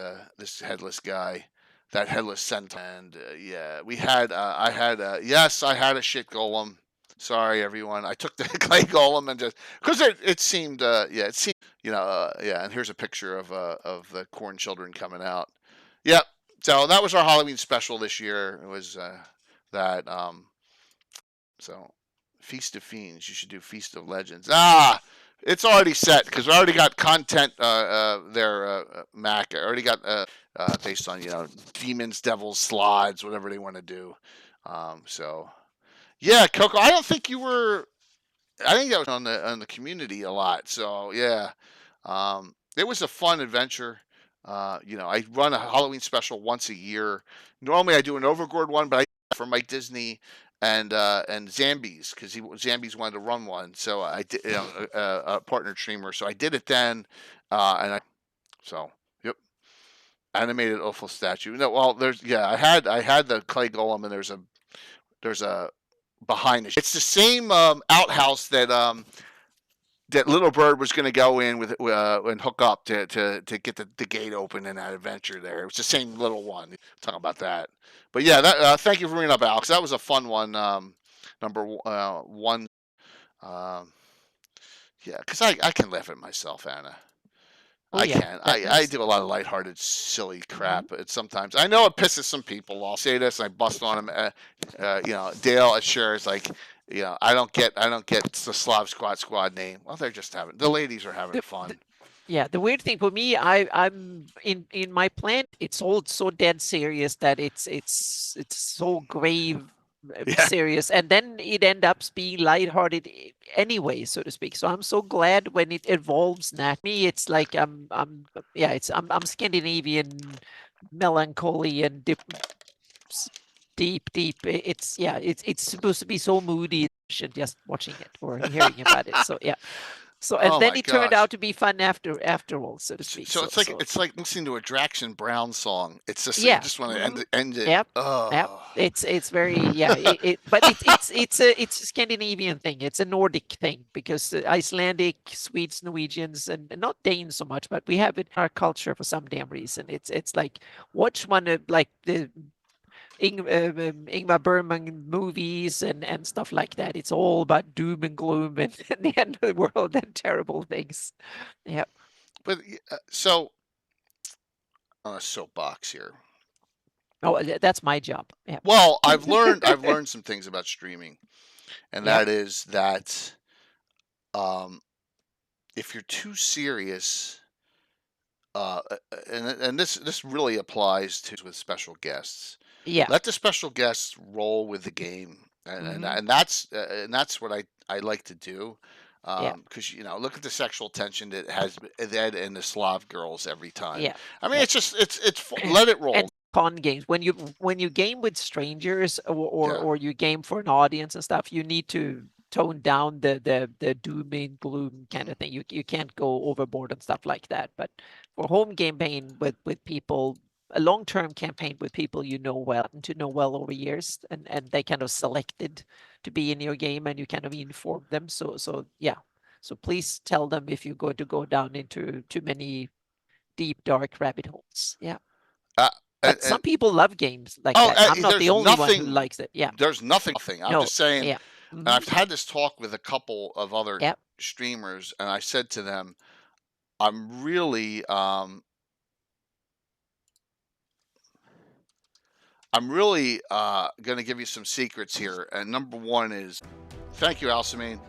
headless guy, that headless centaur, and yeah, we had I had yes, I had a shit golem. Sorry, everyone. I took the clay golem and just because it seemed yeah, it seemed yeah. And here's a picture of the Corn Children coming out. Yep. So that was our Halloween special this year. It was that. So Feast of Fiends. You should do Feast of Legends. It's already set because we already got content there, Mac. I already got based on demons, devils, slides, whatever they want to do. So yeah, Coco. I don't think you were. I think that was on the community a lot. So yeah, it was a fun adventure. I run a Halloween special once a year. Normally, I do an Overgourd one, but I for Mike Disney and Zambies because Zambies wanted to run one, so I did a partner streamer. So I did it then, yep, animated awful statue. No, well, I had the clay golem, and there's a behind it. It's the same outhouse that Little Bird was going to go in with and hook up to get the gate open in that adventure there. It was the same little one. Talk about that. But yeah, that thank you for bringing up Alex. That was a fun one. Number one. Yeah, because I can laugh at myself, Anna. Oh, I can. I do a lot of lighthearted, silly crap. But sometimes I know it pisses some people off. Say this, and I bust on them. Dale assures like. I don't get the Slav Squad name. Well, they're just the ladies are having fun. Yeah, the weird thing for me, I'm in my plan. It's all so dead serious that it's so grave, serious, and then it ends up being lighthearted anyway, so to speak. So I'm so glad when it evolves. Now, me, it's like I'm Scandinavian melancholy and deep. It's supposed to be so moody just watching it or hearing about it. So yeah. So and then it turned out to be fun after all, so to speak. So it's like listening to a Draxon Brown song. It's just you just want to end it. Yep. Yep. It's very but it's a Scandinavian thing. It's a Nordic thing because Icelandic, Swedes, Norwegians, and not Danes so much, but we have it in our culture for some damn reason. It's like watch one of like the Ingmar Bergman movies and stuff like that. It's all about doom and gloom and the end of the world and terrible things. Yeah. But so on a soapbox here. Oh, that's my job. Yeah. Well, I've learned some things about streaming, and that is that if you're too serious, and this really applies to with special guests. Yeah. Let the special guests roll with the game and that's what I like to do. Yeah. Because look at the sexual tension that has that and the Slav girls every time. Yeah. I mean, Yeah. it's just let it roll. And fun games when you game with strangers or Yeah. or you game for an audience and stuff, you need to tone down the doom and gloom kind of thing. You can't go overboard and stuff like that. But for home campaign with people, a long-term campaign with people you know well and to know well over years, and they kind of selected to be in your game, and you kind of inform them. So yeah. So please tell them if you're going to go down into too many deep dark rabbit holes. Yeah. But some people love games like that. I'm not the only one who likes it. Yeah. There's nothing. I'm just saying. Yeah. And I've had this talk with a couple of other Yep. streamers, and I said to them, I'm really going to give you some secrets here. And number one is, thank you, Alcimene.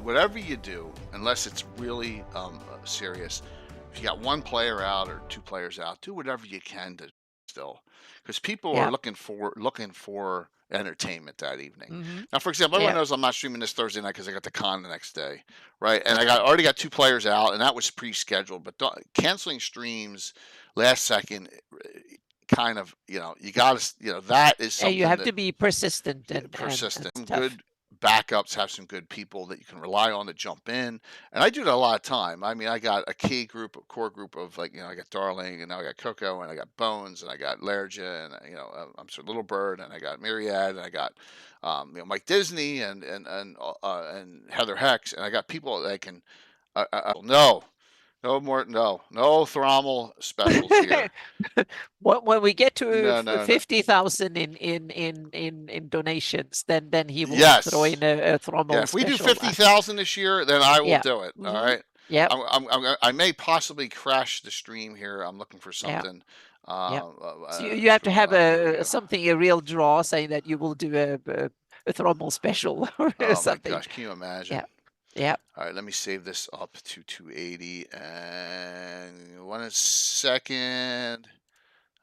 Whatever you do, unless it's really serious, if you got one player out or two players out, do whatever you can to still, because people are looking for entertainment that evening. Now, for example, everyone knows I'm not streaming this Thursday night because I got the con the next day, right? And I already got two players out, and that was pre-scheduled. But canceling streams last second, kind of, you got to, that is something. You have to be persistent and good backups, have some good people that you can rely on to jump in. And I do that a lot of time. I mean, I got a core group of I got Darling, and now I got Coco, and I got Bones, and I got Lerja, and I'm sorry, Little Bird, and I got Myriad, and I got Mike Disney, and Heather Hex, and I got people that can no Thrommel specials here. When we get to 50,000 in donations, then he will throw in a Thrommel. Yeah, if we do 50,000 this year, then I will do it. All right. Yeah. I may possibly crash the stream here. I'm looking for something. So you have to have a real draw saying that you will do a Thrommel special or something. Oh my gosh, can you imagine? Yeah. Yeah. All right, let me save this up to 280 and 1 second.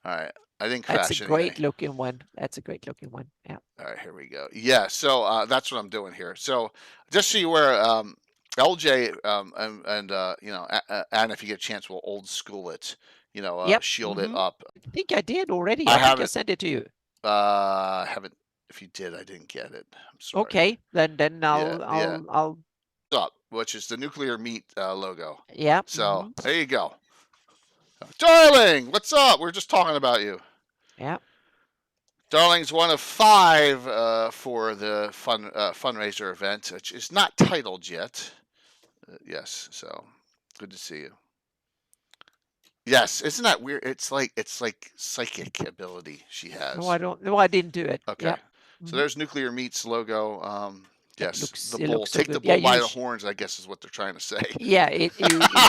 All right, I didn't crash. That's a great looking one. That's a great looking one. Yeah. All right, here we go. Yeah, so that's what I'm doing here. So just so you aware, LJ and if you get a chance, we'll old school it. Shield it up. I think I did already. I think I sent it to you. I haven't. If you did, I didn't get it. I'm sorry. Okay, then I'll up, which is the nuclear meat logo. Yeah. So there you go. Darling, what's up? We're just talking about you. Yeah. Darling's one of 5 for the fundraiser event, which is not titled yet. Yes, so good to see you. Yes, isn't that weird? It's like psychic ability she has. No, I didn't do it. Okay. Yep. So there's Nuclear Meat's logo. Yes, the bull. So take the bull by the horns, I guess is what they're trying to say. Yeah, you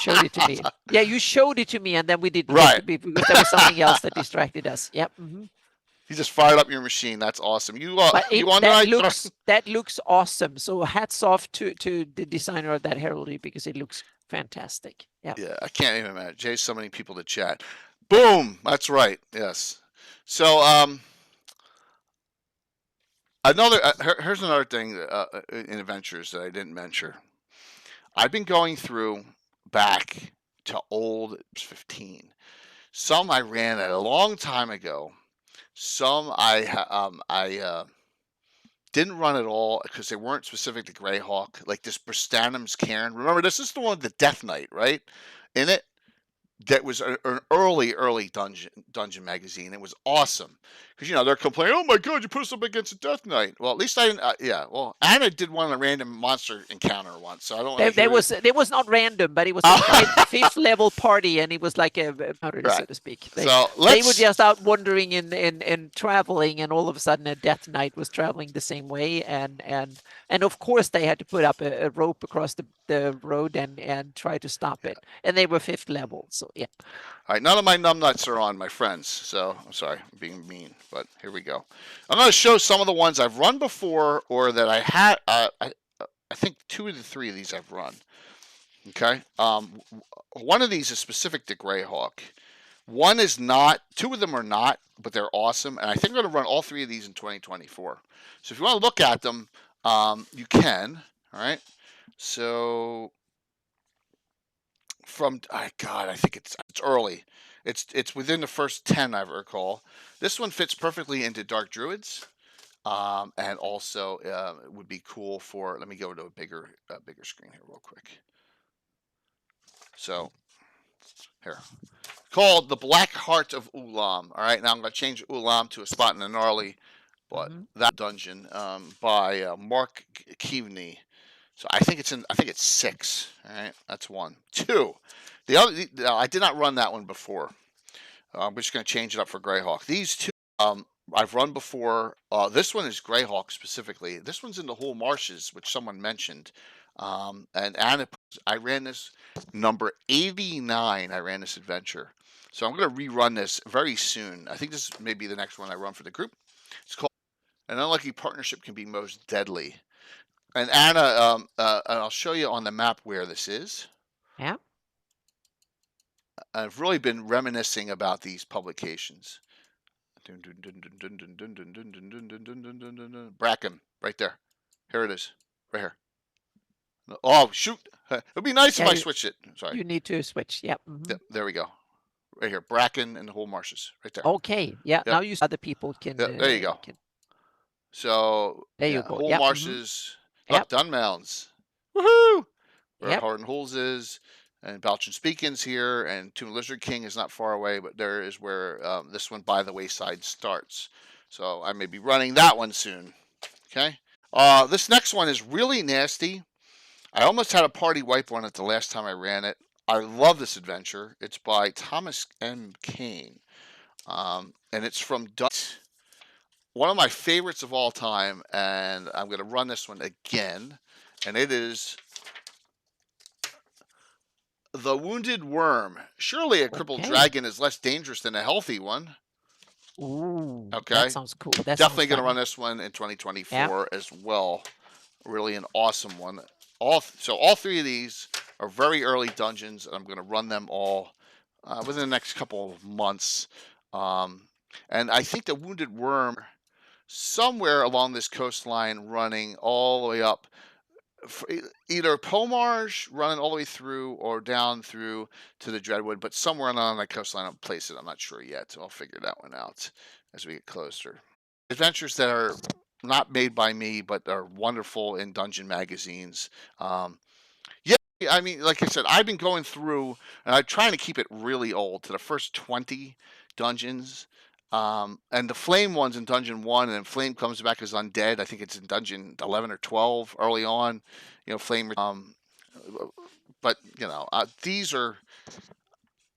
showed it to me. Yeah, you showed it to me, and then we did because there was something else that distracted us. Yep. You just fired up your machine. That's awesome. That looks awesome. So hats off to the designer of that heraldry because it looks fantastic. Yeah. Yeah, I can't even imagine. Jay's so many people to chat. Boom. That's right. Yes. So here's another thing in adventures that I didn't mention. I've been going through back to old 15. Some I ran at a long time ago. Some I didn't run at all because they weren't specific to Greyhawk. Like this Bristanum's Cairn. Remember, this is the one with the Death Knight, right? In it. That was an early dungeon magazine. It was awesome because they're complaining, oh my god, you put us up against a Death Knight. Well, at least I didn't. Well, Anna did one on a random monster encounter once, so I don't. There was not random, but it was a fifth level party, and it was like a powder, so to speak. They were just out wandering and traveling, and all of a sudden a Death Knight was traveling the same way, and of course they had to put up a rope across the road and try to stop it, and they were 5th level. So yeah. All right, none of my numbnuts are on, my friends. So I'm sorry, I'm being mean, but here we go. I'm going to show some of the ones I've run before, or that I had. I think 2 of the 3 of these I've run. Okay. One of these is specific to Greyhawk. One is not. Two of them are not, but they're awesome. And I think I'm going to run all three of these in 2024. So if you want to look at them, you can. All right. So from God, I think it's early. It's within the first 10 I recall. This one fits perfectly into Dark Druids, and also it would be cool for. Let me go to a bigger screen here real quick. So here, called the Black Heart of Ulam. All right, now I'm going to change Ulam to a spot in the gnarly, but that dungeon by Mark Keaveney. So I think it's 6. All right, that's 1. 2. The other, I did not run that one before. I'm just going to change it up for Greyhawk. These two I've run before. This one is Greyhawk specifically. This one's in the Whole Marshes, which someone mentioned. And Anna, I ran this number 89. I ran this adventure. So I'm going to rerun this very soon. I think this may be the next one I run for the group. It's called An Unlucky Partnership Can Be Most Deadly. And Anna, I'll show you on the map where this is. Yeah. I've really been reminiscing about these publications. Bracken, right there. Here it is, right here. Oh shoot! It'd be nice if I switched it. Sorry. You need to switch. Yep. Yep. There we go. Right here, Bracken and the Whole Marshes, right there. Okay. Yeah. Yep. Now you other people can. Yep, there you go. So there you go. Whole Marshes. Look, Dunmounds. Woohoo! Where Harden Holes is. And Balchan Speakin's here, and Tomb Lizard King is not far away, but there is where this one by the wayside starts. So I may be running that one soon. Okay. This next one is really nasty. I almost had a party wipe on it the last time I ran it. I love this adventure. It's by Thomas M. Kane, and it's from Dutch. One of my favorites of all time, and I'm going to run this one again, and it is The Wounded Worm. Surely a crippled dragon is less dangerous than a healthy one. Ooh, okay. That sounds cool. Definitely going to run this one in 2024 as well. Really an awesome one. All three of these are very early dungeons, and I'm going to run them all within the next couple of months. And I think the Wounded Worm, somewhere along this coastline, running all the way up. Either Pomarge running all the way through or down through to the Dreadwood, but somewhere on the coastline I'll place it. I'm not sure yet, so I'll figure that one out as we get closer. Adventures that are not made by me, but are wonderful in dungeon magazines. Yeah, I mean, like I said, I've been going through, and I'm trying to keep it really old to the first 20 dungeons. And the Flame one's in Dungeon 1, and then Flame comes back as undead. I think it's in Dungeon 11 or 12 early on. Flame. But these are.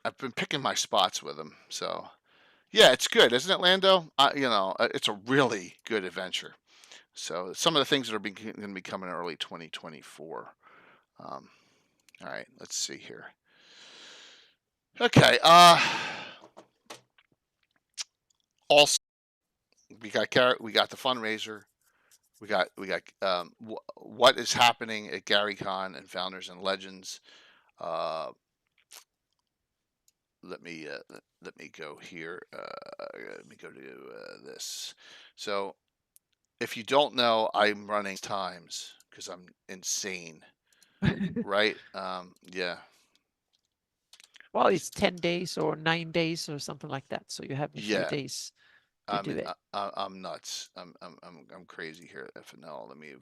I've been picking my spots with them, so yeah, it's good, isn't it, Lando? It's a really good adventure. So some of the things that are going to be coming early 2024. All right, let's see here. Okay. Also, we got the fundraiser. We got what is happening at GaryCon and Founders and Legends. Let me go here. Let me go to this. So, if you don't know, I'm running times because I'm insane, right? Yeah. Well, it's 10 days or 9 days or something like that. So you have a few days to do it. I'm nuts. I'm crazy here at FNL. Let me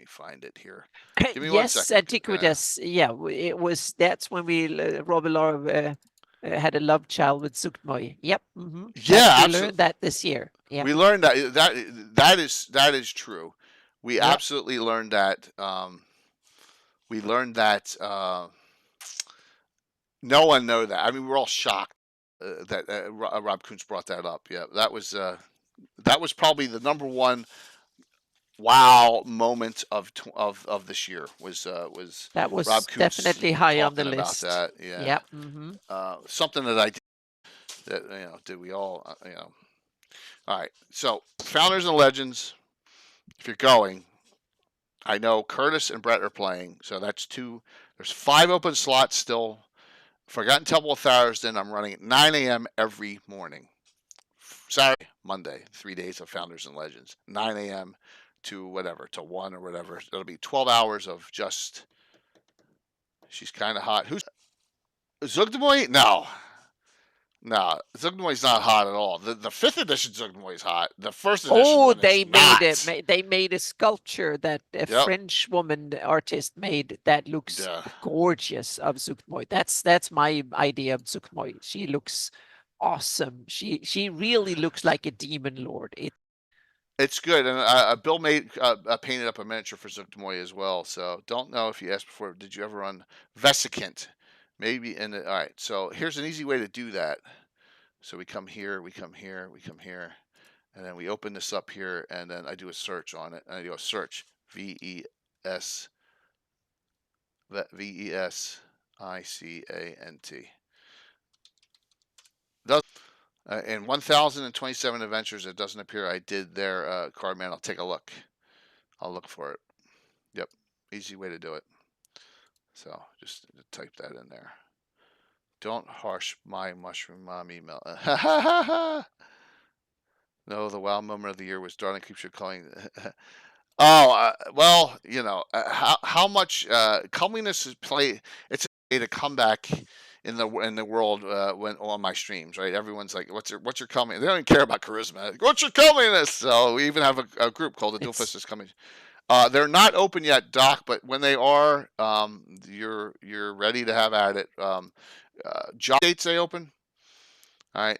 find it here. Give me 1 second. Antiquitas. Yeah, it was. That's when Rob and Laura had a love child with Sukhmoy. Yep. Mm-hmm. Yeah, we learned that this year. Yep. We learned that is true. We absolutely learned that. We learned that. No one knew that. I mean, we're all shocked that Rob Kuntz brought that up. Yeah, that was probably the number one wow moment of this year was that was Rob Kuntz definitely high on the list. About that. Yeah. Yep. Mm-hmm. Something that I did. Did we all? All right. So Founders and Legends. If you're going, I know Curtis and Brett are playing, so that's 2. There's 5 open slots still. Forgotten Temple of Tharizdun, I'm running at 9 a.m. every morning. Saturday, Monday, 3 days of Founders and Legends. 9 a.m. to whatever, to 1 or whatever. It'll be 12 hours of just. She's kind of hot. Who's Zugdemoy? No. No, Zugdemoy's not hot at all. The 5th edition Zugdemoy is hot. The 1st edition one is not. They made a sculpture that a French woman artist made that looks gorgeous of Zugdemoy. That's my idea of Zugdemoy. She looks awesome. She really looks like a demon lord. It's good, and Bill made painted up a miniature for Zugdemoy as well. So don't know if you asked before. Did you ever run Vesicant? Maybe in the all right. So here's an easy way to do that. So we come here, we come here, we come here, and then we open this up here, and then I do a search on it, and I do a search VESICANT. In 1027 adventures, it doesn't appear I did their card man. I'll take a look. I'll look for it. Yep, easy way to do it. So just type that in there. Don't harsh my mushroom mom email. No, the wow moment of the year was Darling Creepshow calling. Well, you know, how much comeliness is play. It's a way to come back in the world when on my streams, right? Everyone's like, "What's your coming?" They don't even care about charisma. Like, what's your comeliness? So we even have a group called the Dual Fisters Coming. They're not open yet, Doc, but when they are, you're ready to have at it. Job dates they open. All right,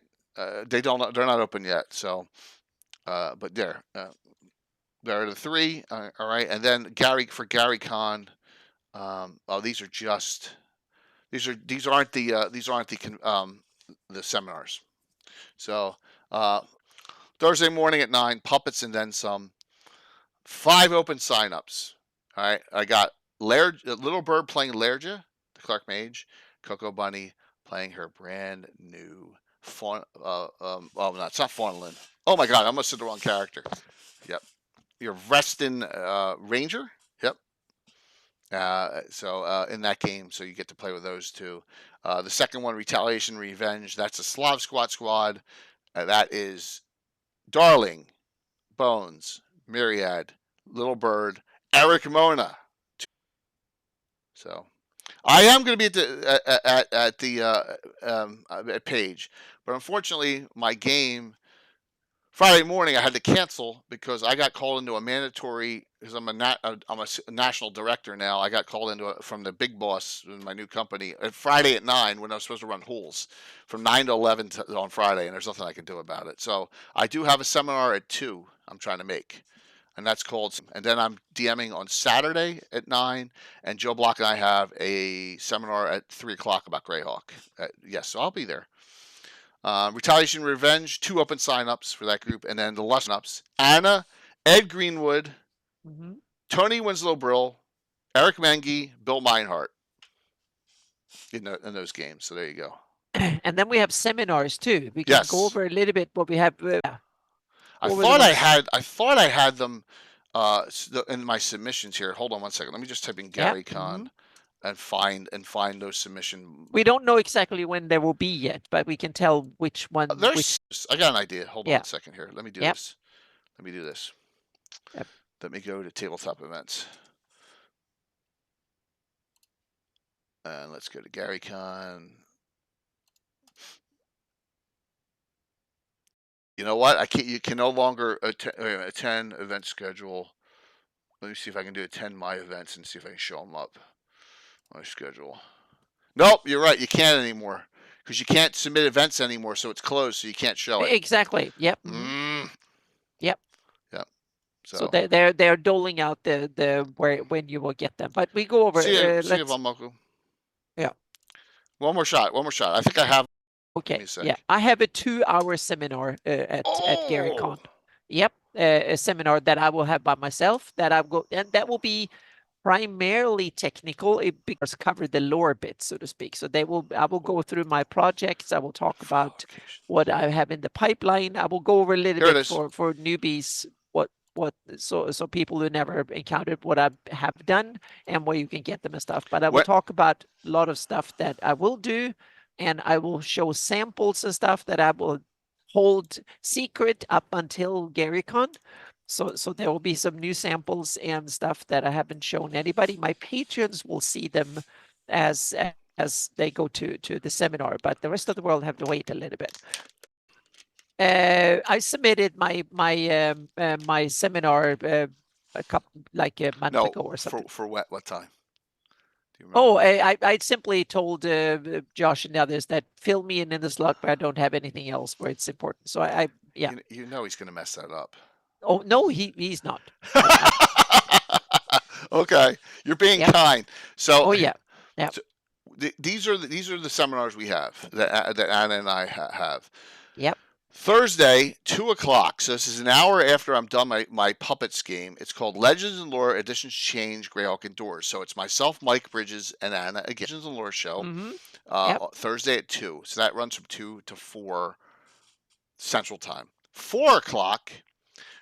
they're not open yet. So, but there are the 3. All right, and then Gary Con. These aren't the seminars. So Thursday morning at 9, puppets and then some. 5 open signups. All right, I got Little Bird playing Lerja, the Clark Mage. Coco Bunny playing her brand new no, it's not Faunland. Oh my God, I almost said the wrong character. Yep, your Reston Ranger. Yep. So in that game, so you get to play with those 2. The second one, Retaliation Revenge. That's a Slav Squad. That is Darling, Bones, Myriad, Little Bird, Eric Mona. So I am going to be at Page, but unfortunately, my game Friday morning I had to cancel because I got called into a mandatory. Because I'm a national director now. I got called into from the big boss in my new company at Friday at 9 when I was supposed to run Hools from 9 to 11 on Friday, and there's nothing I can do about it. So I do have a seminar at 2. I'm trying to make. And that's called, and then I'm DMing on Saturday at 9, and Joe Block and I have a seminar at 3 o'clock about Greyhawk. Yes, so I'll be there. Retaliation Revenge, 2 open signups for that group, and then the last ups. Anna, Ed Greenwood, Tony Winslow Brill, Eric Mengi, Bill Meinhardt in those games. So there you go. And then we have seminars too. We can go over a little bit what we have. I thought I had them in my submissions here. Hold on one second. Let me just type in Gary Con and find those submissions. We don't know exactly when there will be yet, but we can tell which one. I got an idea. Hold on a second here. Let me do this. Let me do this. Yep. Let me go to tabletop events. And let's go to Gary Con. You know what? You can no longer attend event schedule. Let me see if I can attend my events and see if I can show them up. My schedule. Nope, you're right. You can't anymore because you can't submit events anymore, so it's closed, so you can't show it. Exactly. Yep. Yep. Yep. So they're doling out when you will get them, but we go over. See you, Valmoku. Yeah. One more shot. I think I have. Okay. Yeah, I have a 2-hour seminar at Gary Con. Yep, a seminar that I will have by myself. And that will be primarily technical. It because cover the lore bit, so to speak. So I will go through my projects. I will talk about what I have in the pipeline. I will go over a little bit for newbies so people who never encountered what I have done and where you can get them and stuff. But I will talk about a lot of stuff that I will do, and I will show samples and stuff that I will hold secret up until GaryCon. So there will be some new samples and stuff that I haven't shown anybody. My patrons will see them as they go to the seminar, but the rest of the world have to wait a little bit. I submitted my seminar a month ago or something. For what time? Do you remember? Oh, I simply told Josh and the others that fill me in the slot, but I don't have anything else where it's important. So yeah. You know he's going to mess that up. Oh no, he's not. Okay, you're being kind. So. Oh yeah. Yeah. So these are the seminars we have that Anna and I have. Yep. Thursday, 2:00. So this is an hour after I'm done my puppets game. It's called Legends and Lore Editions Change Greyhawk Indoors. So it's myself, Mike Bridges, and Anna again. Legends and Lore show. Thursday at 2. So that runs from 2 to 4 Central Time. 4:00.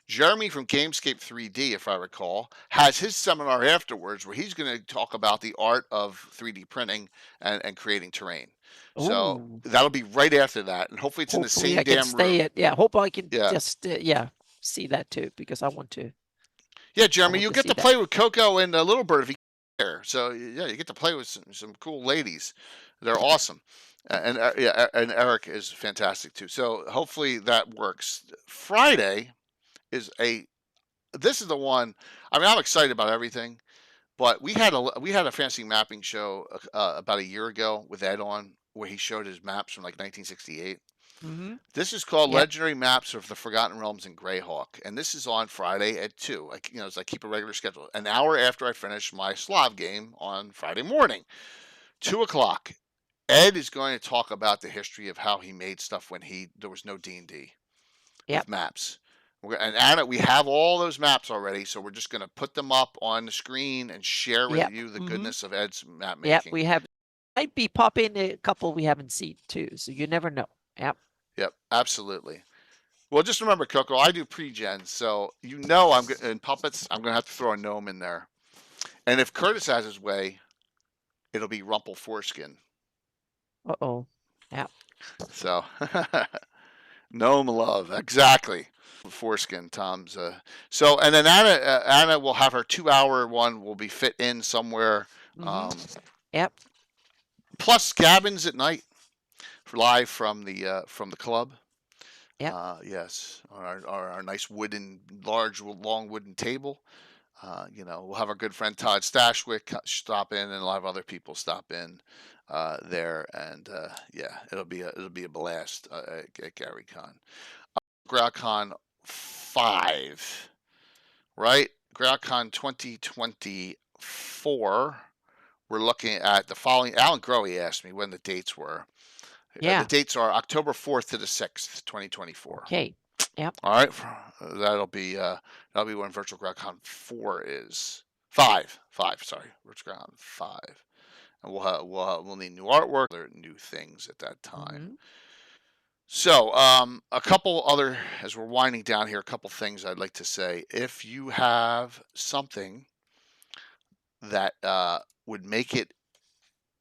Jeremy from Gamescape 3D, if I recall, has his seminar afterwards where he's going to talk about the art of 3D printing and creating terrain. Ooh. So that'll be right after that, and hopefully it's in the same I damn room. Hope I can just see that too, because I want to. Yeah, Jeremy, you get to play with Coco and Little Bird if you care. So yeah, you get to play with some cool ladies. They're awesome. And Eric is fantastic too. So hopefully that works. Friday this is the one. I mean, I'm excited about everything, but we had a fantasy mapping show about a year ago with Ed on, where he showed his maps from like 1968. Mm-hmm. This is called Legendary Maps of the Forgotten Realms in Greyhawk, and this is on Friday at 2. As I keep a regular schedule. An hour after I finish my Slav game on Friday morning, 2:00. Ed is going to talk about the history of how he made stuff when there was no D&D with maps. And Anna, we have all those maps already, so we're just going to put them up on the screen and share with you the goodness of Ed's map making. Yeah, we have. Might be popping a couple we haven't seen too, so you never know. Yep. Yep, absolutely. Well, just remember, Coco, I do pre-gen, so in puppets, I'm going to have to throw a gnome in there. And if Curtis has his way, it'll be Rumple Foreskin. Uh-oh. Yeah. So, gnome love, exactly. Foreskin, Tom's. So, and then Anna will have her 2-hour one. Will be fit in somewhere. Yep. Plus, Gabbin's at night, live from the club. Yeah. Yes, our nice large, long wooden table. We'll have our good friend Todd Stashwick stop in, and a lot of other people stop in there, and it'll be a blast at GaryCon. GrowCon 5, right? GrowCon 2024. We're looking at the following. Alan Grohe asked me when the dates were. Yeah. The dates are October 4th to the 6th, 2024. Okay. Yep. All right. That'll be when Virtual GrowCon 4 is 5. Sorry, Virtual GrowCon 5, and we'll need new artwork, other new things at that time. So, a couple other, as we're winding down here, a couple things I'd like to say. If you have something that would make it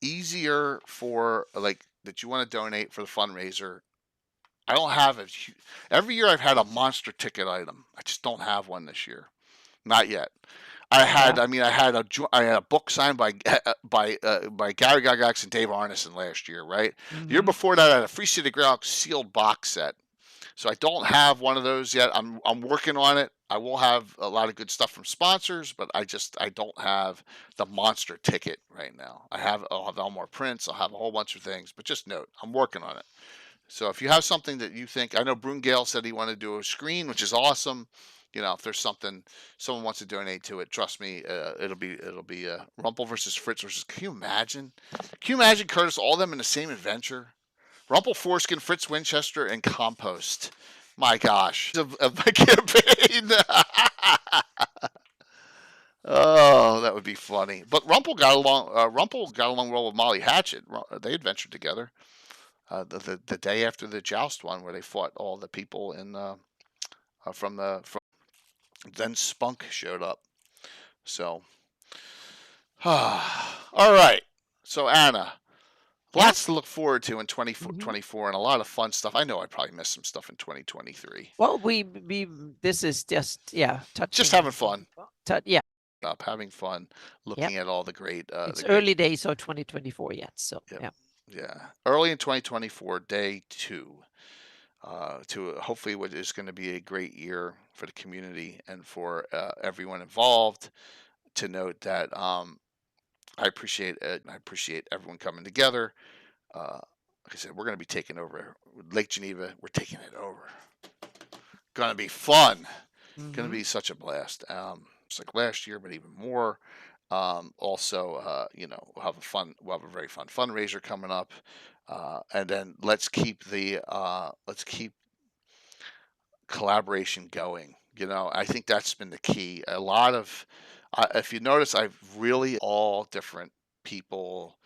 easier for, that you want to donate for the fundraiser, I don't have it. Every year I've had a monster ticket item. I just don't have one this year. Not yet. I had a book signed by Gary Gygax and Dave Arneson last year, right? The year before that, I had a Free City Greyhawk sealed box set. So I don't have one of those yet. I'm working on it. I will have a lot of good stuff from sponsors, but I don't have the monster ticket right now. I'll have Elmore prints. I'll have a whole bunch of things, but just note, I'm working on it. So if you have something that you think, I know Brungale said he wanted to do a screen, which is awesome. If there's something someone wants to donate to it, trust me, it'll be Rumple versus Fritz versus. Can you imagine? Curtis, all of them in the same adventure? Rumple Foreskin, Fritz Winchester, and Compost. My gosh, of my campaign. Oh, that would be funny. But Rumple got along well with Molly Hatchet. They adventured together. The day after the joust one, where they fought all the people from Then Spunk showed up. So, all right. So Anna, lots to look forward to in 2024 and a lot of fun stuff. I know I probably missed some stuff in 2023. Well, this is just touching. Just having fun. Yeah. Up having fun, looking at all the great. It's early days of 2024 yet, so yeah, early in 2024, day 2. To hopefully what is going to be a great year for the community and for everyone involved. To note that I appreciate it. I appreciate everyone coming together. Like I said, we're going to be taking over Lake Geneva. We're taking it over. Going to be fun. Going to be such a blast. It's like last year, but even more. Also, we'll have a very fun fundraiser coming up. And then let's keep collaboration going. I think that's been the key. A lot of, if you notice, I've really all different people.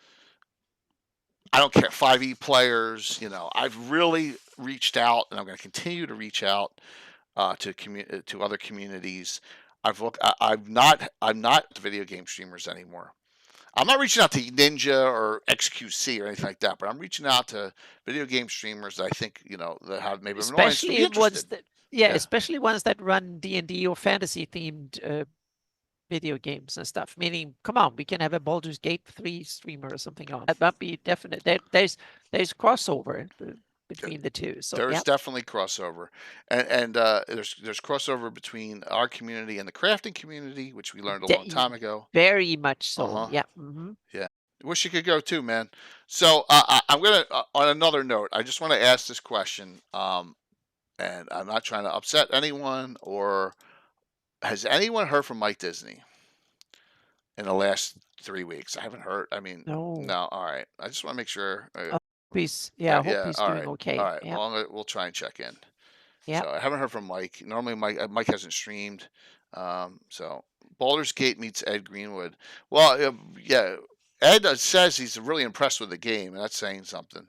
I don't care, 5e players. I've really reached out, and I'm going to continue to reach out to other communities. I'm not the video game streamers anymore. I'm not reaching out to Ninja or XQC or anything like that, but I'm reaching out to video game streamers that I think that have maybe an audience to be interested. Especially ones that run D&D or fantasy themed video games and stuff. Meaning, come on, we can have a Baldur's Gate 3 streamer or something on. That might be definite. There's crossover between the two. So there's definitely crossover, and there's crossover between our community and the crafting community, which we learned a long time ago. Very much so. Yeah. Yeah. Wish you could go too, man. So I'm gonna on another note, I just want to ask this question, and I'm not trying to upset anyone. Or has anyone heard from Mike Disney in the last 3 weeks? I haven't heard. I mean, no. All right. I just want to make sure. Hope he's doing okay. All right. Well, we'll try and check in. Yeah. So I haven't heard from Mike. Normally, Mike hasn't streamed. So Baldur's Gate meets Ed Greenwood. Well, yeah. Ed says he's really impressed with the game, and that's saying something.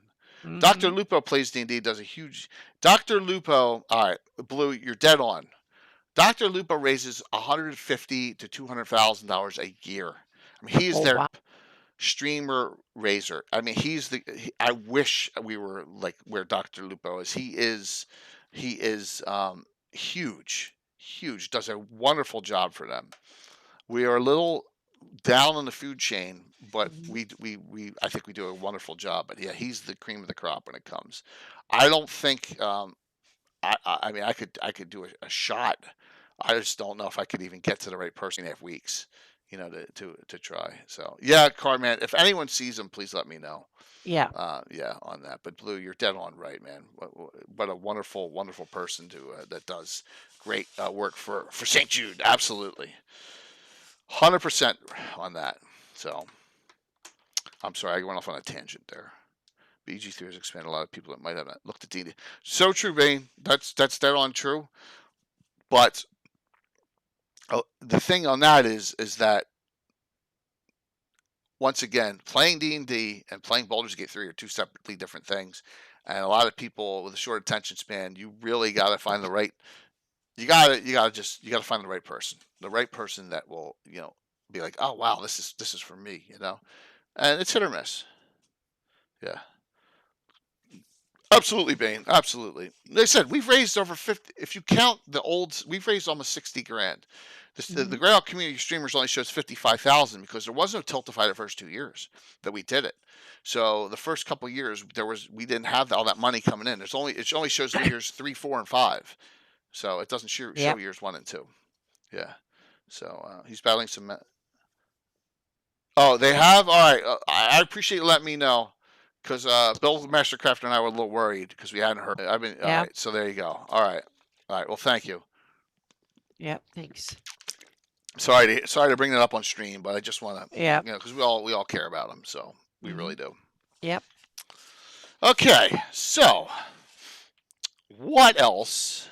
Dr. Lupo plays D&D. Does a huge. Dr. Lupo. All right, Blue, you're dead on. Dr. Lupo raises $150,000 to $200,000 a year. I mean, he's their streamer raiser. I mean, I wish we were like where Dr. Lupo is. He is huge. Does a wonderful job for them. We are a little down on the food chain, but I think we do a wonderful job. But yeah, he's the cream of the crop when it comes. I don't think. I mean, I could do a shot. I just don't know if I could even get to the right person in 8 weeks, to try. So yeah, Carman, if anyone sees him, please let me know. Yeah. On that. But Blue, you're dead on right, man. What a wonderful, wonderful person that does great work for St. Jude. Absolutely. 100% on that. So I'm sorry, I went off on a tangent there. BG3 has expanded a lot of people that might have not looked at D&D. So true, Bane. That's dead on true. But the thing on that is that once again, playing D&D and playing Baldur's Gate 3 are two separately different things. And a lot of people with a short attention span, you really got to find the right. You got to find the right person. The right person that will, be like, oh wow, this is for me, And it's hit or miss. Yeah. Absolutely, Bane. Absolutely. They said we've raised over 50. If you count the olds, we've raised almost 60 grand. The Greyhawk community streamers only shows 55,000 because there was no Tiltify the first 2 years that we did it. So the first couple of years we didn't have all that money coming in. It only shows years 3, 4, and 5. So it doesn't show years 1 and 2. Yeah. So he's battling some. Oh, they have. All right. I appreciate you letting me know. Because Bill Mastercraft and I were a little worried because we hadn't heard. All right, so there you go. All right. Well, thank you. Yeah, thanks. Sorry to bring that up on stream, but I just want to. Yeah. Because we all care about him, so we really do. Yep. Okay, so what else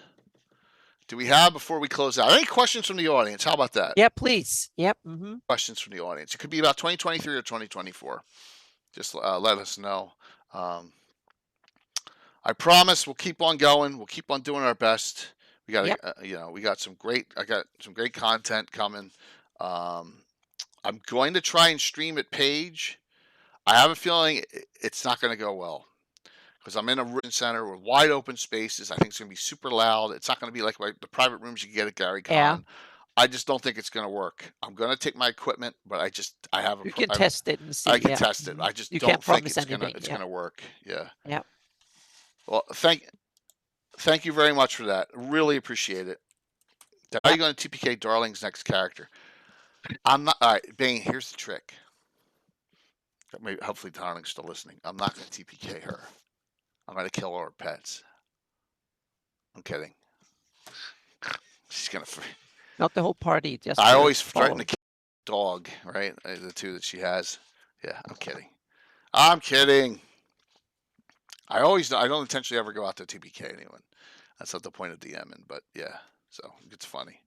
do we have before we close out? Any questions from the audience? How about that? Yeah, please. Yep. Questions from the audience. It could be about 2023 or 2024. Just let us know. I promise we'll keep on going. We'll keep on doing our best. We got Yep. we got some great. I got some great content coming. I'm going to try and stream at Page. I have a feeling it's not going to go well because I'm in a center with wide open spaces. I think it's going to be super loud. It's not going to be like the private rooms you can get at Gary Yeah. Con. I just don't think it's going to work. I'm going to take my equipment, but I have a. You can test it and see. I can test it. I just you don't can't think promise it's anything. it's gonna work. Yeah. Yeah. Well, thank you very much for that. Really appreciate it. How are you going to TPK Darling's next character? I'm not. All right, Bane. Here's the trick. Maybe, hopefully, Darling's still listening. I'm not going to TPK her. I'm going to kill all her pets. I'm kidding. She's going to. Not the whole party. Just. I always threaten to kill the dog. Right, the two that she has. Yeah, I'm kidding. I'm kidding. I don't intentionally ever go out to TPK anyone. That's not the point of DMing, but yeah, so it's funny.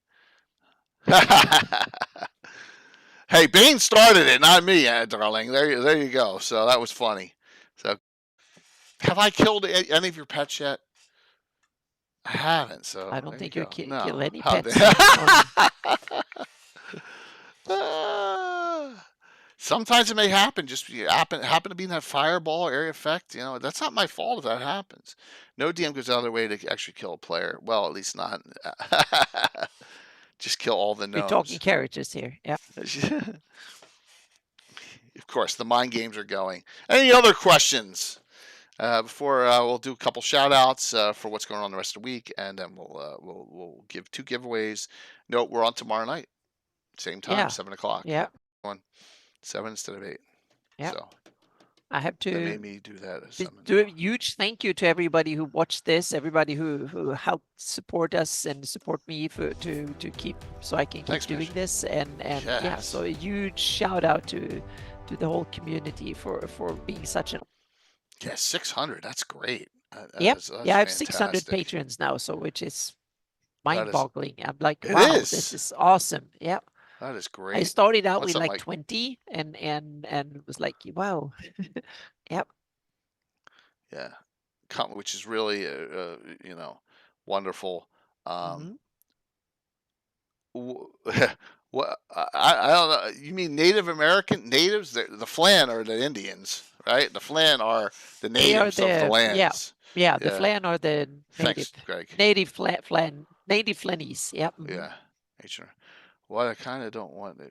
Hey, Bane started it, not me, darling. There you go. So that was funny. So, have I killed any of your pets yet? I haven't. So I don't think you kill any How pets. Sometimes it may happen. Just happen to be in that fireball area effect. That's not my fault if that happens. No DM goes out of their way to actually kill a player. Well, at least not. Just kill all the gnomes. We're talking characters here. Yeah. Of course, the mind games are going. Any other questions? Before we'll do a couple shout outs for what's going on the rest of the week, and then we'll give 2 giveaways. Note, we're on tomorrow night. Same time, 7 o'clock. Yeah. 7 instead of 8. Yeah. So I have to made me do that. do a huge thank you to everybody who watched this, everybody who helped support us and support me to keep so I can keep doing this, and yeah, so a huge shout out to the whole community for being such an 600. That's great. That's I have 600 patrons now, so which is mind-boggling. I'm like, wow, this is awesome. Yeah. That is great. I started out with like 20 and was like, wow. Yep. Yeah. Which is really, wonderful. What I don't know. You mean Native American natives? The Flan are the Indians, right? The Flan are the natives of the lands. Yeah. The Flan are the Thanks, Greg. native Flannies. Yep. Yeah. What I kind of don't want to.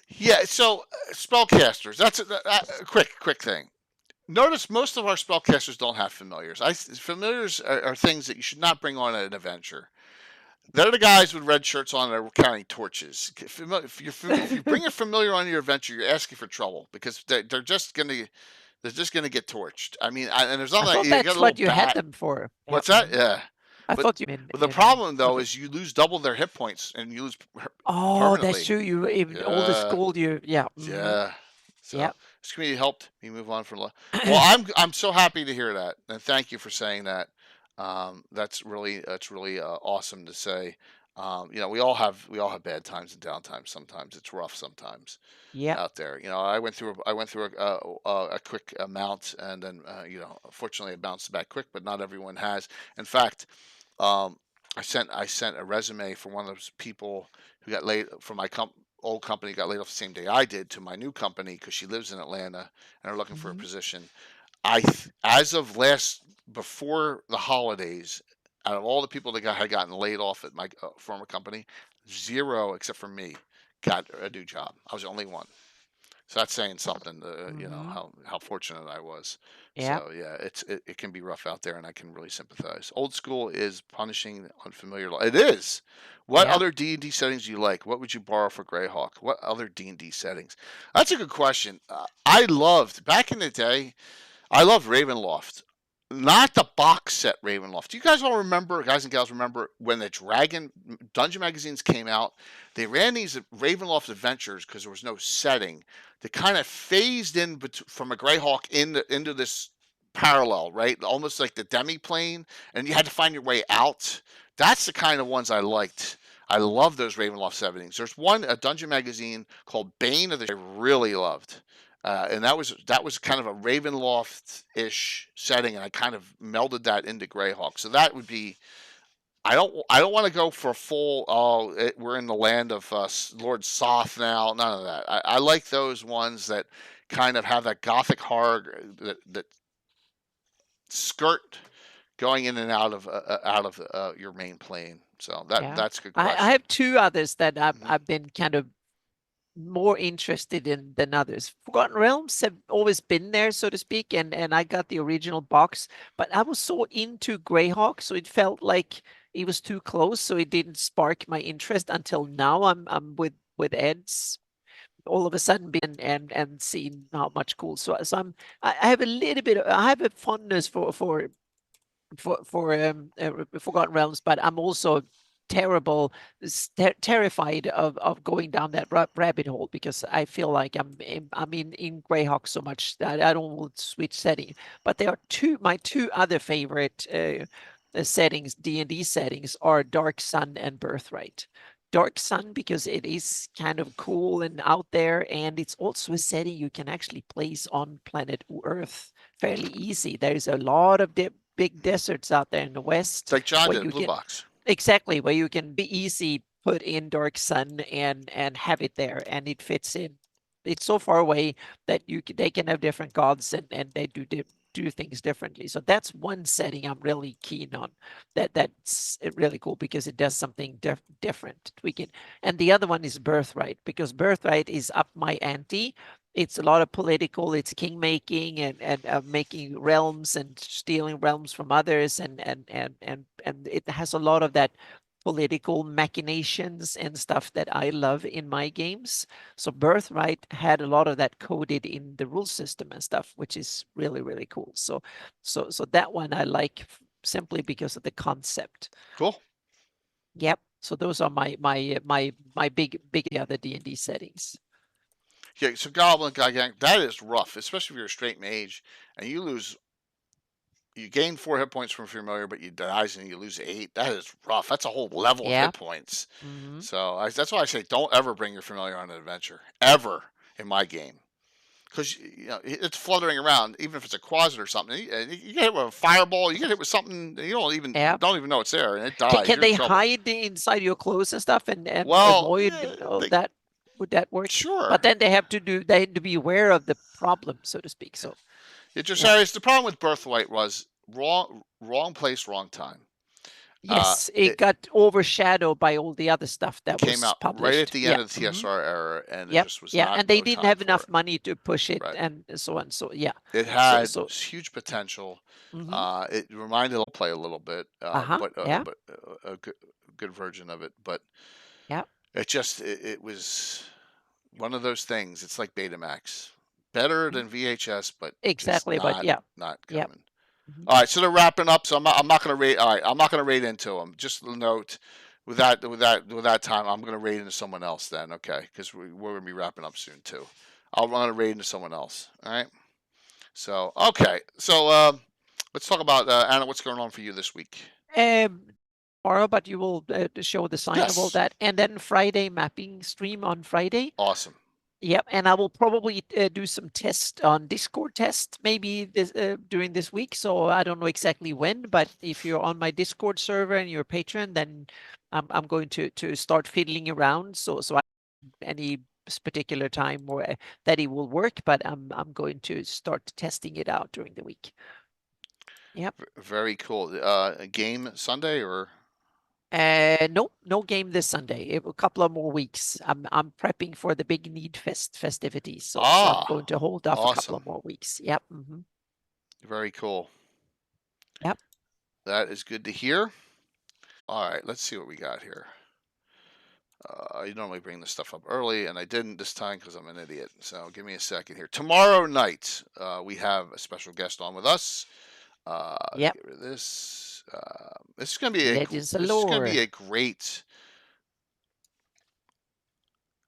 Yeah. So spellcasters. That's a quick thing. Notice most of our spellcasters don't have familiars. Familiars are things that you should not bring on an adventure. They're the guys with red shirts on that are carrying torches. If you bring a familiar on your adventure, you're asking for trouble because they're just gonna get torched. I mean, and there's nothing. I thought that's what you had them for. What's that? Yeah. I thought you meant. The problem though is you lose double their hit points and you lose. Oh, that's true. You even all the school you Yeah. So this community helped me move on from. Well, I'm so happy to hear that, and thank you for saying that. That's really awesome to say. We all have bad times and downtimes. Sometimes it's rough. Sometimes out there. I went through a quick amount, and then fortunately it bounced back quick, but not everyone has. In fact, I sent a resume for one of those people who got laid from my old company, got laid off the same day I did, to my new company because she lives in Atlanta and are looking for a position. As of before the holidays, out of all the people that had gotten laid off at my former company, 0 except for me got a new job. I was the only one. So that's saying something. How fortunate I was. Yeah. So yeah, it can be rough out there, and I can really sympathize. Old school is punishing unfamiliar. It is. What other D&D settings do you like? What would you borrow for Greyhawk? What other D&D settings? That's a good question. I loved back in the day. I loved Ravenloft. Not the box set Ravenloft. Do you guys all remember, guys and gals, remember when the Dungeon magazines came out? They ran these Ravenloft adventures because there was no setting. They kind of phased in from a Greyhawk into this parallel, right? Almost like the demi-plane, and you had to find your way out. That's the kind of ones I liked. I love those Ravenloft settings. There's a Dungeon magazine called Bane of the I really loved. And that was kind of a Ravenloft-ish setting, and I kind of melded that into Greyhawk. So that would be. I don't want to go for a full. Oh, we're in the land of Lord Soth now. None of that. I like those ones that kind of have that gothic horror that skirt going in and out of your main plane. So that's a good question. I have two others that I've been kind of more interested in than others. Forgotten Realms have always been there, so to speak, and I got the original box, but I was so into Greyhawk, so it felt like it was too close, so it didn't spark my interest until now. I'm with Ed's all of a sudden been and seen how much cool. So I have a little bit I have a fondness for Forgotten Realms, but I'm also terrified of going down that rabbit hole because I feel like I'm in Greyhawk so much that I don't want to switch setting. But there are my two other favorite settings, D&D settings, are Dark Sun and Birthright. Dark Sun because it is kind of cool and out there, and it's also a setting you can actually place on planet Earth fairly easy. There's a lot of big deserts out there in the west. It's like John did, Blue Box. Exactly, where you can be easy put in Dark Sun and have it there, and it fits in. It's so far away that they can have different gods and they do things differently. So that's one setting I'm really keen on. That's really cool because it does something different, tweak it. And the other one is Birthright, because Birthright is up my ante. It's a lot of political, it's king making and making realms and stealing realms from others, and it has a lot of that political machinations and stuff that I love in my games. So Birthright had a lot of that coded in the rule system and stuff, which is really, really cool. So that one I like simply because of the concept. Cool. Yep. So those are my big other D&D settings. Yeah, so Goblin Guy Gang, that is rough, especially if you're a straight mage and you gain 4 hit points from familiar, but you dies and you lose 8. That is rough. That's a whole level of hit points. Mm-hmm. So that's why I say don't ever bring your familiar on an adventure, ever, in my game. Because it's fluttering around, even if it's a quasit or something. You get hit with a fireball, you get hit with something you don't even know it's there, and it dies. Can they hide inside your clothes and stuff and avoid that? Would that work? Sure. But then they have to be aware of the problem, so to speak. So it just the problem with Birthright was wrong place, wrong time. Yes, it got overshadowed by all the other stuff that came was out published. right at the end of the TSR era, and it just was and they didn't have enough money to push it, and so on. So it had huge potential. It reminded of Play a little bit, but a good version of it. But it was one of those things. It's like Betamax, better than VHS, but exactly, not coming. All right, so they're wrapping up. So I'm not going to rate. All right, I'm not going to rate into them. Just a note, with that time, I'm going to rate into someone else then. Okay, because we're going to be wrapping up soon too. I'm going to rate into someone else. All right. So so let's talk about Anna. What's going on for you this week? Tomorrow, but you will show the sign of all that, and then Friday mapping stream on Friday. Awesome. Yep, and I will probably do some test on Discord test maybe during this week. So I don't know exactly when, but if you're on my Discord server and you're a patron, then I'm going to start fiddling around. So any particular time where that it will work, but I'm going to start testing it out during the week. Yep. Very cool. Game Sunday or? No game this Sunday. A couple of more weeks. I'm prepping for the Big Need festivities, so I'm going to hold off a couple of more weeks. Yep. Mm-hmm. Very cool. Yep. That is good to hear. All right, let's see what we got here. I normally bring this stuff up early, and I didn't this time because I'm an idiot. So give me a second here. Tomorrow night, we have a special guest on with us. Yep. Get rid of this. This is going to be a great.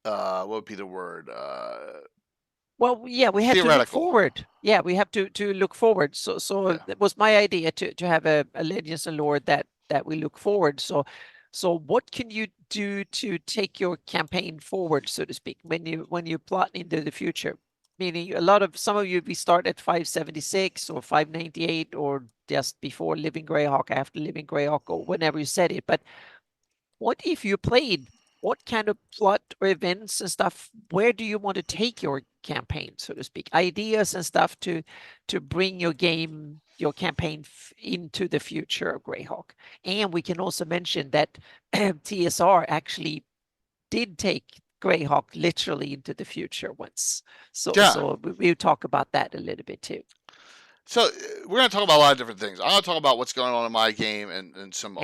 What would be the word? Well, yeah, we have to look forward. Yeah, we have to look forward. So that was my idea to have a Legends and Lore that we look forward. So what can you do to take your campaign forward, so to speak, when you plot into the future? Meaning some of you, we start at 576 or 598 or just before Living Greyhawk, after Living Greyhawk, or whenever you set it. But what if you played? What kind of plot or events and stuff? Where do you want to take your campaign, so to speak? Ideas and stuff to bring your game, your campaign into the future of Greyhawk. And we can also mention that TSR actually did take Greyhawk literally into the future once. So we'll talk about that a little bit too. So we're going to talk about a lot of different things. I'm going to talk about what's going on in my game and some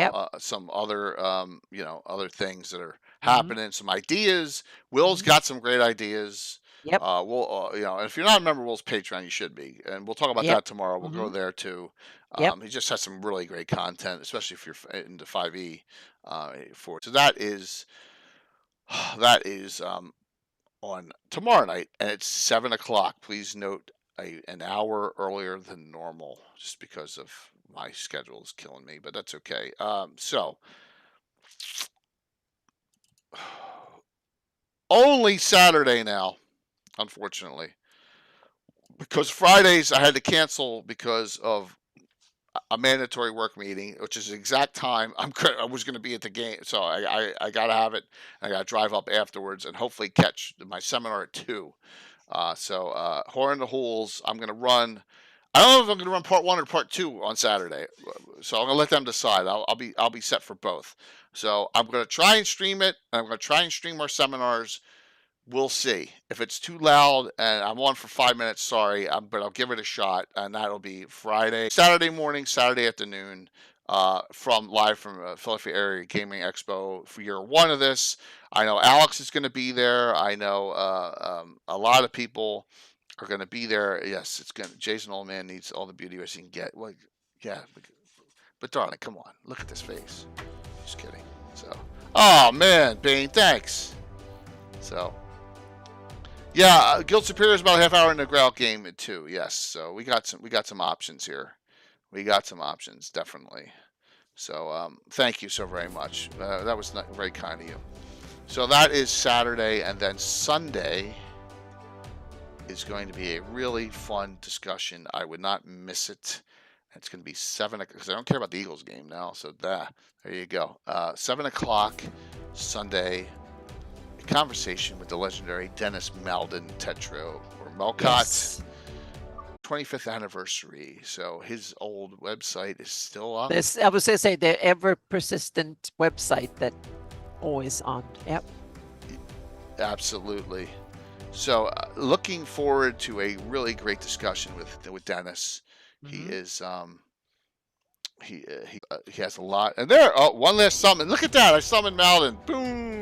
other other things that are happening. Some ideas. Will's got some great ideas. Yep. We'll and if you're not a member of Will's Patreon, you should be, and we'll talk about that tomorrow. We'll go there too. He just has some really great content, especially if you're into 5e. So that is on tomorrow night, and it's 7:00. Please note an hour earlier than normal, just because of my schedule is killing me, but that's okay. So only Saturday now, unfortunately, because Fridays I had to cancel because of a mandatory work meeting, which is the exact time I was going to be at the game. So I got to have it. I got to drive up afterwards and hopefully catch my seminar at 2. Horror in the Holes, I'm going to run. I don't know if I'm going to run part 1 or part 2 on Saturday. So I'm going to let them decide. I'll be set for both. So I'm going to try and stream it. I'm going to try and stream our seminars. We'll see. If it's too loud and I'm on for 5 minutes, sorry, but I'll give it a shot, and that'll be Saturday morning, Saturday afternoon, live from Philadelphia Area Gaming Expo for year 1 of this. I know Alex is going to be there. I know a lot of people are going to be there. Yes, it's going. Jason Oldman needs all the beauty rest he can get. Well, yeah, but darling, come on, look at this face. Just kidding. So, oh man, Bane, thanks. So. Yeah, Guild Superior is about a half hour in the Greyhawk game too. Yes, so we got some options here. We got some options, definitely. So thank you so very much. That was very kind of you. So that is Saturday, and then Sunday is going to be a really fun discussion. I would not miss it. It's going to be 7 o'clock because I don't care about the Eagles game now. So there you go. 7 o'clock Sunday. Conversation with the legendary Dennis Malden Tetro, or Melcott. Yes. 25th anniversary. So his old website is still up. I was going to say the ever persistent website that always on. Yep. Absolutely. So looking forward to a really great discussion with Dennis. He is he has a lot. And one last summon. Look at that! I summoned Malden. Boom.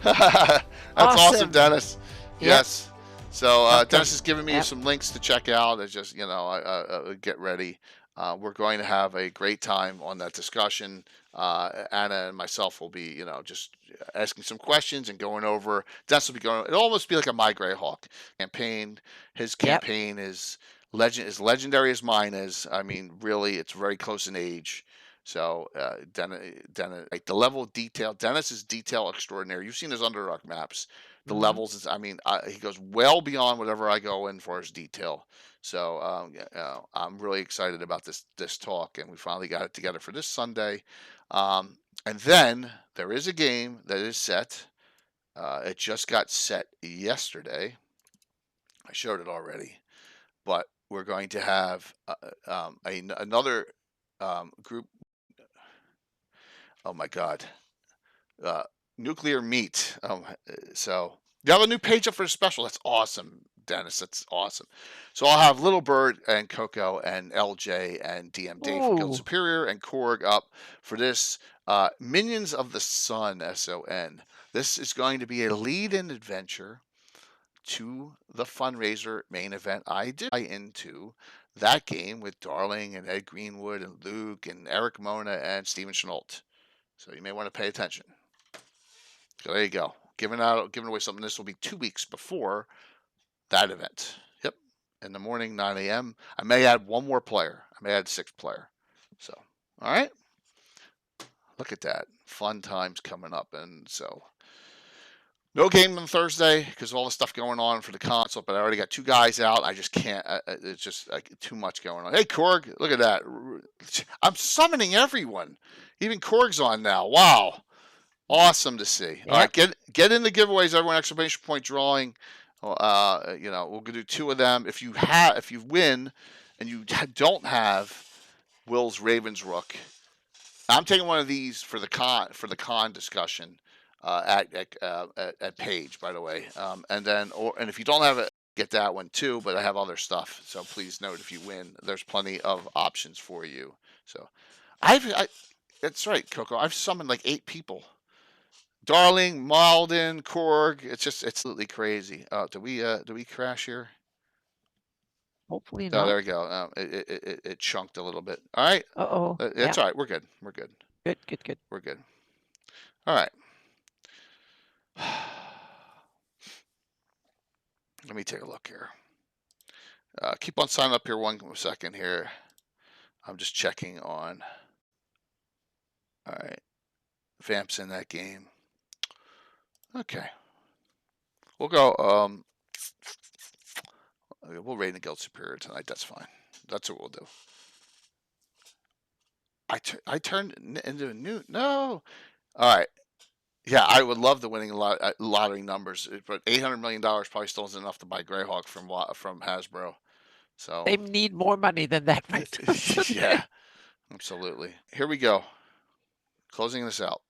That's awesome, Dennis. Yep. Yes. So Dennis is giving me some links to check out. It's just get ready. We're going to have a great time on that discussion. Anna and myself will be, just asking some questions and going over. Dennis will be going. It'll almost be like a My Greyhawk campaign. His campaign is legendary as mine is. I mean, really, it's very close in age. So Dennis, like the level of detail, Dennis is detail extraordinary. You've seen his Underdark maps. The levels is, he goes well beyond whatever I go in for his detail. So I'm really excited about this talk, and we finally got it together for this Sunday. And then there is a game that is set. It just got set yesterday. I showed it already, but we're going to have another group. Oh my God. Nuclear Meat. So you have a new page up for the special. That's awesome, Dennis. That's awesome. So I'll have Little Bird and Coco and LJ and DM Dave from Guild Superior and Korg up for this Minions of the Sun, SON. This is going to be a lead-in adventure to the fundraiser main event I did into that game with Darling and Ed Greenwood and Luke and Eric Mona and Steven Chenault. So you may want to pay attention. So there you go. Giving away something. This will be 2 weeks before that event. Yep. In the morning, 9 a.m. I may add one more player. I may add 6th player. So, all right. Look at that. Fun times coming up. And so No game on Thursday because of all the stuff going on for the console, but I already got 2 guys out. I just can't. It's just too much going on. Hey, Korg, look at that. I'm summoning everyone. Even Korg's on now. Wow. Awesome to see. All right, get in the giveaways, everyone. Exclamation point drawing. We'll do 2 of them. If you win and you don't have Will's Ravens Rook, I'm taking one of these for the con discussion at Page, by the way. And if you don't have it, get that one too. But I have other stuff, so please note if you win, there's plenty of options for you. So, that's right, Coco. I've summoned like 8 people. Darling, Malden, Korg. It's absolutely crazy. Do we crash here? Hopefully not. Oh, there we go. It chunked a little bit. All right. Uh-oh. It's all right. We're good. We're good. Good. We're good. All right. Let me take a look here. Keep on signing up here 1 second here. I'm just checking on. All right. Vamp's in that game. Okay. We'll go. We'll raid the Guild Superior tonight. That's fine. That's what we'll do. I turned into a new. No. All right. Yeah, I would love the winning lottery numbers, but $800 million probably still isn't enough to buy Greyhawk from Hasbro. So they need more money than that, right? Yeah, absolutely. Here we go. Closing this out.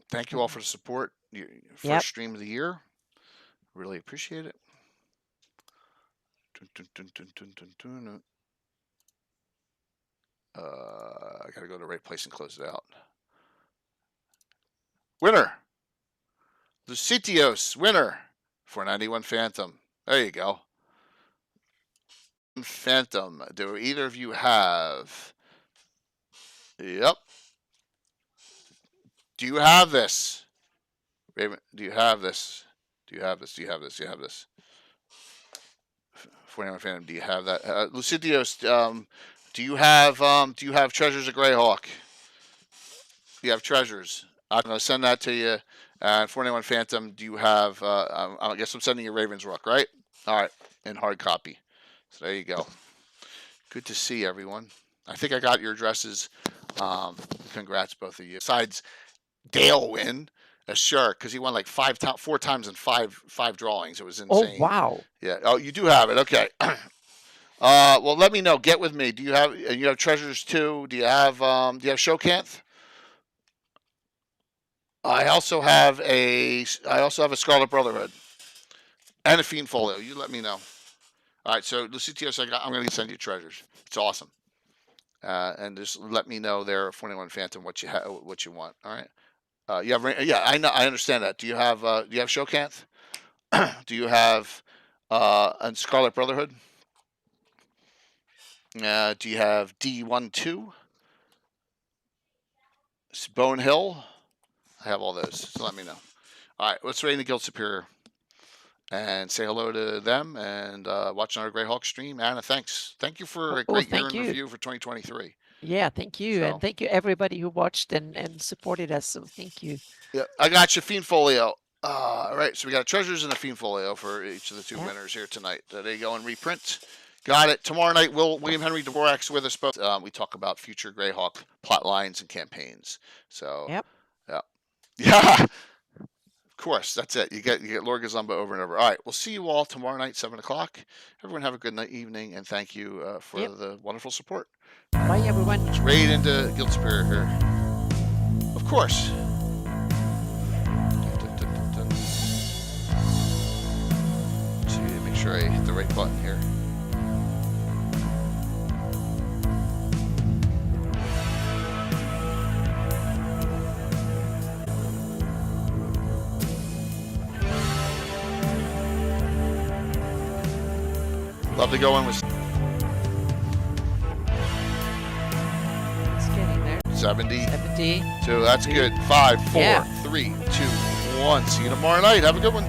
Thank you all for the support. Your first stream of the year. Really appreciate it. I gotta go to the right place and close it out. Winner. Lucitios, winner. 491 Phantom. There you go. Phantom. Do either of you have? Yep. Do you have this? Raven, do you have this? Do you have this? Do you have this? Do you have this? 491 Phantom, do you have that? Lucidios, do you have Treasures of Greyhawk? You have Treasures. I'm going to send that to you. 491 Phantom, do you have, I guess I'm sending you Raven's Rook, right? All right, in hard copy. So there you go. Good to see everyone. I think I got your addresses. Congrats, both of you. Besides Dale win, sure, because he won like 4 times in five drawings. It was insane. Oh, wow. Yeah. Oh, you do have it. Okay. Well, let me know. Get with me. Do you have Treasures too? Do you have Shokanth? I also have a Scarlet Brotherhood and a Fiend Folio. You let me know. All right, so Lucitios, I'm going to send you Treasures. It's awesome. And just let me know there, 41 Phantom, what you want. All right. I know, I understand that. Do you have Shokanth? Do you have a Scarlet Brotherhood? Do you have D12? Bone Hill? I have all those, so let me know. All right, let's raid the Guild Superior and say hello to them and watch another Greyhawk stream. Anna, thanks. Thank you for a great year in review for 2023. Yeah, thank you. And thank you everybody who watched and supported us. So thank you. Yeah, I got you, Fiend Folio. All right, so we got Treasures and a Fiend Folio for each of the 2 winners here tonight. They go and reprint. Got it. Tomorrow night, William Henry Dvorak's with us both. We talk about future Greyhawk plot lines and campaigns. So yeah. Of course, that's it. You get Lord Gazumba over and over. All right, we'll see you all tomorrow night, 7 o'clock. Everyone have a good night, evening, and thank you for the wonderful support. Bye, everyone. Let's raid into Guild Superior here. Of course. See, make sure I hit the right button here. Love to go in with. It's getting there. 70. 70. So that's good. 5, 4, 3, 2, 1. See you tomorrow night. Have a good one.